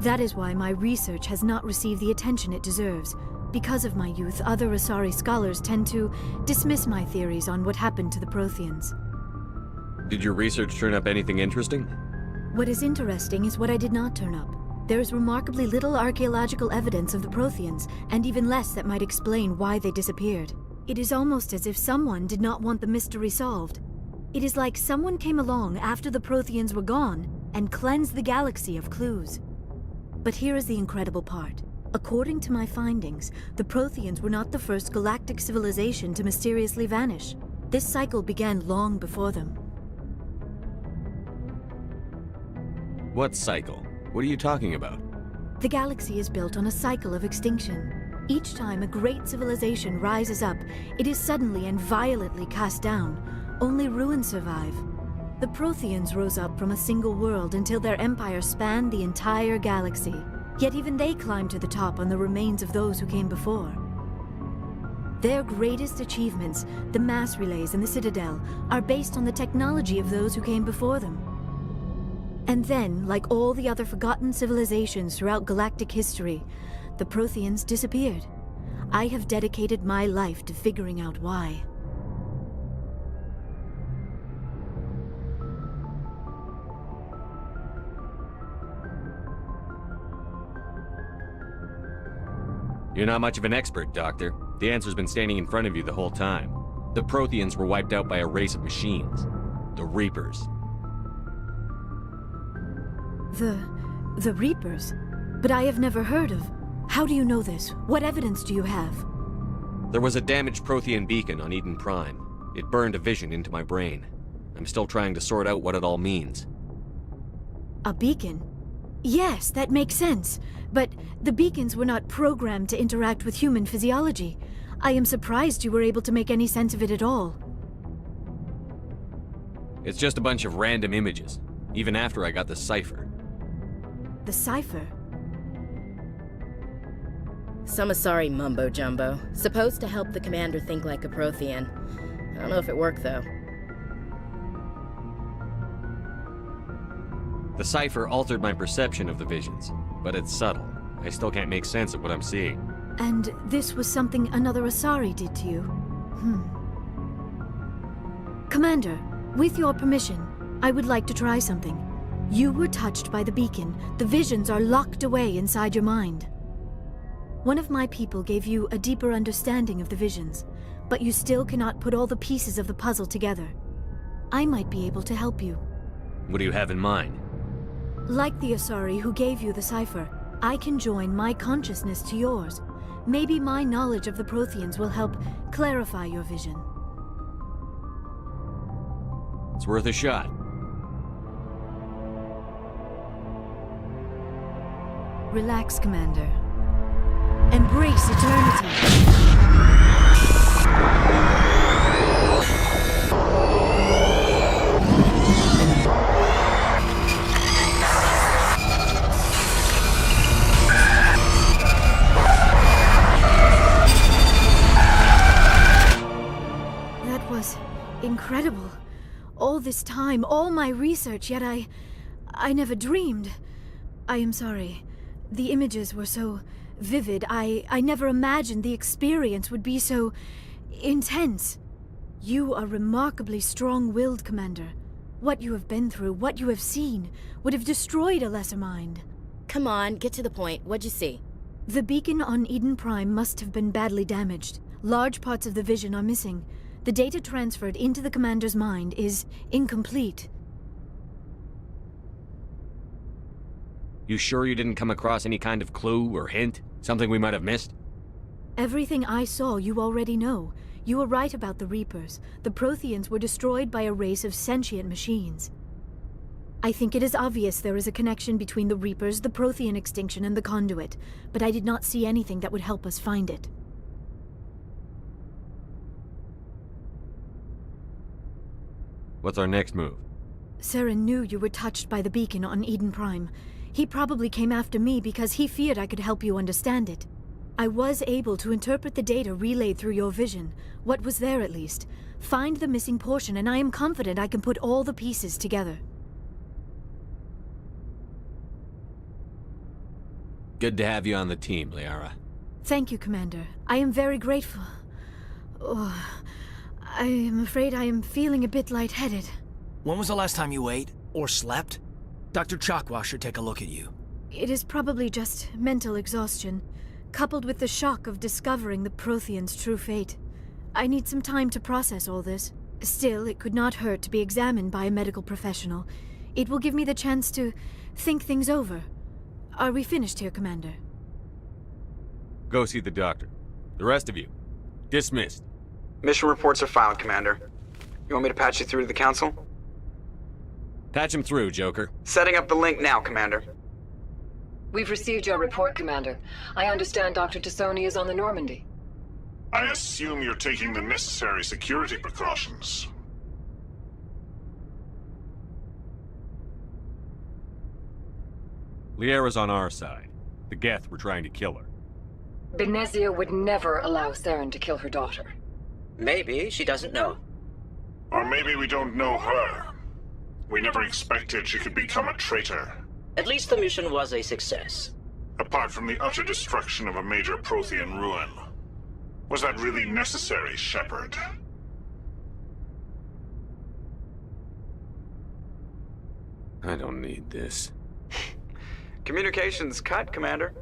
That is why my research has not received the attention it deserves. Because of my youth, other Asari scholars tend to dismiss my theories on what happened to the Protheans. Did your research turn up anything interesting? What is interesting is what I did not turn up. There is remarkably little archaeological evidence of the Protheans, and even less that might explain why they disappeared. It is almost as if someone did not want the mystery solved. It is like someone came along after the Protheans were gone and cleansed the galaxy of clues. But here is the incredible part. According to my findings, the Protheans were not the first galactic civilization to mysteriously vanish. This cycle began long before them. What cycle? What are you talking about? The galaxy is built on a cycle of extinction. Each time a great civilization rises up, it is suddenly and violently cast down. Only ruins survive. The Protheans rose up from a single world until their empire spanned the entire galaxy. Yet even they climbed to the top on the remains of those who came before. Their greatest achievements, the mass relays and the Citadel, are based on the technology of those who came before them. And then, like all the other forgotten civilizations throughout galactic history, the Protheans disappeared. I have dedicated my life to figuring out why. You're not much of an expert, Doctor. The answer's been standing in front of you the whole time. The Protheans were wiped out by a race of machines. The Reapers. The Reapers? But I have never heard of... How do you know this? What evidence do you have? There was a damaged Prothean beacon on Eden Prime. It burned a vision into my brain. I'm still trying to sort out what it all means. A beacon? Yes, that makes sense. But the beacons were not programmed to interact with human physiology. I am surprised you were able to make any sense of it at all. It's just a bunch of random images, even after I got the cipher. The cipher? Some Asari mumbo-jumbo. Supposed to help the commander think like a Prothean. I don't know if it worked, though. The cipher altered my perception of the visions, but it's subtle. I still can't make sense of what I'm seeing. And this was something another Asari did to you? Commander, with your permission, I would like to try something. You were touched by the beacon. The visions are locked away inside your mind. One of my people gave you a deeper understanding of the visions, but you still cannot put all the pieces of the puzzle together. I might be able to help you. What do you have in mind? Like the Asari who gave you the cipher, I can join my consciousness to yours. Maybe my knowledge of the Protheans will help clarify your vision. It's worth a shot. Relax, Commander. Embrace eternity. That was incredible. All this time, all my research, yet I never dreamed. I am sorry. The images were so vivid. I never imagined the experience would be so intense. You are remarkably strong-willed, Commander. What you have been through, what you have seen, would have destroyed a lesser mind. Come on, get to the point. What'd you see? The beacon on Eden Prime must have been badly damaged. Large parts of the vision are missing. The data transferred into the commander's mind is incomplete. You sure you didn't come across any kind of clue or hint? Something we might have missed? Everything I saw you already know. You were right about the Reapers. The Protheans were destroyed by a race of sentient machines. I think it is obvious there is a connection between the Reapers, the Prothean extinction, and the Conduit, but I did not see anything that would help us find it. What's our next move? Saren knew you were touched by the beacon on Eden Prime. He probably came after me because he feared I could help you understand it. I was able to interpret the data relayed through your vision, what was there at least, find the missing portion, and I am confident I can put all the pieces together. Good to have you on the team, Liara. Thank you, Commander. I am very grateful. Oh, I am afraid I am feeling a bit lightheaded. When was the last time you ate? Or slept? Dr. Chakwa should take a look at you. It is probably just mental exhaustion, coupled with the shock of discovering the Protheans' true fate. I need some time to process all this. Still, it could not hurt to be examined by a medical professional. It will give me the chance to think things over. Are we finished here, Commander? Go see the doctor. The rest of you, dismissed. Mission reports are filed, Commander. You want me to patch you through to the Council? Patch him through, Joker. Setting up the link now, Commander. We've received your report, Commander. I understand Dr. Tassoni is on the Normandy. I assume you're taking the necessary security precautions. Liara's on our side. The Geth were trying to kill her. Benezia would never allow Saren to kill her daughter. Maybe she doesn't know. Or maybe we don't know her. We never expected she could become a traitor. At least the mission was a success. Apart from the utter destruction of a major Prothean ruin. Was that really necessary, Shepard? I don't need this. Communications cut, Commander.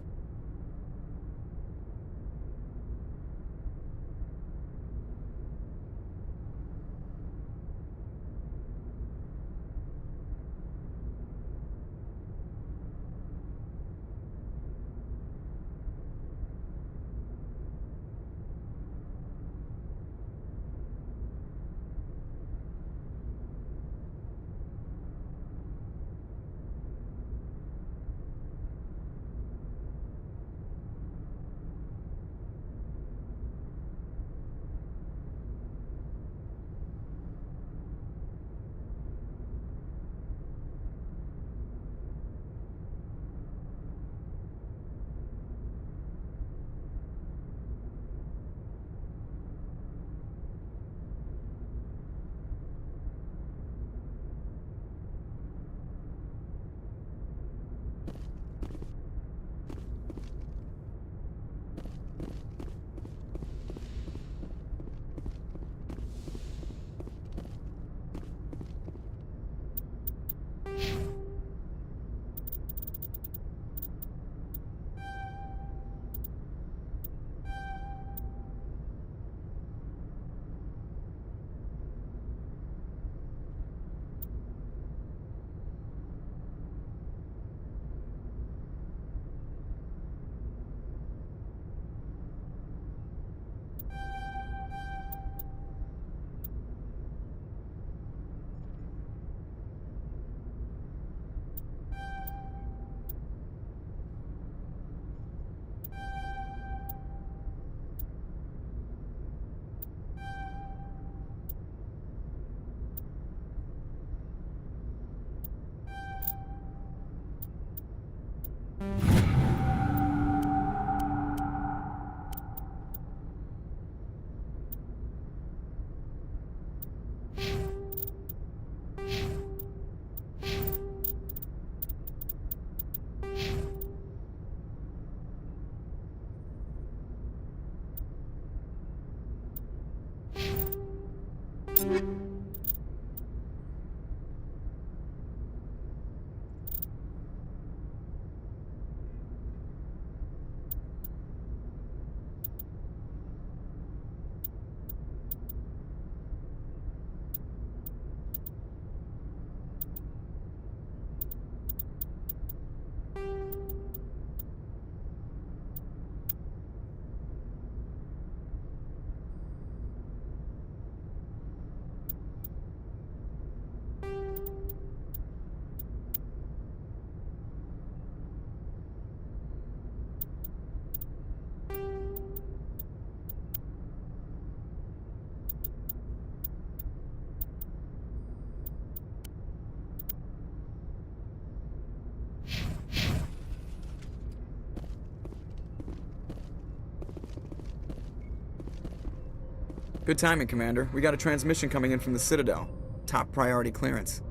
Good timing, Commander. We got a transmission coming in from the Citadel. Top priority clearance.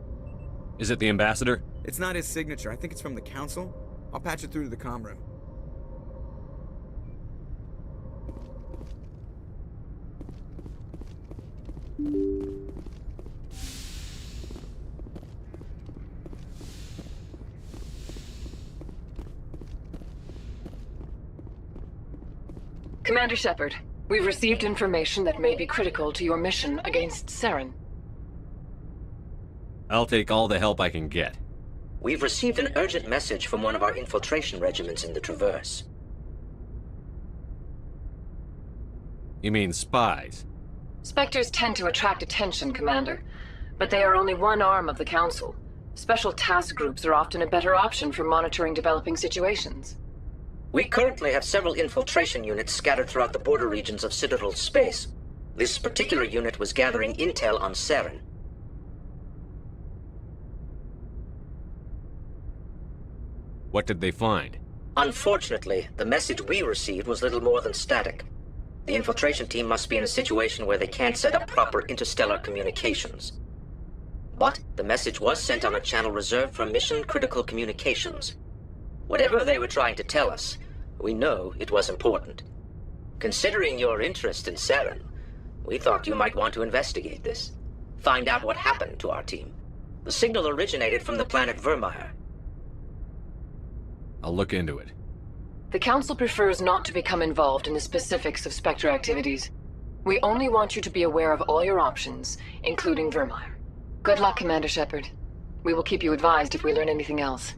Is it the ambassador? It's not his signature. I think it's from the Council. I'll patch it through to the comm room. Commander Shepard, we've received information that may be critical to your mission against Saren. I'll take all the help I can get. We've received an urgent message from one of our infiltration regiments in the Traverse. You mean spies? Spectres tend to attract attention, Commander, but they are only one arm of the Council. Special task groups are often a better option for monitoring developing situations. We currently have several infiltration units scattered throughout the border regions of Citadel space. This particular unit was gathering intel on Saren. What did they find? Unfortunately, the message we received was little more than static. The infiltration team must be in a situation where they can't set up proper interstellar communications. But the message was sent on a channel reserved for mission-critical communications. Whatever they were trying to tell us, we know it was important. Considering your interest in Saren, we thought you might want to investigate this. Find out what happened to our team. The signal originated from the planet Vermeer. I'll look into it. The Council prefers not to become involved in the specifics of Spectre activities. We only want you to be aware of all your options, including Vermeer. Good luck, Commander Shepard. We will keep you advised if we learn anything else.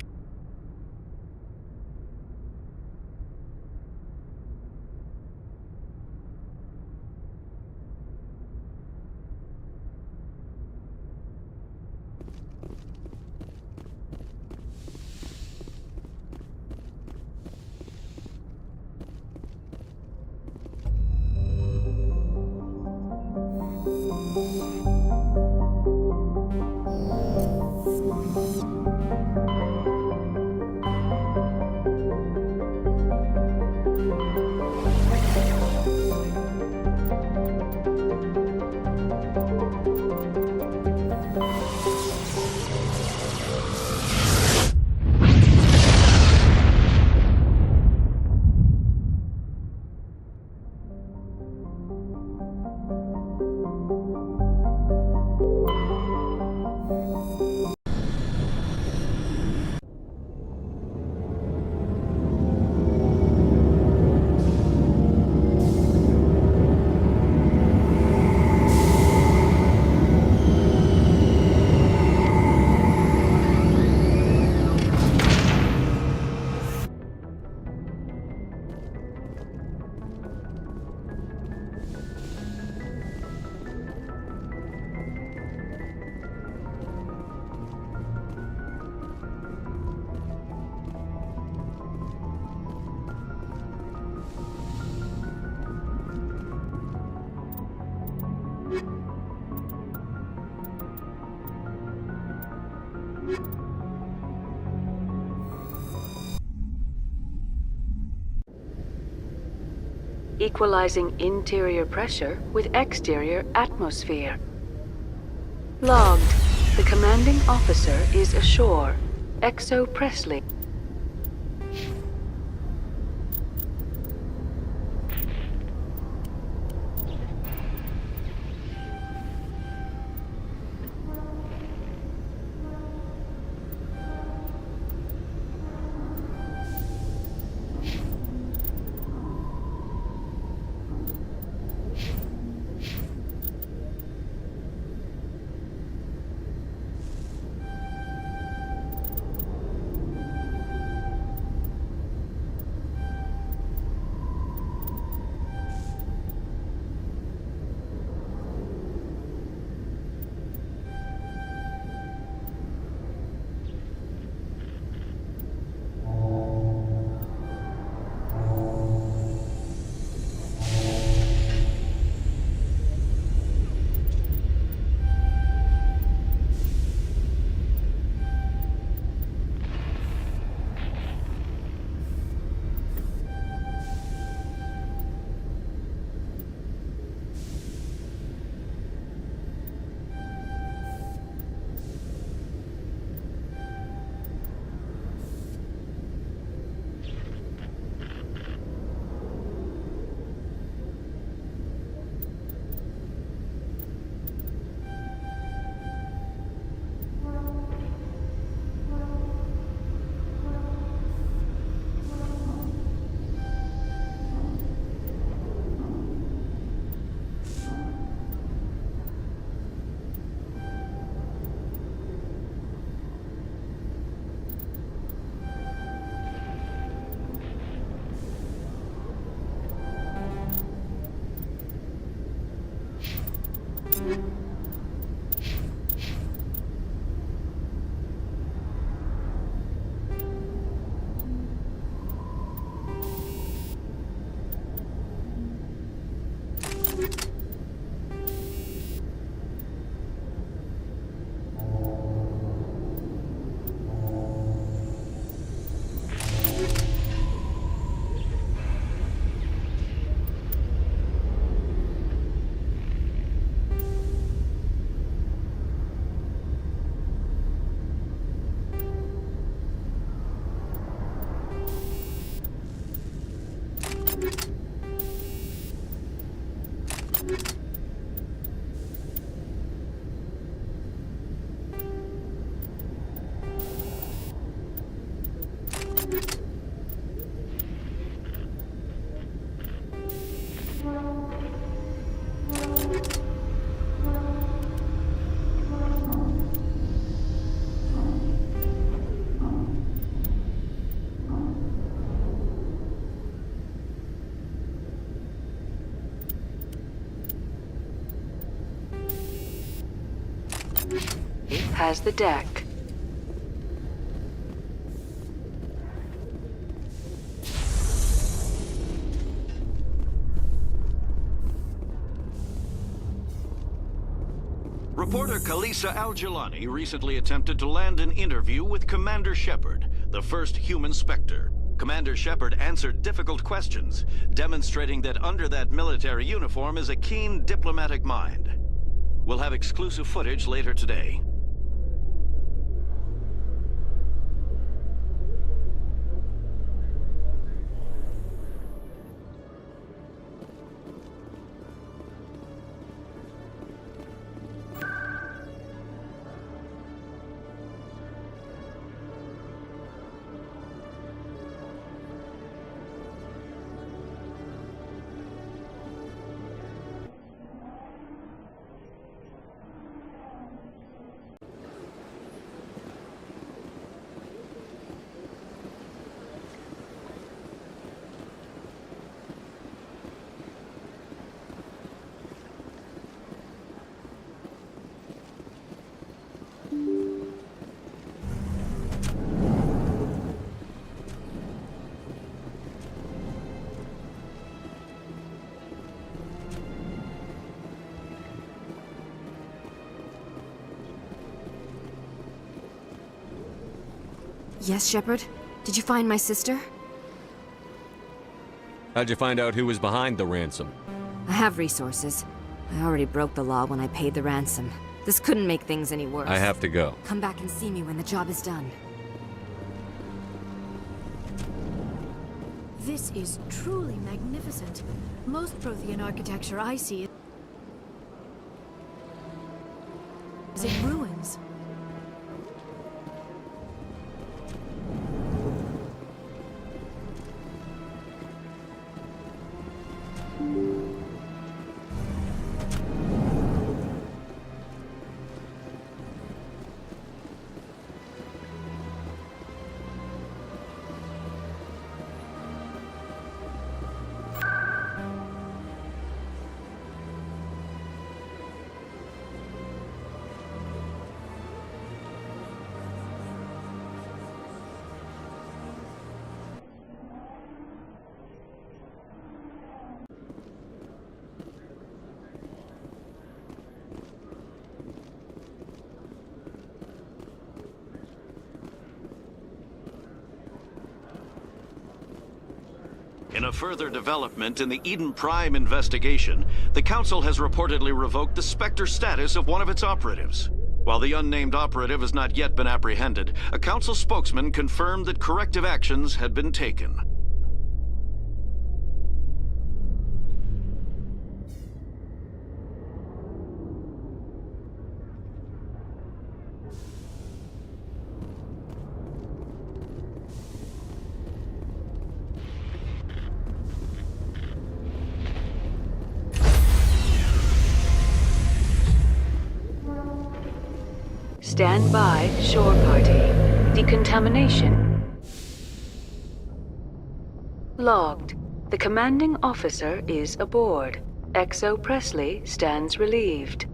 Equalizing interior pressure with exterior atmosphere. Logged. The commanding officer is ashore. Exo Presley. Has the deck. Reporter Kalisa Al-Jilani recently attempted to land an interview with Commander Shepard, the first human Spectre. Commander Shepard answered difficult questions, demonstrating that under that military uniform is a keen diplomatic mind. We'll have exclusive footage later today. Yes, Shepard? Did you find my sister? How'd you find out who was behind the ransom? I have resources. I already broke the law when I paid the ransom. This couldn't make things any worse. I have to go. Come back and see me when the job is done. This is truly magnificent. Most Prothean architecture I see is in ruins. In a further development in the Eden Prime investigation, the Council has reportedly revoked the Spectre status of one of its operatives. While the unnamed operative has not yet been apprehended, a Council spokesman confirmed that corrective actions had been taken. Stand by, shore party. Decontamination. Logged. The commanding officer is aboard. XO Presley stands relieved.